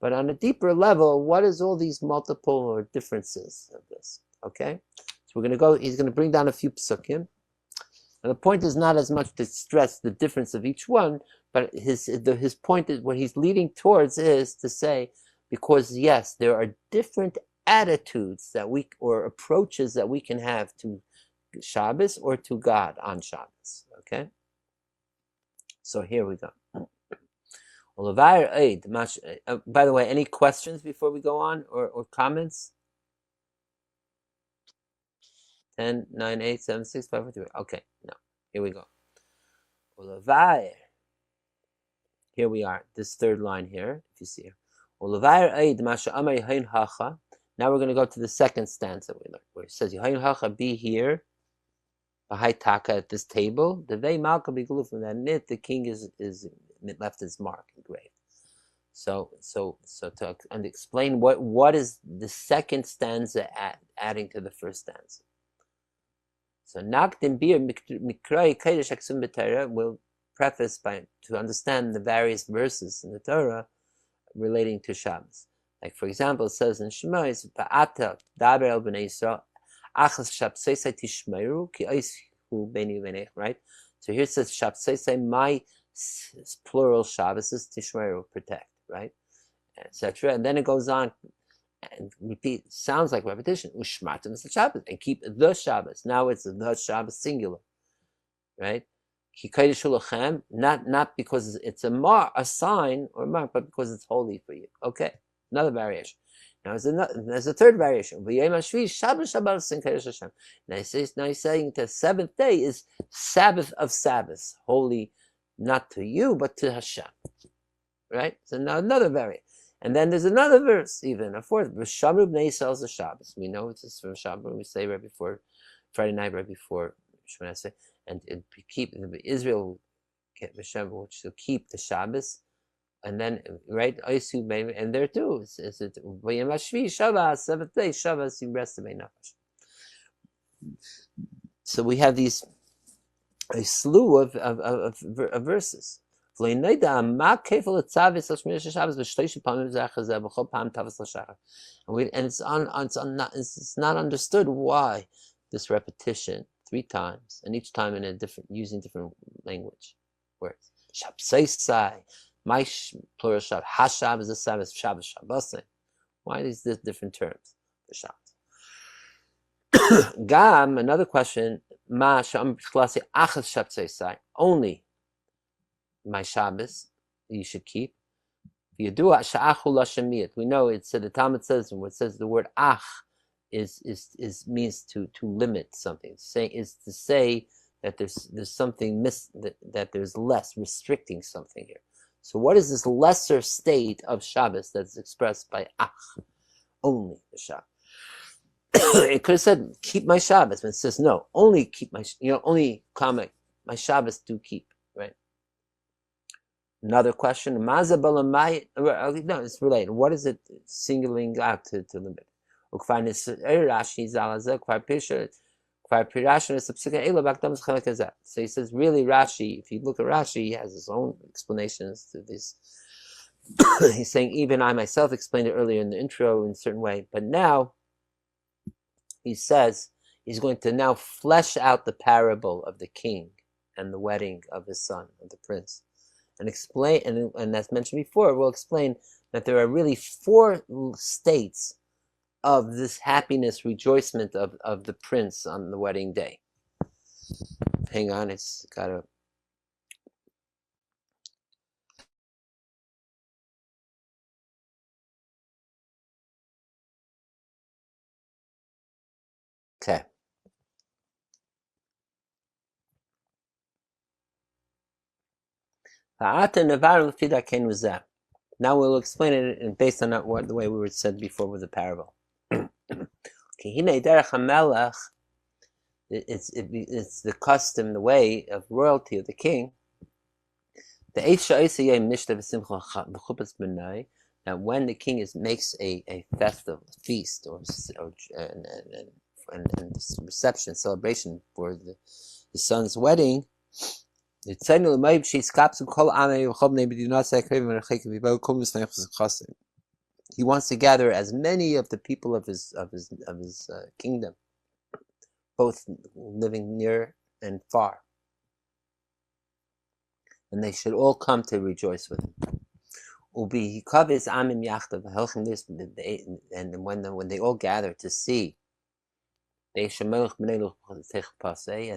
But on a deeper level, what is all these multiple or differences of this? Okay, so we're going to go. He's going to bring down a few psukim, and the point is not as much to stress the difference of each one, but his point is, what he's leading towards is to say, because yes, there are different attitudes or approaches that we can have to Shabbos or to God on Shabbos. Okay, so here we go. By the way, any questions before we go on, or comments? 10, 9, 8, 7, 6, 5, 4, 3. Okay, no. Here we go. Here we are. This third line here, if you see here. Now we're going to go to the second stanza we learned, where it says, be here, at this table. The the king is left his mark engraved. So to explain what is the second stanza adding to the first stanza. So Nakdim Bir Mikrai Kodesh Aksum B'Torah will preface to understand the various verses in the Torah relating to Shabbos. Like, for example, it says in Shema, it's Va'ata Daber El B'nei Yisrael Achas Shabsosai Tishmeru Ki Oishu Beni Uvenech, right? So here it says Shabsosai, my plural Shabbos is Tishmeru, protect, right? Etc. And then it goes on and repeat, sounds like repetition. Ushmatim is the Shabbos, and keep the Shabbos. Now it's the Shabbos singular, right? Not because it's a sign or mark, but because it's holy for you. Okay, another variation. Now there's a third variation. Now he's saying the seventh day is Sabbath of Sabbaths, holy not to you but to Hashem. Right? So now another variant. And then there's another verse, even a fourth. V'shamru b'nei Yisrael is Shabbos. We know it's from Shabbos. We say right before Friday night, right before Shemona Esrei, and keep Israel, which will keep the Shabbos, and then right, and there too, it's V'yom Hashvi Shabbos, seventh day Shabbos, you rest of nafesh. So we have these a slew of verses. And it's not understood why this repetition 3 times, and each time in a different, using different language words. Shabseisai, my plural shab, hashab is a Sabbath, Shabbos, Shabbosai. Why these different terms for Shabbos? Gam, another question, ma sham chlasi achas shabseisai, only my Shabbos you should keep. We know it said, the Talmud says, when it says the word ach is means to limit something. Is to say that there's something that there's less, restricting something here. So what is this lesser state of Shabbos that's expressed by ach? Only the Shabbos. It could have said keep my Shabbos, but it says no, only keep my, only comment my Shabbos do keep, right? Another question, no, it's related. What is it singling out to limit? So he says, really, Rashi, if you look at Rashi, he has his own explanations to this. He's saying, even I myself explained it earlier in the intro in a certain way, but now he says he's going to now flesh out the parable of the king and the wedding of his son, of the prince. And explain, and as mentioned before, we'll explain that there are really 4 states of this happiness, rejoicement of the prince on the wedding day. Hang on, it's got to. Okay. Now we'll explain it based on the way we were said before with the parable. It's the custom, the way of royalty of the king. That when the king makes a festival, a feast, and reception, celebration for the son's wedding, he wants to gather as many of the people of his kingdom, both living near and far, and they should all come to rejoice with him. And when they all gather to see, and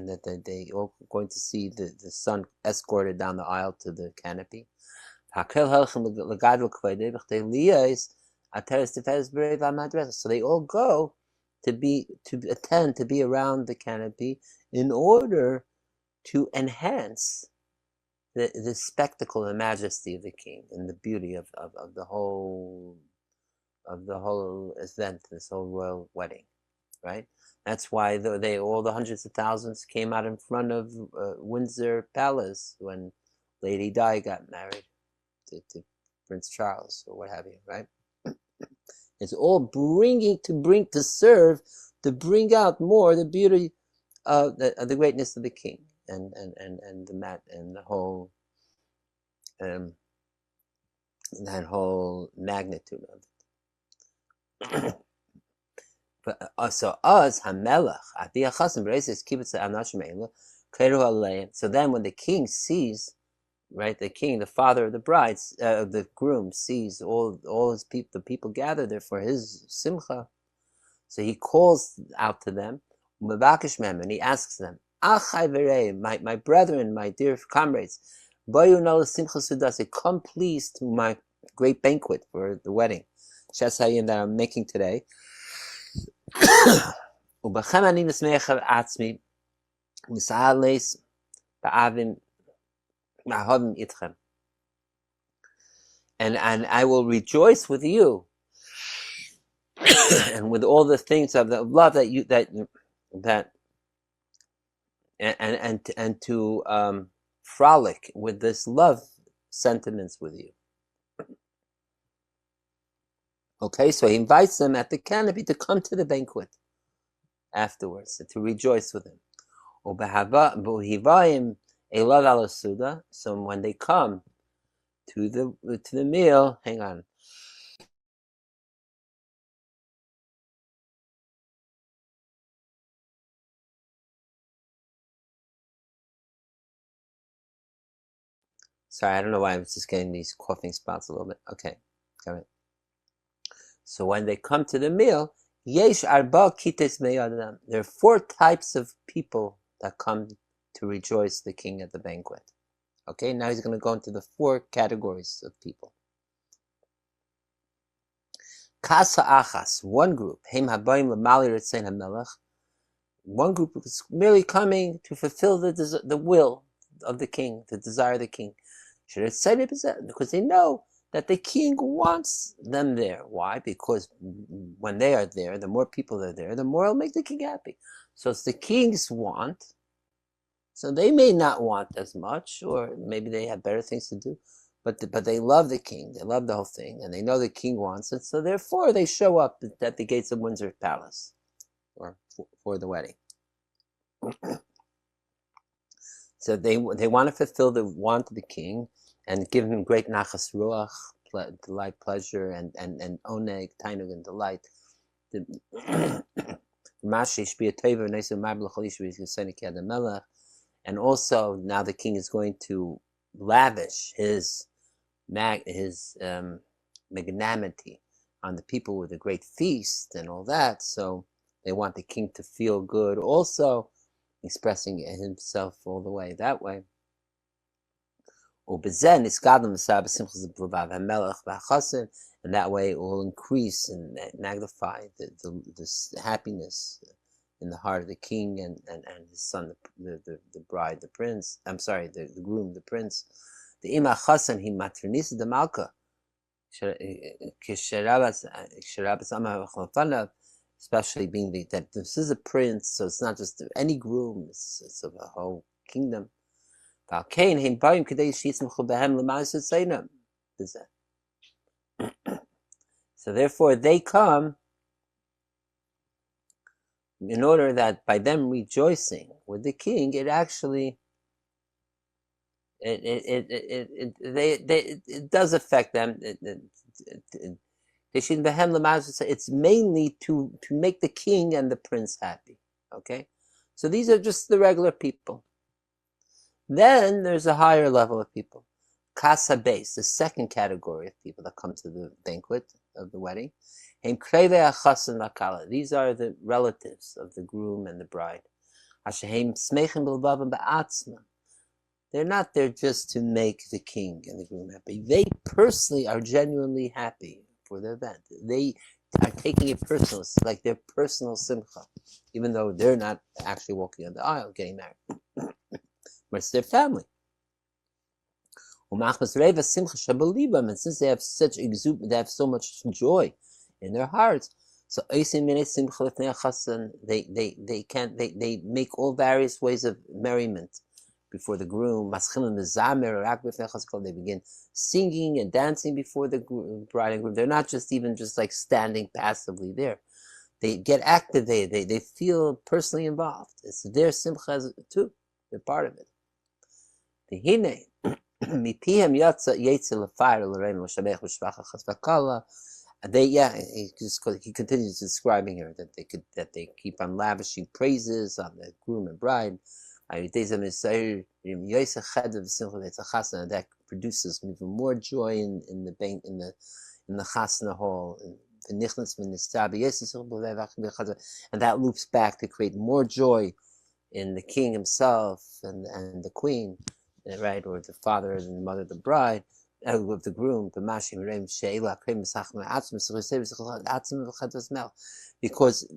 that they all going to see the son escorted down the aisle to the canopy. So they all go to attend, to be around the canopy in order to enhance the spectacle and majesty of the king and the beauty of the whole event, this whole royal wedding, right? That's why all the hundreds of thousands came out in front of Windsor Palace when Lady Di got married to Prince Charles or what have you, right? It's all to serve to bring out more the beauty of the greatness of the king and the whole that whole magnitude of it. So then when the king sees, right, the father of the brides, the groom sees all his people, the people gathered there for his simcha, so he calls out to them, and he asks them, my brethren, my dear comrades, come please to my great banquet for the wedding that I'm making today. And I will rejoice with you and with all the things of the love and to frolic with this love sentiments with you. Okay, so he invites them at the canopy to come to the banquet afterwards, to rejoice with him. So when they come to the meal, hang on. Sorry, I don't know why I'm just getting these coughing spots a little bit. Okay, got it. So when they come to the meal, yesh arba kites meyadam. There are 4 types of people that come to rejoice the king at the banquet. Okay, now he's going to go into the 4 categories of people. Kasa achas, one group, heim habayim lamali ritzein hamelech. One group is merely coming to fulfill the will of the king, the desire of the king. Because they know that the king wants them there. Why? Because when they are there, the more people are there, the more it'll make the king happy. So it's the king's want. So they may not want as much, or maybe they have better things to do, but they love the king. They love the whole thing, and they know the king wants it. So therefore, they show up at the gates of Windsor Palace, or for the wedding. So they want to fulfill the want of the king and give him great nachas ruach, delight, pleasure, and oneg, tainug, and delight. And also now the king is going to lavish his magnanimity on the people with a great feast and all that. So they want the king to feel good also, expressing himself all the way that way. And that way it will increase and magnify this happiness in the heart of the king and his son, the bride, the prince. I'm sorry, the groom, the prince. The ima chasan he maternisa de malka, especially being that this is a prince, so it's not just any groom, it's of a whole kingdom. So therefore they come in order that by them rejoicing with the king, it actually it does affect them. It's mainly to make the king and the prince happy. Okay, so these are just the regular people. Then there's a higher level of people, Kasa base, the second category of people that come to the banquet of the wedding. These are the relatives of the groom and the bride. They're not there just to make the king and the groom happy. They personally are genuinely happy for the event. They are taking it personal. It's like their personal simcha, even though they're not actually walking on the aisle getting married. But it's their family. And since they have such they have so much joy in their hearts, so they make all various ways of merriment before the groom. They begin singing and dancing before the bride and groom. They're not just like standing passively there. They get activated. They feel personally involved. It's their simcha too. They're part of it. He continues describing here that they keep on lavishing praises on the groom and bride. That produces even more joy in the chasna hall, and that loops back to create more joy in the king himself and the queen, right, or the father and the mother of the bride, of the groom, because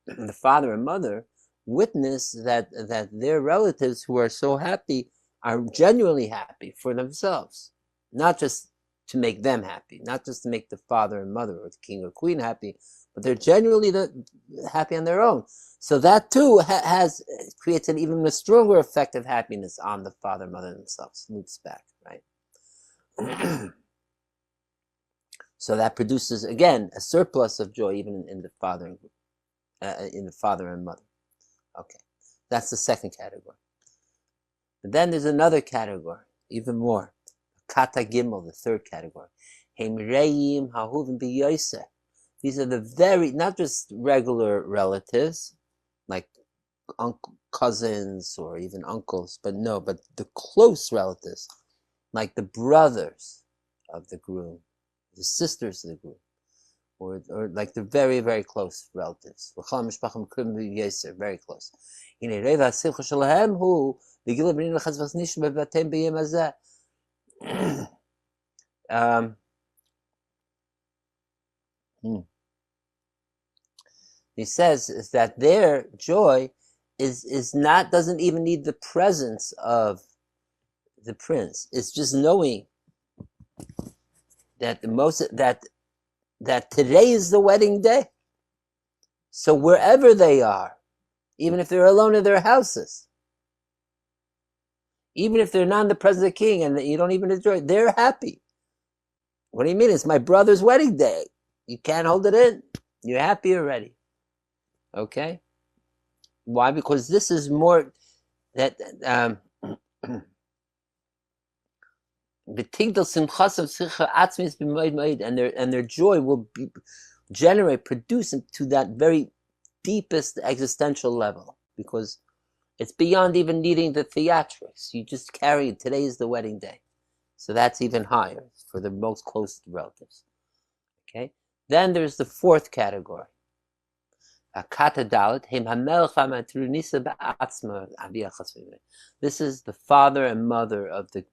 the father and mother witness that their relatives who are so happy are genuinely happy for themselves, not just to make them happy, not just to make the father and mother or the king or queen happy, but they're genuinely happy on their own. So that too creates an even stronger effect of happiness on the father and mother themselves. Loops back, right? So that produces again a surplus of joy even in the father and mother. Okay. That's the second category. But then there's another category, even more. Kata Gimel, the third categoray. Heimreim hahuvim b'yoseh. These are the very, not just regular relatives, like cousins or even uncles, but the close relatives, like the brothers of the groom, the sisters of the groom, or like the very, very close relatives. Very close. He says is that their joy doesn't even need the presence of the prince. It's just knowing that that today is the wedding day. So wherever they are, even if they're alone in their houses, even if they're not in the presence of the king and you don't even enjoy it, they're happy. What do you mean? It's my brother's wedding day. You can't hold it in. You're happy already. Okay? Why? Because this is more that and their joy will produce to that very deepest existential level, because it's beyond even needing the theatrics. You just carry it. Today is the wedding day. So that's even higher for the most close relatives. Okay? Then there's the fourth category. This is the father and mother of the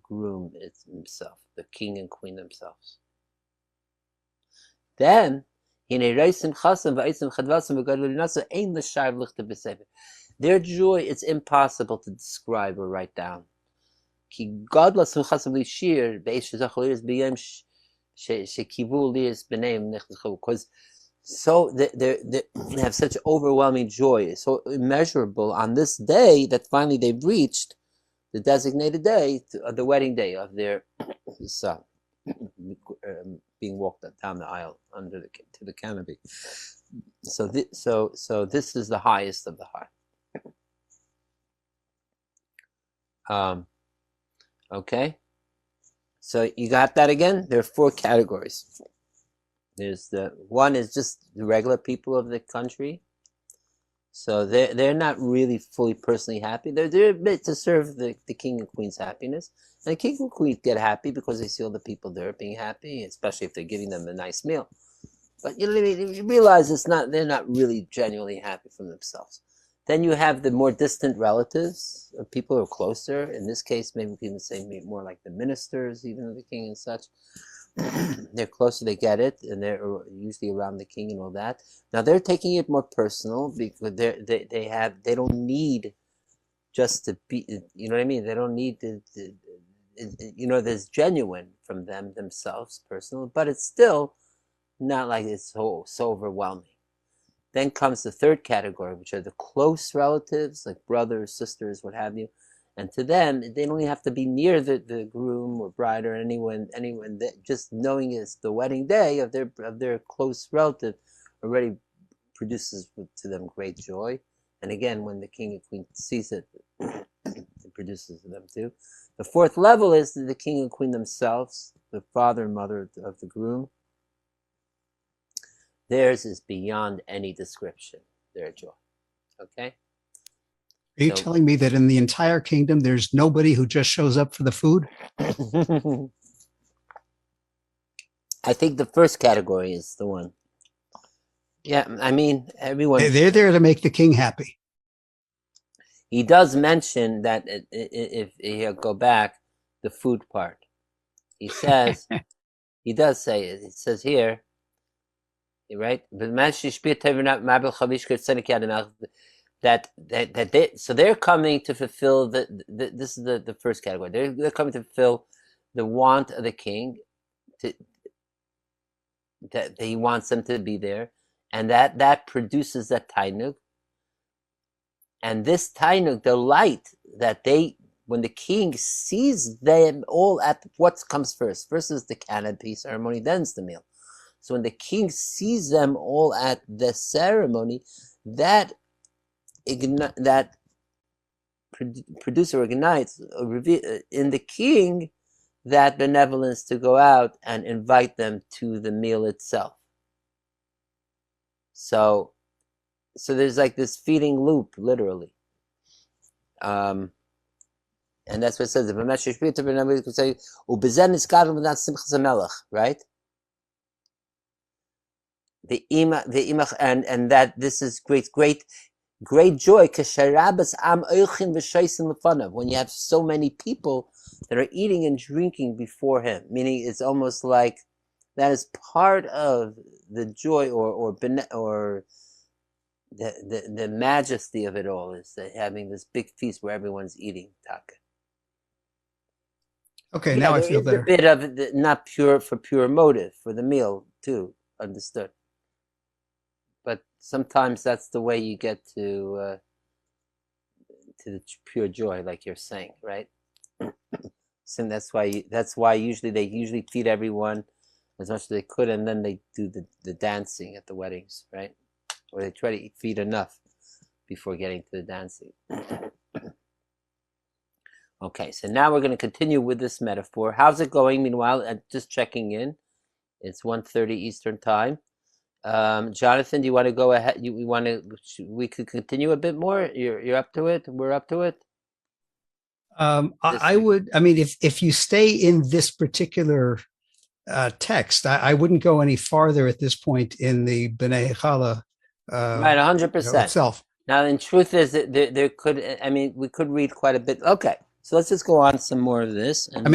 groom himself, the king and queen themselves. Then their joy, it's impossible to describe or write down. Because so they have such overwhelming joy, so immeasurable on this day that finally they've reached the designated day, the wedding day of their son, being walked down the aisle to the canopy. So this is the highest of the high. Okay, so you got that again. There are four categories. There's one is just the regular people of the country. So they're not really fully personally happy. They're meant to serve the king and queen's happiness. And the king and queen get happy because they see all the people there being happy, especially if they're giving them a nice meal. But you realize they're not really genuinely happy from themselves. Then you have the more distant relatives, or people who are closer. In this case, maybe we can even say more like the ministers, even of the king and such. They're closer, they get it, and they're usually around the king and all that. Now they're taking it more personal because they don't need just to be, you know what I mean? They don't need there's genuine from them themselves, personal, but it's still not like it's so overwhelming. Then comes the third category, which are the close relatives, like brothers, sisters, what have you. And to them, they don't even have to be near the groom or bride or anyone that just knowing it's the wedding day of their close relative already produces to them great joy. And again, when the king and queen sees it, it produces to them too. The fourth level is the king and queen themselves, the father and mother of the groom. Theirs is beyond any description, their joy. Okay? Are you telling me that in the entire kingdom, there's nobody who just shows up for the food? I think the first category is the one. Yeah, I mean, everyone... They're there to make the king happy. He does mention that if he'll go back, the food part. He says, he does say it. It says here, right? So they're coming to fulfill this is the first category. They're coming to fulfill the want of the king, that he wants them to be there, and that produces a tainug. And this tainug, the light that when the king sees them all at what comes first is the canopy ceremony, then's the meal. So when the king sees them all at the ceremony, that that produce or ignites in the king that benevolence to go out and invite them to the meal itself. So there's like this feeding loop, literally. And that's what it says. Right? The imach, and that this is great joy. When you have so many people that are eating and drinking before him, meaning it's almost like that is part of the joy or the majesty of it all, is that having this big feast where everyone's eating. Okay, now I feel better. A bit of not pure motive for the meal too, understood. But sometimes that's the way you get to the pure joy, like you're saying, right? So that's why usually they feed everyone as much as they could, and then they do the dancing at the weddings, right? Or they try to feed enough before getting to the dancing. Okay, so now we're going to continue with this metaphor. How's it going? Meanwhile, just checking in. It's 1:30 Eastern time. Jonathan, do you want to go ahead? We could continue a bit more. You're up to it. We're up to it. I would. I mean, if you stay in this particular text, I wouldn't go any farther at this point in the Bnei Chala. Right, 100% itself. Now, in truth is that there could. I mean, we could read quite a bit. Okay. So let's just go on some more of this. And I'm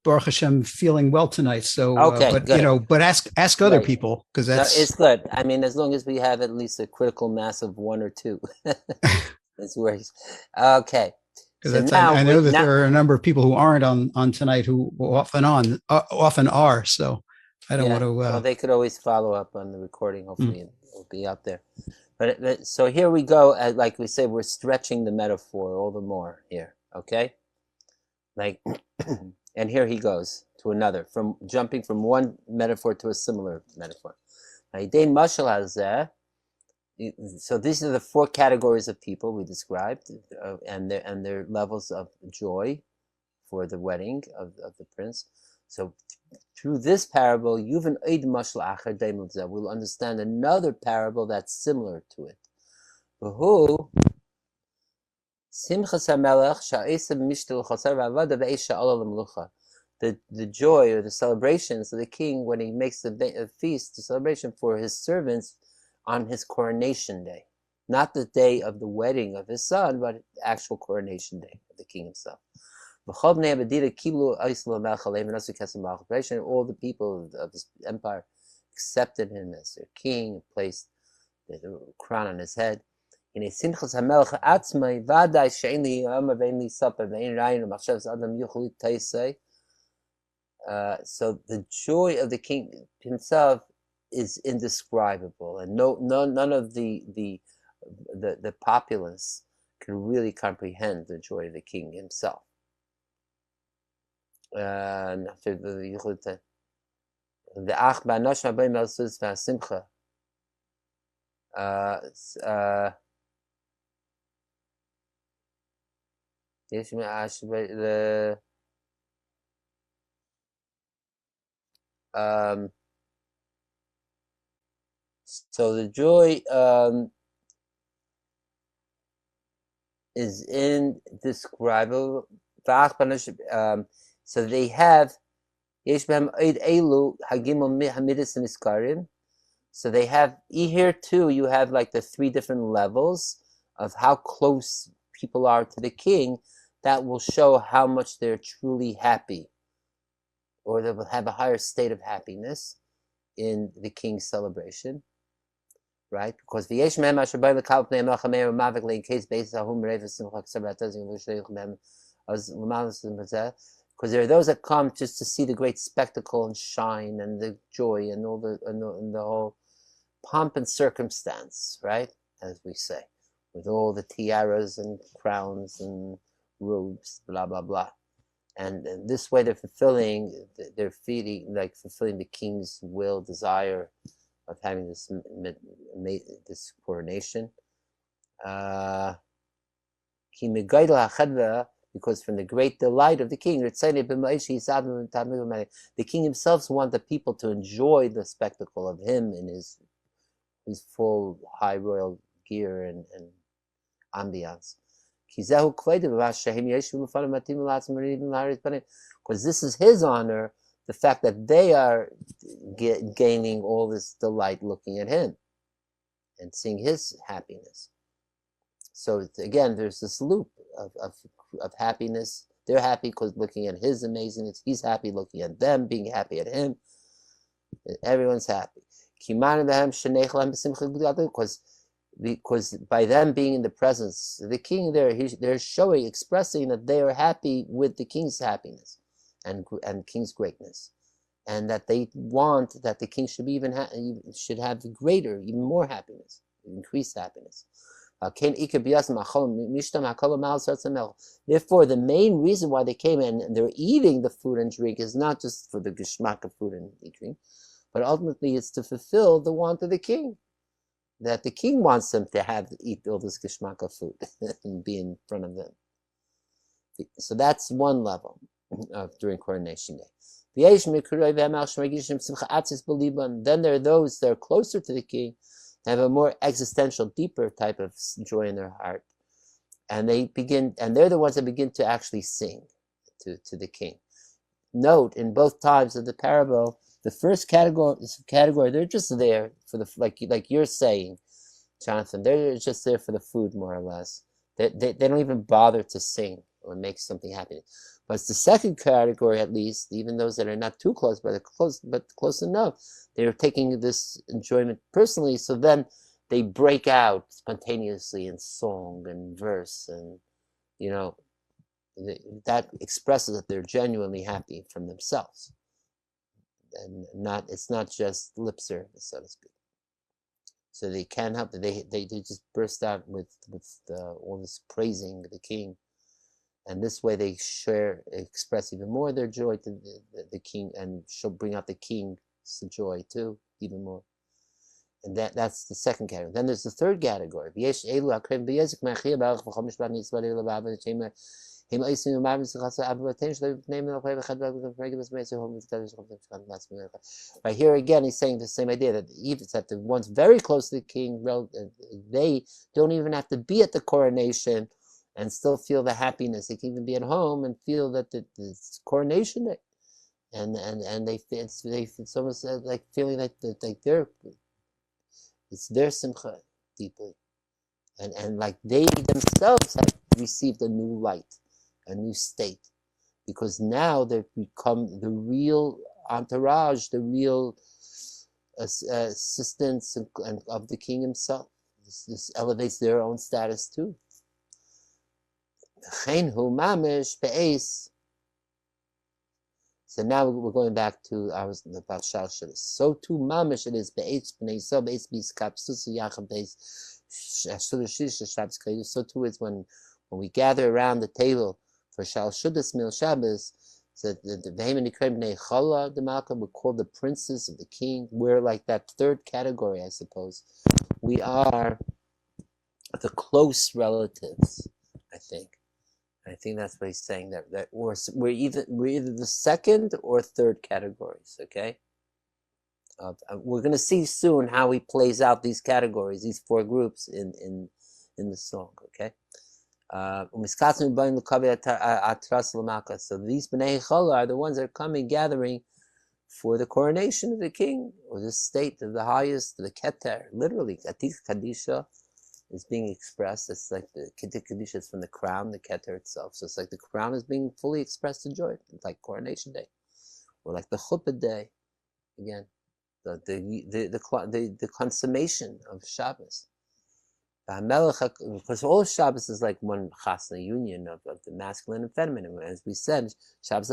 Baruch Hashem feeling well tonight. So, okay, but good. but ask other people, because it's good. I mean, as long as we have at least a critical mass of one or two, that's works. Okay. Because so I know that there are a number of people who aren't on tonight who often are. So I don't want to. Well, they could always follow up on the recording. Hopefully, it'll be out there. But so here we go. Like we say, we're stretching the metaphor all the more here. Okay, like, and here he goes to another, from jumping from one metaphor to a similar metaphor. So these are the four categories of people we described, and their levels of joy for the wedding of the prince. So through this parable, we'll understand another parable that's similar to it. The joy or the celebrations of the king when he makes the feast, the celebration for his servants on his coronation day. Not the day of the wedding of his son, but the actual coronation day of the king himself. All the people of his empire accepted him as their king and placed the crown on his head. So the joy of the king himself is indescribable, and none of the populace can really comprehend the joy of the king himself. So the joy is indescribable. So they have so they have here too. You have like the three different levels of how close people are to the king. That will show how much they're truly happy, or they will have a higher state of happiness in the king's celebration, right? Because because there are those that come just to see the great spectacle and shine and the joy and all and the whole pomp and circumstance, right? As we say, with all the tiaras and crowns and robes, blah blah blah. And this way they're fulfilling the king's will, desire, of having this coronation. Because from the great delight of the king, the king himself wants the people to enjoy the spectacle of him in his full high royal gear and ambiance. Because this is his honor, the fact that they are gaining all this delight looking at him and seeing his happiness. So again, there's this loop of happiness. They're happy because looking at his amazingness. He's happy looking at them, being happy at him. Everyone's happy. Because by them being in the presence of the king, they're showing, expressing that they are happy with the king's happiness and king's greatness, and that they want that the king should be should have greater, even more happiness, increased happiness. Therefore, the main reason why they came in and they're eating the food and drink is not just for the geschmack of food and drink, but ultimately it's to fulfill the want of the king. That the king wants them to eat all this geschmack of food and be in front of them. So that's one level during coronation day. Then there are those that are closer to the king, have a more existential, deeper type of joy in their heart, and they're the ones that begin to actually sing to the king. Note in both times of the parable, the first category, they're just there for the like you're saying, Jonathan. They're just there for the food, more or less. They don't even bother to sing or make something happen. But it's the second category, at least, even those that are not too close, but close enough. They're taking this enjoyment personally, so then they break out spontaneously in song and verse, and that expresses that they're genuinely happy from themselves, and it's not just lip service, so to speak. So they can't help it. They just burst out with all this praising the king. And this way they express even more their joy to the king, and she'll bring out the king's joy too, even more. And that's the second category. Then there's the third category. Right here again, he's saying the same idea, that even that the ones very close to the king, they don't even have to be at the coronation and still feel the happiness. They can even be at home and feel that it's coronation day, and it's almost like feeling like it's their simcha deeply, and like they themselves have received a new light, a new state, because now they've become the real entourage, the real assistants and of the king himself. This elevates their own status too. So now we're going back to about Shalshadis. So too mamish it is so too is when we gather around the table for Shalshadis Mil Shabbos. So the we're called the princes of the king. We're like that third category, I suppose. We are the close relatives, I think. I think that's what he's saying, that we're either the second or third categories. Okay, we're going to see soon how he plays out these categories, these four groups in the song. Okay, so these bnei chala are the ones that are coming, gathering for the coronation of the king, or the state of the highest, the keter, literally atik kadisha. Is being expressed. It's like the Kedusha is from the crown, the Keter itself. So it's like the crown is being fully expressed in joy, like coronation day, or like the Chuppah day, again, the consummation of Shabbos. Because all of Shabbos is like one chasna, union of the masculine and feminine. As we said, Shabbos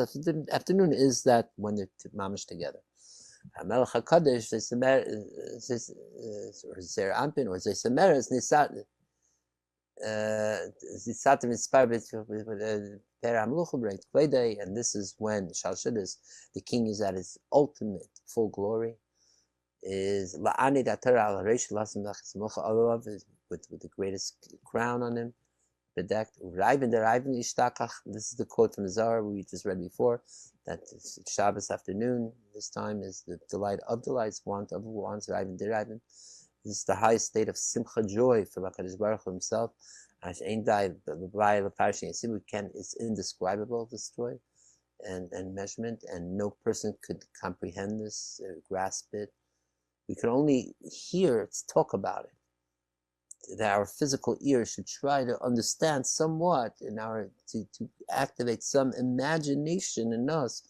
afternoon is that when they're mamish together. Melech HaKadosh, or Zer Ampin, or Zer Semer, is Nisatim inspired Per HaMelucha Breit Kvei, and this is when Shalshadis, the king is at his ultimate full glory, is la'ani datara al reish lasim lachis alav, with the greatest crown on him, bedecked. Reiben der Reiben ishtakach. This is the quote from the Zohar we just read before, that Shabbos afternoon, this time, is the delight of delights, want of wants, Reiben der Reiben. This is the highest state of simcha, joy from HaKadosh Baruch Hu himself. It's indescribable, this joy and measurement, and no person could comprehend this, grasp it. We can only hear it, talk about it. That our physical ear should try to understand somewhat, to activate some imagination in us,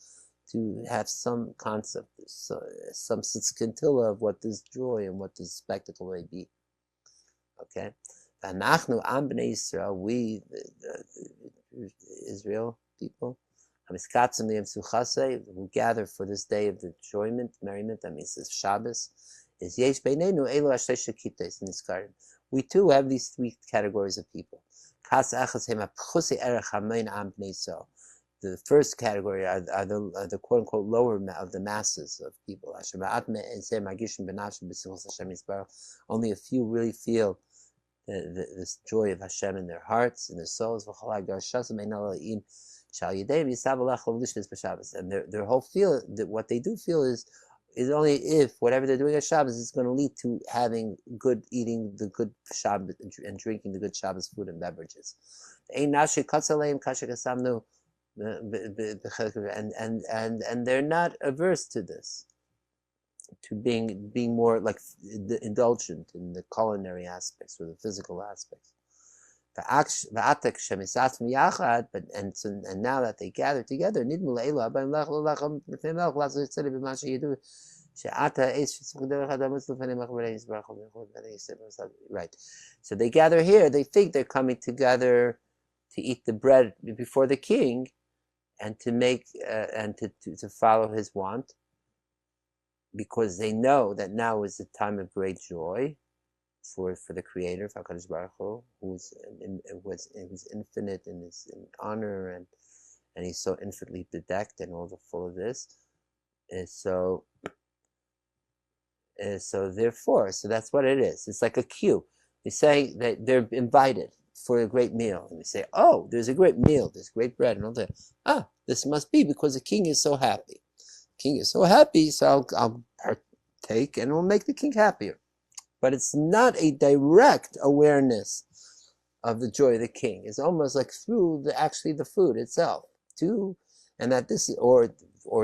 to have some concept, some scintilla of what this joy and what this spectacle may be. Okay, Anachnu Am Bnei Yisrael, we the Israel people, who gather for this day of enjoyment, merriment. That means it's Shabbos. Is Yesh Beinenu Elu Ashtei Shekites in this garden. We too have these three categories of people. The first category are the quote unquote lower of the masses of people. Only a few really feel this joy of Hashem in their hearts, in their souls. And their whole feel, that what they do feel is only if whatever they're doing at Shabbos is going to lead to having good, eating the good Shabbos and drinking the good Shabbos food and beverages. And they're not averse to this, to being more like indulgent in the culinary aspects or the physical aspects. But now that they gather together, right. So they gather here. They think they're coming together to eat the bread before the king, and to make and to follow his want, because they know that now is the time of great joy for the Creator, for HaKadosh Baruch Hu, who's infinite in his honor, and he's so infinitely bedecked and all the full of this. And so therefore, that's what it is. It's like a queue. You say that they're invited for a great meal, and we say, "Oh, there's a great meal. There's great bread and all that." This must be because the king is so happy. The king is so happy, so I'll partake, and it will make the king happier. But it's not a direct awareness of the joy of the king. It's almost like through the food itself, and that this or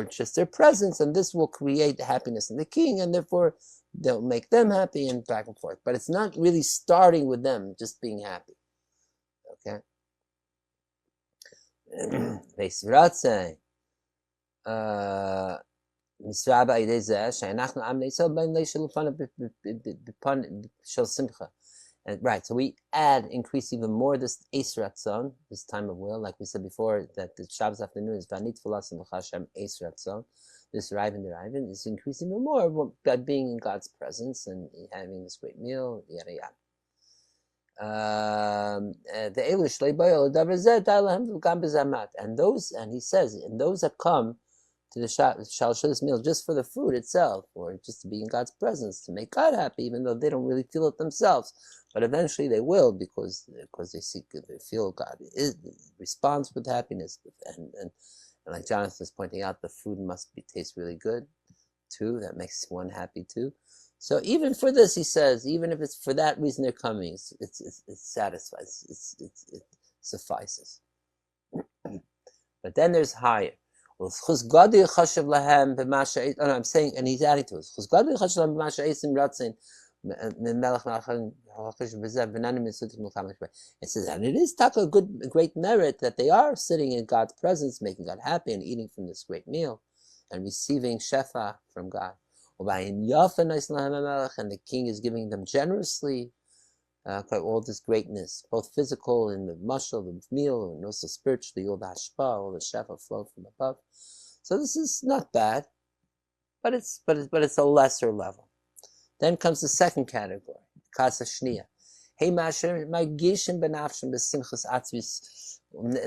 just their presence, and this will create happiness in the king, and therefore they'll make them happy, and back and forth. But it's not really starting with them just being happy. Okay. Zemirot say, and right, so we increase even more this Eis Ratzon, this time of will, like we said before, that the Shabbos afternoon is Vanit Fulasim Hashem Eis Ratzon. This Riven is increasing even more by being in God's presence and having this great meal, yada yada. And he says, and those that come to the Shalshus meal just for the food itself, or just to be in God's presence, to make God happy, even though they don't really feel it themselves, but eventually they will, because they feel God responds with happiness, and like Jonathan is pointing out, the food must taste really good too. That makes one happy too. So even for this, he says, even if it's for that reason they're coming, it satisfies, it suffices. But then there's higher. Well, I'm saying, and he's adding to it. It says, and it is a great merit that they are sitting in God's presence, making God happy, and eating from this great meal, and receiving shefa from God. And the king is giving them generously all this greatness, both physical in the mashal, the meal, and also spiritually, all the hashpa, all the shefa flow from above. So this is not bad, but it's a lesser level. Then comes the second category, kasa shniya. Hey, masher, my gishim benafshim besimchas atzvis.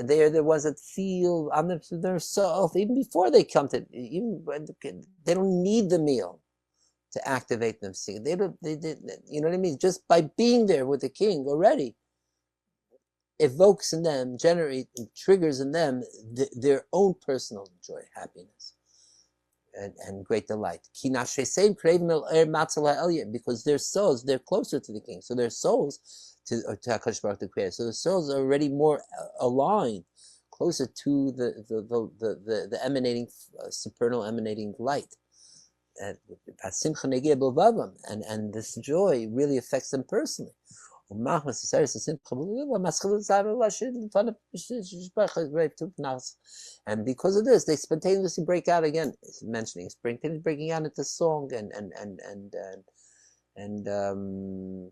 They are the ones that feel on their self, even before they come to, even they don't need the meal. to activate them. See, they don't. You know what I mean? Just by being there with the king already evokes in them, triggers in them their own personal joy, happiness, and great delight. Because their souls, they're closer to the king, so their souls to Hakadosh Baruch the Creator. So the souls are already more aligned, closer to the emanating supernal emanating light. And this joy really affects them personally. And because of this, they spontaneously break out again. Mentioning spontaneously breaking out into song and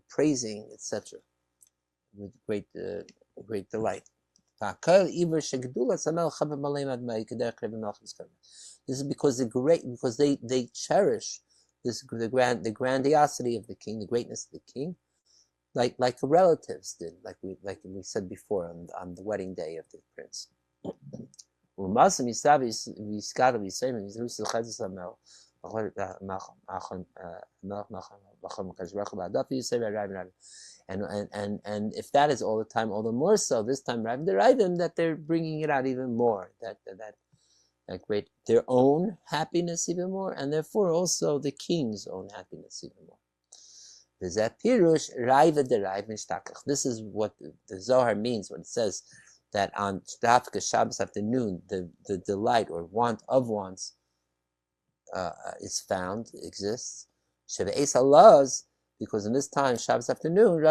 praising, etc., with great delight. This is because they cherish the grandiosity of the king, the greatness of the king, like relatives did, like we said before on the wedding day of the prince. And if that is all the time, all the more so this time, that they're bringing it out even more, that great, their own happiness even more, and therefore also the king's own happiness even more. This is what the Zohar means when it says that on Shabbos afternoon, the delight or want of wants is found, exists. Because in this time, Shabbos afternoon,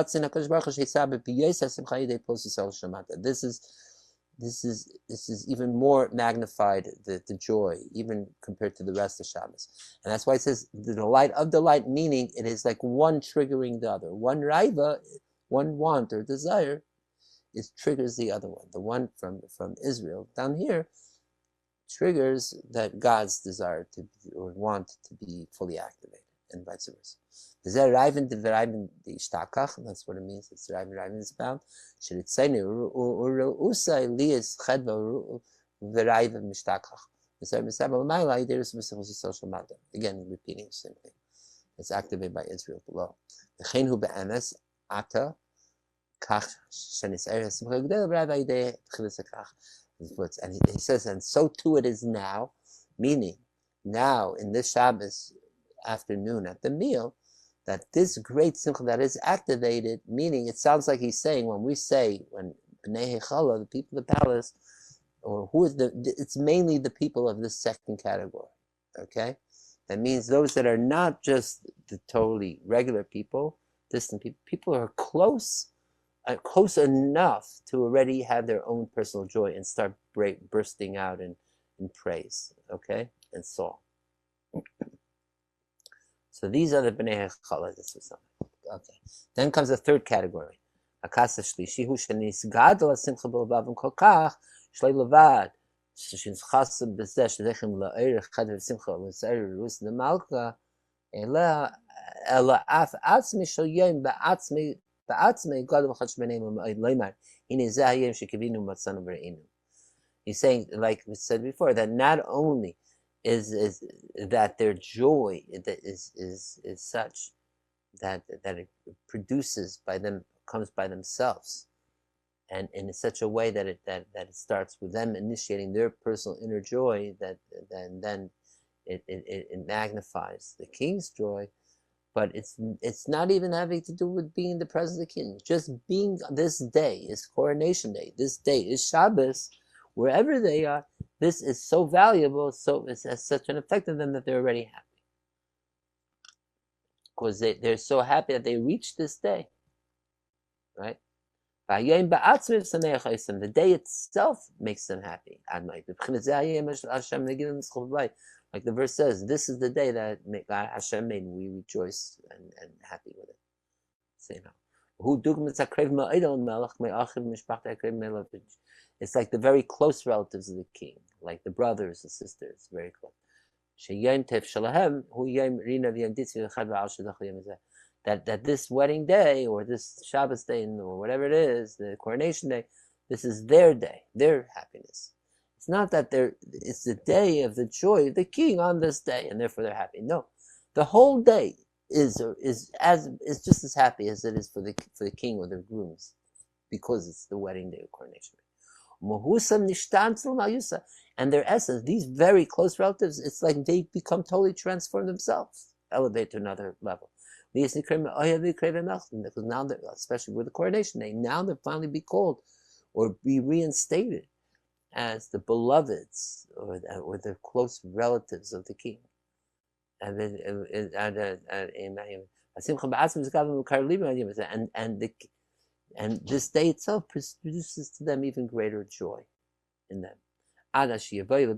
this is even more magnified, the joy, even compared to the rest of Shabbos. And that's why it says the delight of delight, meaning it is like one triggering the other. One raiva, one want or desire, triggers the other one. The one from Israel down here triggers that God's desire to be, or want to be fully activated, and vice versa. That's what it means. It's Raivin is bound. Again, repeating the same thing. It's activated by Israel below. And he says, and so too it is now, meaning now in this Shabbos afternoon at the meal, that this great simcha that is activated, meaning it sounds like he's saying when Bnei Hechala, the people of the palace, or who is it's mainly the people of this second category. Okay, that means those that are not just the totally regular people, distant people who are close enough to already have their own personal joy and start bursting out in praise, okay, and song. So these are the Bnei Hechala. This was something. Okay. Then comes the third category. Akasa shlishi hu shenisgad la simcha b'levavim kol kach shlei levad shenchasem b'zeh shedechem la'er chad v'simcha v'zeh rus nemalka ela af atzmi shel yom ba'atzmi gad v'chad shmeneim leimar hine zeh hayom shekivinu matzanu v'reinu. He's saying, like we said before, that not only is that their joy is such that it produces by them, comes by themselves, and in such a way that it starts with them initiating their personal inner joy, that then it magnifies the king's joy. But it's not even having to do with being in the presence of the king. Just being this day is coronation day. This day is Shabbos. Wherever they are, this is so valuable, so it has such an effect on them that they're already happy. Because they're so happy that they reached this day. Right? The day itself makes them happy. Like the verse says, this is the day that Hashem made, and we rejoice and happy with it. Say now. It's like the very close relatives of the king, like the brothers and sisters, very close. That this wedding day, or this Shabbos day, or whatever it is, the coronation day, this is their day, their happiness. It's not that it's the day of the joy of the king on this day, and therefore they're happy. No, The whole day is just as happy as it is for the king or the grooms, because it's the wedding day of coronation. And their essence, these very close relatives, it's like they become totally transformed themselves, elevate to another level. Because now, especially with the coronation day, now they'll finally be called or be reinstated as the beloveds or the close relatives of the king. And this day itself produces to them even greater joy in them. Until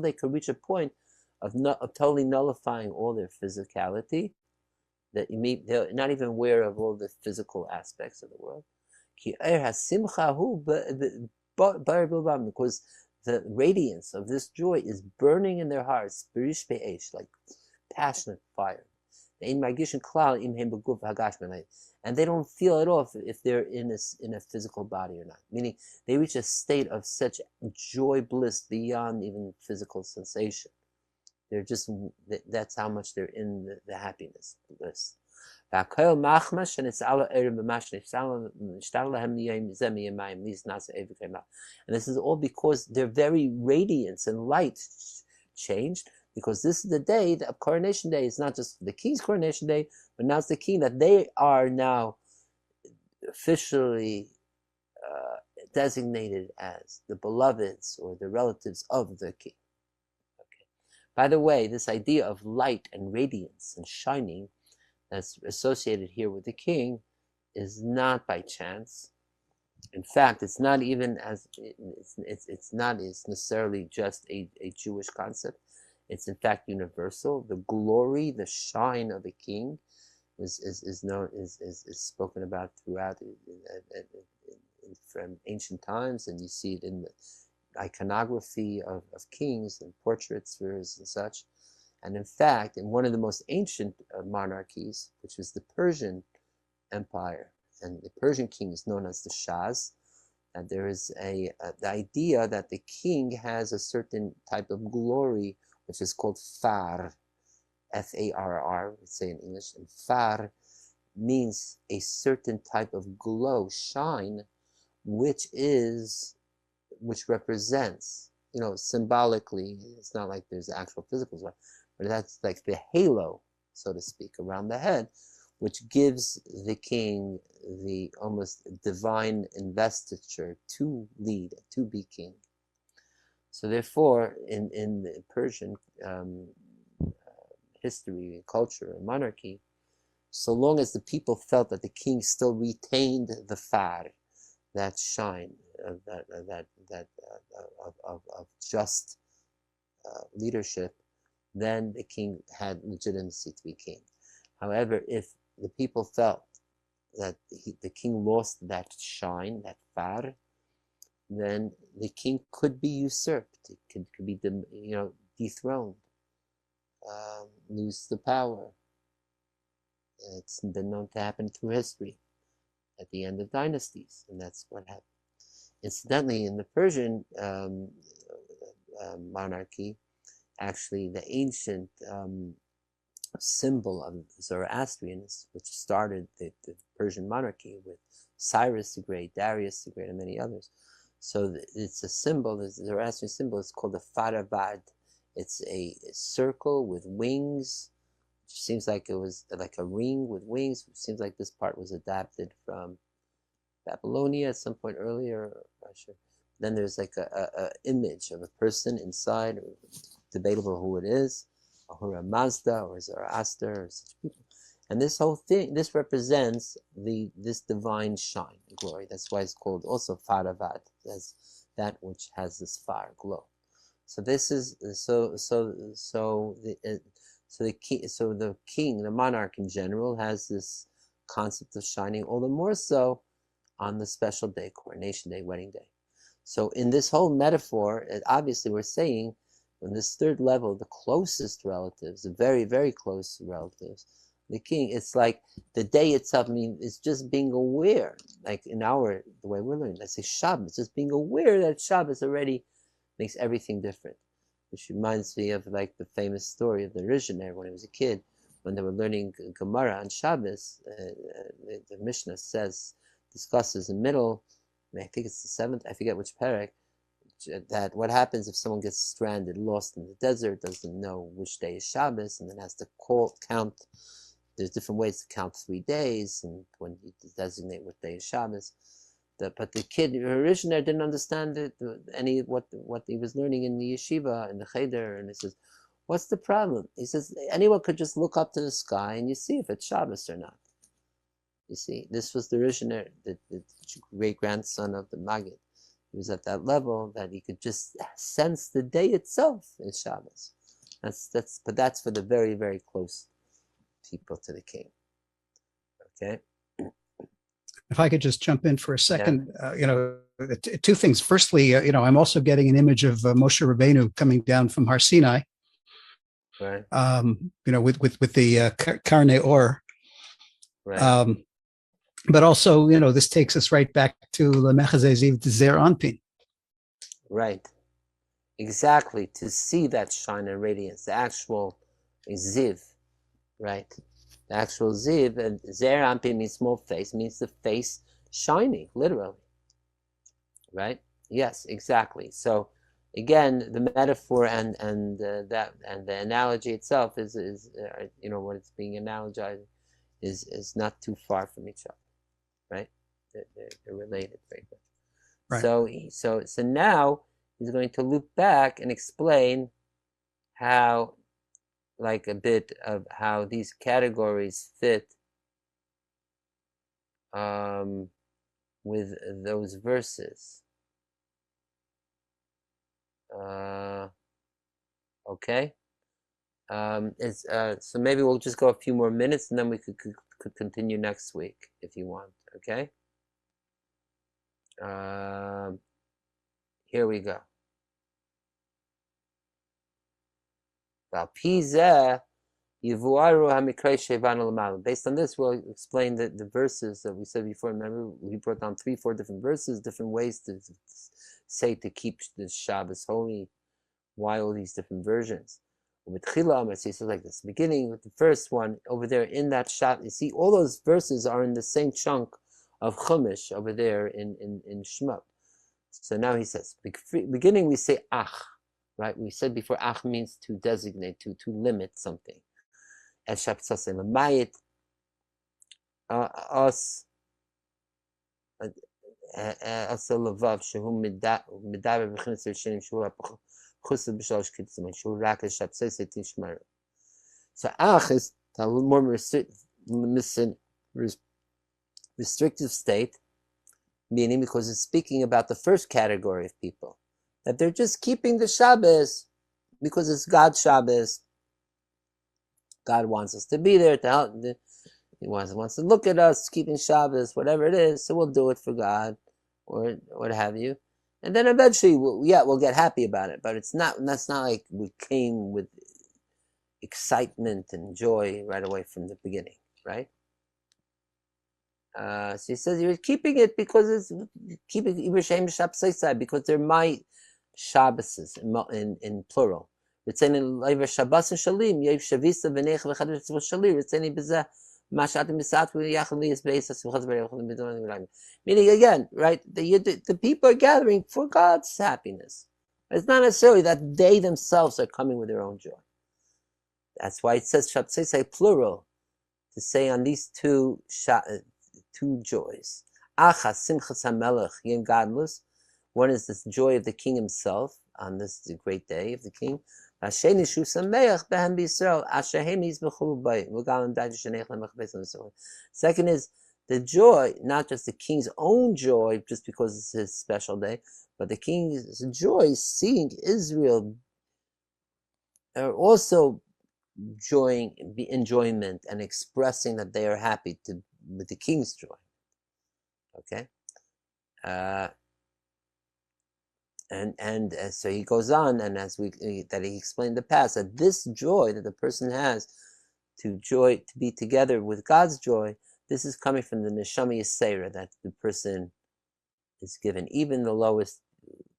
they can reach a point of totally nullifying all their physicality, that they're not even aware of all the physical aspects of the world. Because the radiance of this joy is burning in their hearts, like passionate fire. And they don't feel at all if they're in a physical body or not. Meaning they reach a state of such joy, bliss beyond even physical sensation. They're just, that's how much they're in the happiness, bliss. And this is all because their very radiance and light changed, because this is the day, the coronation day is not just the king's coronation day, but now it's the king that they are now officially designated as the beloveds or the relatives of the king. Okay. By the way, this idea of light and radiance and shining that's associated here with the king is not by chance. In fact, it's not even as it's not necessarily just a Jewish concept. It's in fact universal. The glory, the shine of the king is spoken about throughout from ancient times, and you see it in the iconography of kings and portraits and such. And in fact, in one of the most ancient monarchies, which was the Persian Empire, and the Persian king is known as the Shahs, and there is the idea that the king has a certain type of glory, which is called far, F-A-R-R, we say in English, and far means a certain type of glow, shine, which represents, symbolically, it's not like there's actual physical stuff, but that's like the halo, so to speak, around the head, which gives the king the almost divine investiture to lead, to be king. So therefore, in the Persian history, culture, and monarchy, so long as the people felt that the king still retained the far, that shine of just leadership, then the king had legitimacy to be king. However, if the people felt that the king lost that shine, that far, then the king could be usurped. It could be dethroned, lose the power. It's been known to happen through history at the end of dynasties, and that's what happened. Incidentally, in the Persian monarchy, actually the ancient symbol of Zoroastrians, which started the Persian monarchy with Cyrus the Great, Darius the Great, and many others. So it's a symbol, the Zoroastrian symbol is called the Faravad. It's a circle with wings, which seems like it was like a ring with wings. It seems like this part was adapted from Babylonia at some point earlier. I'm not sure. Then there's like a image of a person inside, or debatable who it is, Ahura Mazda or Zoroaster or such people. And this whole thing, this represents this divine shine, glory. That's why it's called also Faravad, as that which has this fire glow. So this is the king, the monarch in general, has this concept of shining, all the more so on the special day, coronation day, wedding day. So in this whole metaphor, obviously we're saying, in this third level, the closest relatives, the very, very close relatives, the king, it's like the day itself, it's just being aware, like the way we're learning, let's say Shabbos, just being aware that Shabbos already makes everything different. which reminds me of like the famous story of the Rizhiner when he was a kid, when they were learning Gemara on Shabbos. The Mishnah discusses in the middle, I think it's the seventh, I forget which parak, that what happens if someone gets stranded, lost in the desert, doesn't know which day is Shabbos, and then has to count. There's different ways to count 3 days, and when you designate what day is Shabbos. But the kid, Rishner, didn't understand what he was learning in the yeshiva, in the cheder, and he says, what's the problem? He says, anyone could just look up to the sky and you see if it's Shabbos or not. You see, this was the Rishner, the great-grandson of the Maggid. He was at that level that he could just sense the day itself is Shabbos. But that's for the very, very close people to the king. Okay. If I could just jump in for a second, two things. Firstly, I'm also getting an image of Moshe Rabbeinu coming down from Har Sinai. Right. With the Karnei Or. Right. But also, this takes us right back to Lemechazeh Ziv Zer Anpin. Right. Exactly. To see that shine and radiance, the actual Ziv, right? The actual Ziv, and Zer Anpin means small face, means the face shining, literally. Right? Yes, exactly. So again, the metaphor and the analogy itself is what it's being analogized is not too far from each other. Right? They're related very much. Right. So now he's going to loop back and explain how, like a bit of how these categories fit with those verses. Okay. So maybe we'll just go a few more minutes and then we could continue next week if you want. Okay. Here we go. Based on this, we'll explain the verses that we said before. Remember, we brought down 3-4 different verses, different ways to say to keep the Shabbos holy. Why all these different versions? With Chila, it says like this. Beginning with the first one over there in that Shabbos, you see all those verses are in the same chunk of Chumash over there in Shemot. So now he says, beginning we say Ach, right? We said before Ach means to designate, to limit something. As Shabbat Mayit, us, Asa Lavav, Shehu Midaber B'chinas Rishonim, Shehu HaPchusa B'shalosh Kitzim, Shehu Rak as Shabbat Tishmar. So Ach is a little more restrictive state, meaning because it's speaking about the first category of people, that they're just keeping the Shabbos because it's God's Shabbos. God wants us to be there to help. He wants to look at us keeping Shabbos, whatever it is. So we'll do it for God, or what have you. And then eventually, we'll get happy about it. But that's not like we came with excitement and joy right away from the beginning, right? So he says you're keeping it because because they're my Shabbos in plural. It's saying in Shabbos and Shalim, Yev Shavisa v'nech v'chadr Shalir. It's saying bezeh mashatim misat v'yachli is beisas v'chadr. Meaning again, right? The people are gathering for God's happiness. It's not necessarily that they themselves are coming with their own joy. That's why it says Shabbos plural to say on these two joys. Achas simchas hamelech yem gadlus. One is this joy of the king himself on this great day of the king. Second is the joy, not just the king's own joy, just because it's his special day, but the king's joy seeing Israel also enjoyment and expressing that they are happy with the king's joy. Okay, so he goes on, and as he explained in the past, that this joy that the person has to be together with God's joy, this is coming from the neshama yisera that the person is given. Even the lowest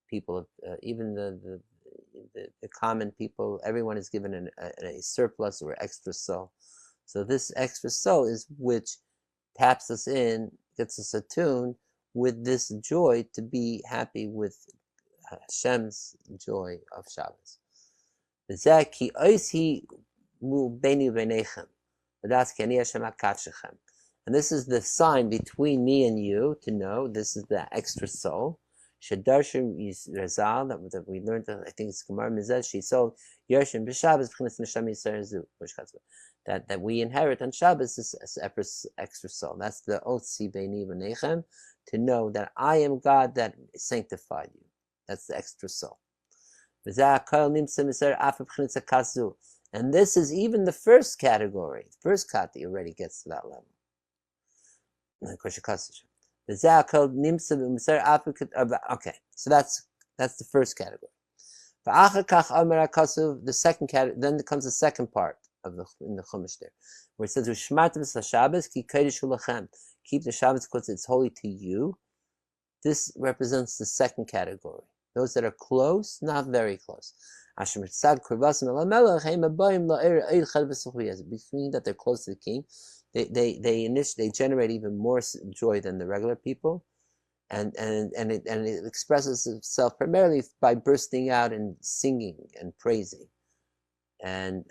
people, even the the common people, everyone is given a surplus or extra soul. So this extra soul is which taps us in, gets us attuned with this joy to be happy with Hashem's joy of Shabbos. And this is the sign between me and you to know this is the extra soul. Shedarshu is Arizal that we learned. I think it's Gemara Mizeh. She sold Yershim b'Shabbos b'chinas neshama yisrael that we inherit on Shabbos this extra soul. That's the Otzi Beini v'Nechem, to know that I am God that sanctified you. That's the extra soul. And this is even the first category. The first kati already gets to that level. Okay, so that's the first category. The second category, then comes the second part of in the Chumash there, where it says, keep the Shabbos because it's holy to you. This represents the second category. Those that are close, not very close. Between that they're close to the king, they generate even more joy than the regular people, and it expresses itself primarily by bursting out and singing and praising. So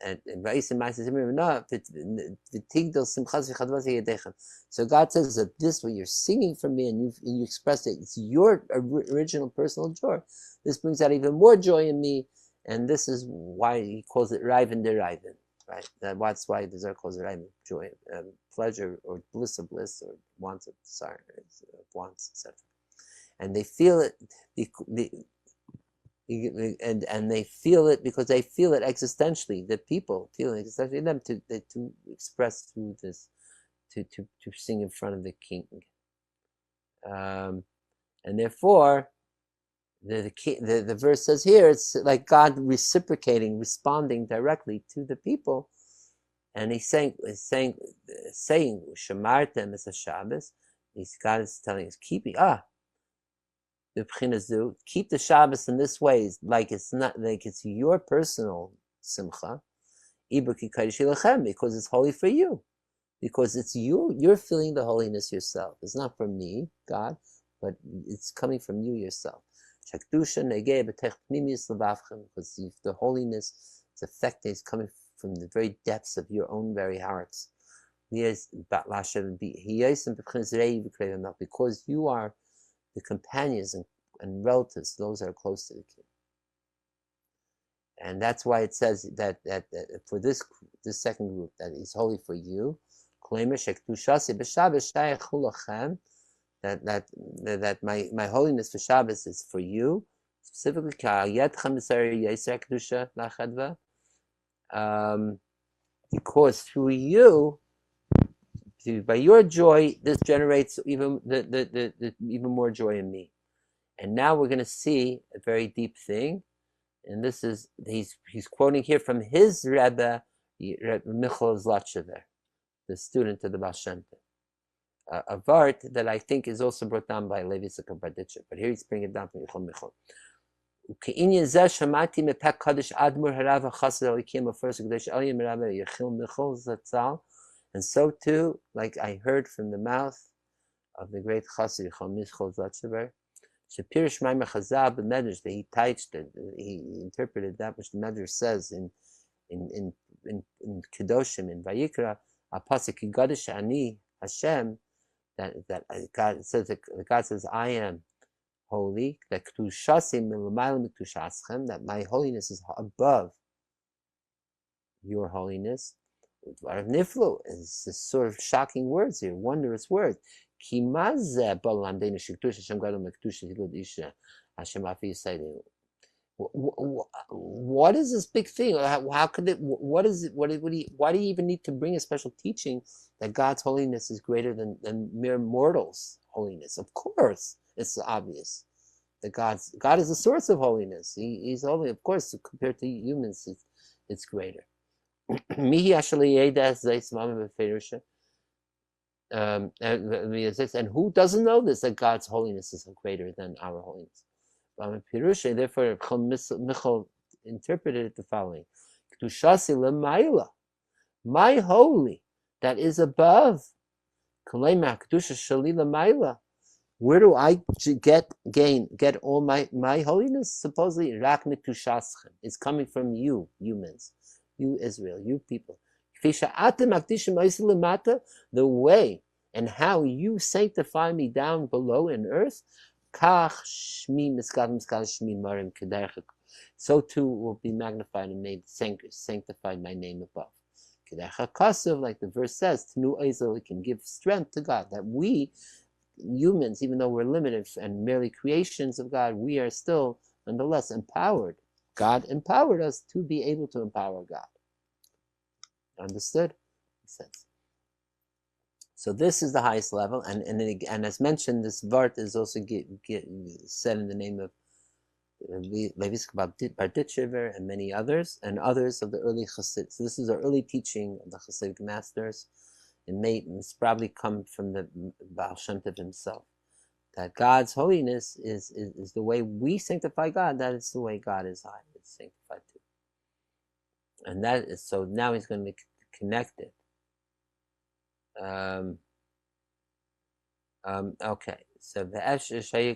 God says that this, what you're singing for me, and you express it, it's your original personal joy. This brings out even more joy in me, and this is why he calls it Raivan de Raivan, right? That's why the Zohar calls it Raivan, joy, pleasure, or bliss of bliss, or wants of desire, wants, etc. And they feel it. And they feel it because they feel it existentially. The people feel it existentially. Them to express through this, to sing in front of the king, and therefore, the verse says here it's like God reciprocating, responding directly to the people, and he's saying Shamartem as a Shabbos. God is telling us keeping keep the Shabbos in this way, like it's your personal simcha, because it's holy for you, because it's you're feeling the holiness yourself. It's not from me, God, but it's coming from you yourself. Because the holiness is affecting, is coming from the very depths of your own very hearts. Because you are the companions and relatives, those that are close to the king. And that's why it says that for this second group, that is holy for you. That my holiness for Shabbos is for you, specifically because through you, by your joy, this generates even even more joy in me. And now we're going to see a very deep thing, and this is he's quoting here from his Rebbe Michal Zlatchever, the student of the Baal Shem Tov, a vart that I think is also brought down by Levi Yitzchak Berditcher, but here he's bringing it down from Michal. And so too, like I heard from the mouth of the great Chassid Michal Zlatchever, Shapir Shmaim Chazal b'Medrash, that he interpreted that which the Medrash says in Kedoshim, in Vayikra, Apasik Gadish Ani Hashem, that God says I am holy, that my holiness is above your holiness. Niflu is this sort of shocking words here, wondrous words. What is this big thing? How could it? What is it? Why do you even need to bring a special teaching that God's holiness is greater than mere mortals' holiness? Of course, it's obvious that God is the source of holiness. He's holy, of course. Compared to humans, it's greater. And who doesn't know this, that God's holiness is greater than our holiness? Therefore, Michal interpreted it the following: Kedushasi l'mayla, my holy, that is above. Kalema kedusha shali l'mayla. Where do I get all my holiness? Supposedly, rak mitushaschem. It's coming from you, humans, you Israel, you people. The way and how you sanctify me down below in earth, so too will be magnified and made sanctified my name above. Like the verse says, we can give strength to God, that we humans, even though we're limited and merely creations of God, we are still nonetheless empowered. God empowered us to be able to empower God. Understood? Makes sense. So this is the highest level, and as mentioned, this Vart is also said in the name of Levisk Barditchever and many others, and others of the early Chassid. So this is our early teaching of the Chassidic masters. It's probably come from the Baal Shem Tov himself, that God's holiness is the way we sanctify God. That is the way God is high, it's sanctified too. And that is, so now he's going to connect it. Okay, so the let's say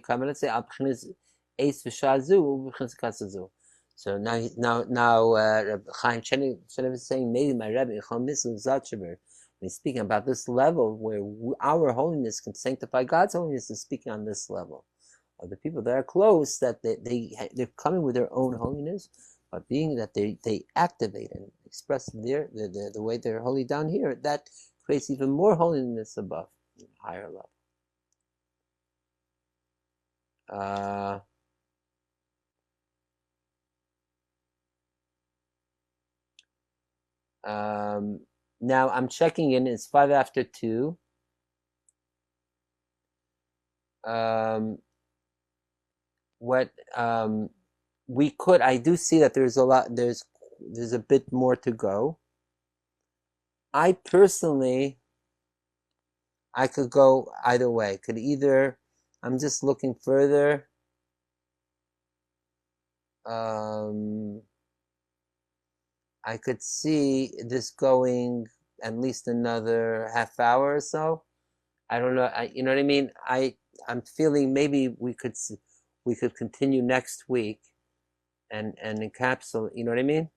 so now Chaim Shenev is saying, maybe my Rebbe he's speaking about this level where our holiness can sanctify God's holiness, is speaking on this level of the people that are close, that they're coming with their own holiness, but being that they activate and express the way they're holy down here, that creates even more holiness above, higher level. Now I'm checking in. It's 5 after 2. We could. I do see that there's a lot. There's a bit more to go. I personally, I could go either way. Could either. I'm just looking further. I could see this going at least another half hour or so. I don't know. You know what I mean? I'm feeling maybe we could continue next week and encapsulate. You know what I mean?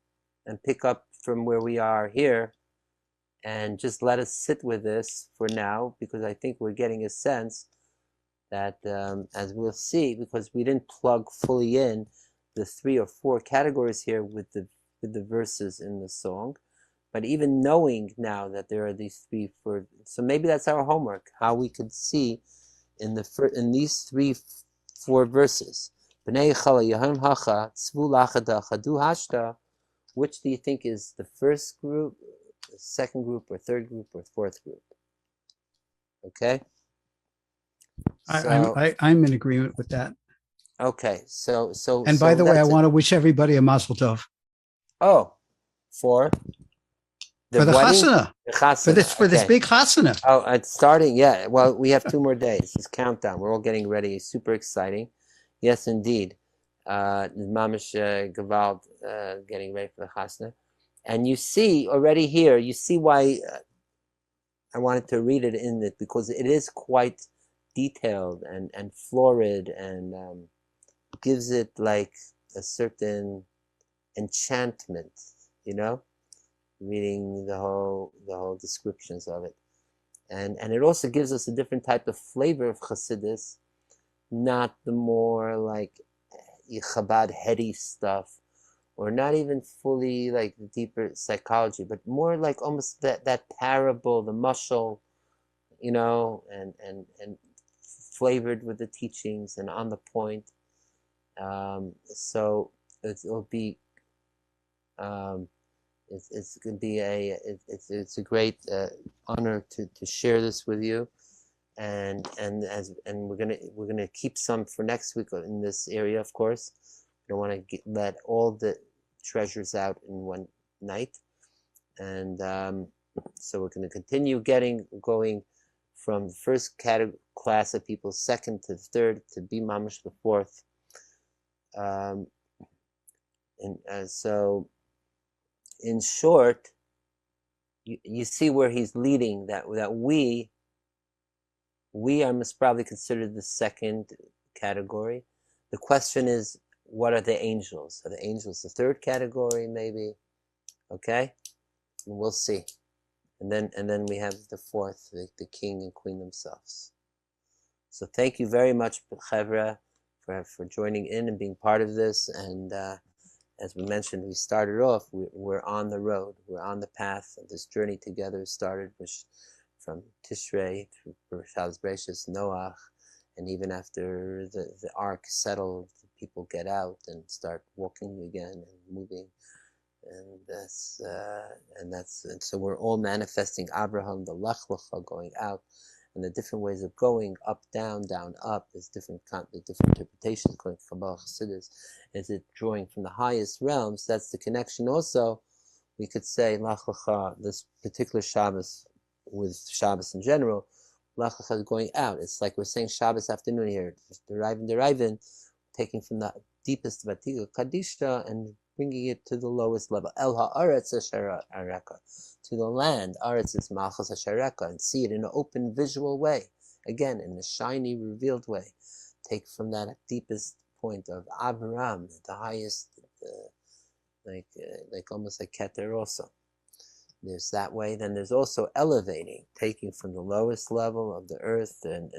And pick up from where we are here, and just let us sit with this for now, because I think we're getting a sense that, as we'll see, because we didn't plug fully in the 3 or 4 categories here with the verses in the song, but even knowing now that there are these 3, 4, so maybe that's our homework, how we could see in these 3, 4 verses, which do you think is the first group, the second group, or third group, or fourth group? Okay. I'm in agreement with that. Okay, so and by the way, I want to wish everybody a Mazel Tov. Oh, for the chasana. For this big chasana. Oh, it's starting. Yeah. Well, we have 2 more days. It's countdown. We're all getting ready. It's super exciting. Yes, indeed. Mamish Gavald getting ready for the chasana, and you see already here. You see why I wanted to read it in it, because it is quite detailed and florid, and gives it like a certain enchantment, reading the whole descriptions of it, and it also gives us a different type of flavor of Chassidus, not the more like Chabad heady stuff, or not even fully like the deeper psychology, but more like almost that parable, the mashal, and flavored with the teachings and on the point. So it'll be. It's going to be it's a great honor to share this with you, and we're gonna keep some for next week in this area. Of course, we don't want to let all the treasures out in one night, and so we're going to continue going from the first class of people, second to third, to be mamash the fourth. And so, in short, you see where he's leading, that we are most probably considered the second category. The question is, what are the angels? Are the angels the third category, maybe? Okay, and we'll see. And then we have the fourth, the king and queen themselves. So thank you very much, Chevra, for joining in and being part of this. And as we mentioned, we started off, we're on the road, we're on the path. This journey together started from Tishrei through Shabbos Bereishis, Noach, and even after the ark settled, people get out and start walking again and moving. And so we're all manifesting Abraham, the Lech Lecha, going out, and the different ways of going, up, down, up. There's different interpretations according to Kabbalah Chassidus. Is it drawing from the highest realms? That's the connection. Also, we could say Lech Lecha, this particular Shabbos with Shabbos in general, Lech Lecha is going out. It's like we're saying Shabbos afternoon here, deriving, taking from the deepest Vatiga Kadisha and bringing it to the lowest level. El ha'aretz Ashereka, to the land. Aretz is Malchus Ashereka, and see it in an open, visual way. Again, in a shiny, revealed way. Take from that deepest point of Abraham, the highest, like almost like Keter also. There's that way. Then there's also elevating, taking from the lowest level of the earth and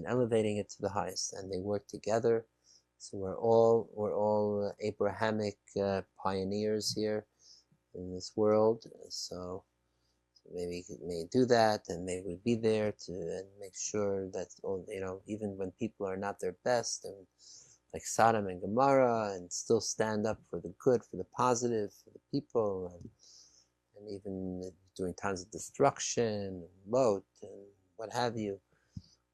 elevating it to the highest. And they work together. So we're all Abrahamic pioneers here in this world. So maybe we may do that, and maybe we'd be there to make sure that even when people are not their best, and like Sodom and Gomorrah, and still stand up for the good, for the positive, for the people, and even during times of destruction, and Lot, and what have you.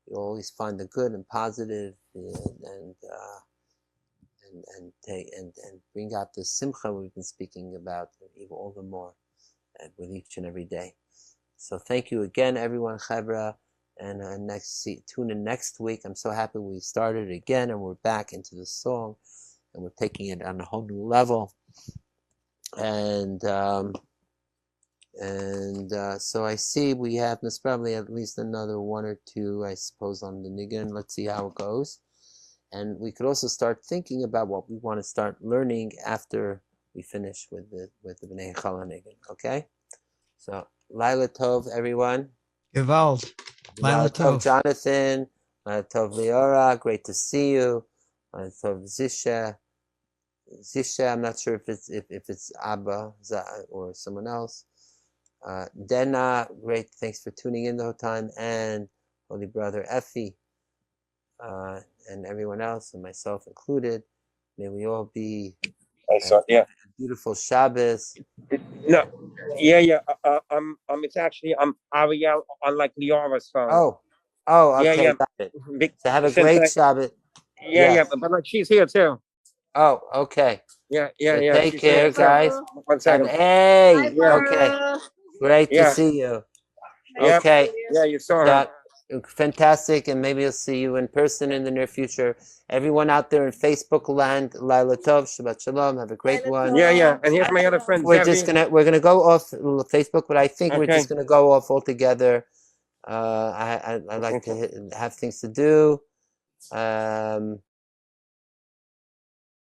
You always find the good and positive, and bring out the simcha we've been speaking about even all the more with each and every day. So thank you again, everyone, Chevra, and tune in next week. I'm so happy we started again and we're back into the song, and we're taking it on a whole new level. And so I see we have probably at least another one or two, I suppose, on the nigun. Let's see how it goes. And we could also start thinking about what we want to start learning after we finish with the B'nai Chala nigun. Okay? So, Laila Tov, everyone. Gewalt. Laila Tov, Jonathan. Laila Tov, Leora. Great to see you. Laila Tov, Zisha. I'm not sure if it's Abba or someone else. Dena, great. Thanks for tuning in the whole time. And Holy Brother Effie. And everyone else, and myself included. May we all be a beautiful Shabbos. No, I'm Ariel on like Leora's phone. Oh, okay, got it. So have a great Shabbos. But like she's here too. Oh, okay. So take care, guys. 1 second. And hey, okay. Great to see you. Okay. Yeah, you saw her. Fantastic, and maybe I'll see you in person in the near future. Everyone out there in Facebook land, Laila Tov, Shabbat Shalom, have a great one. Yeah, and here's my other friend. We're gonna go off Facebook, but I think we're just gonna go off altogether. I like to have things to do.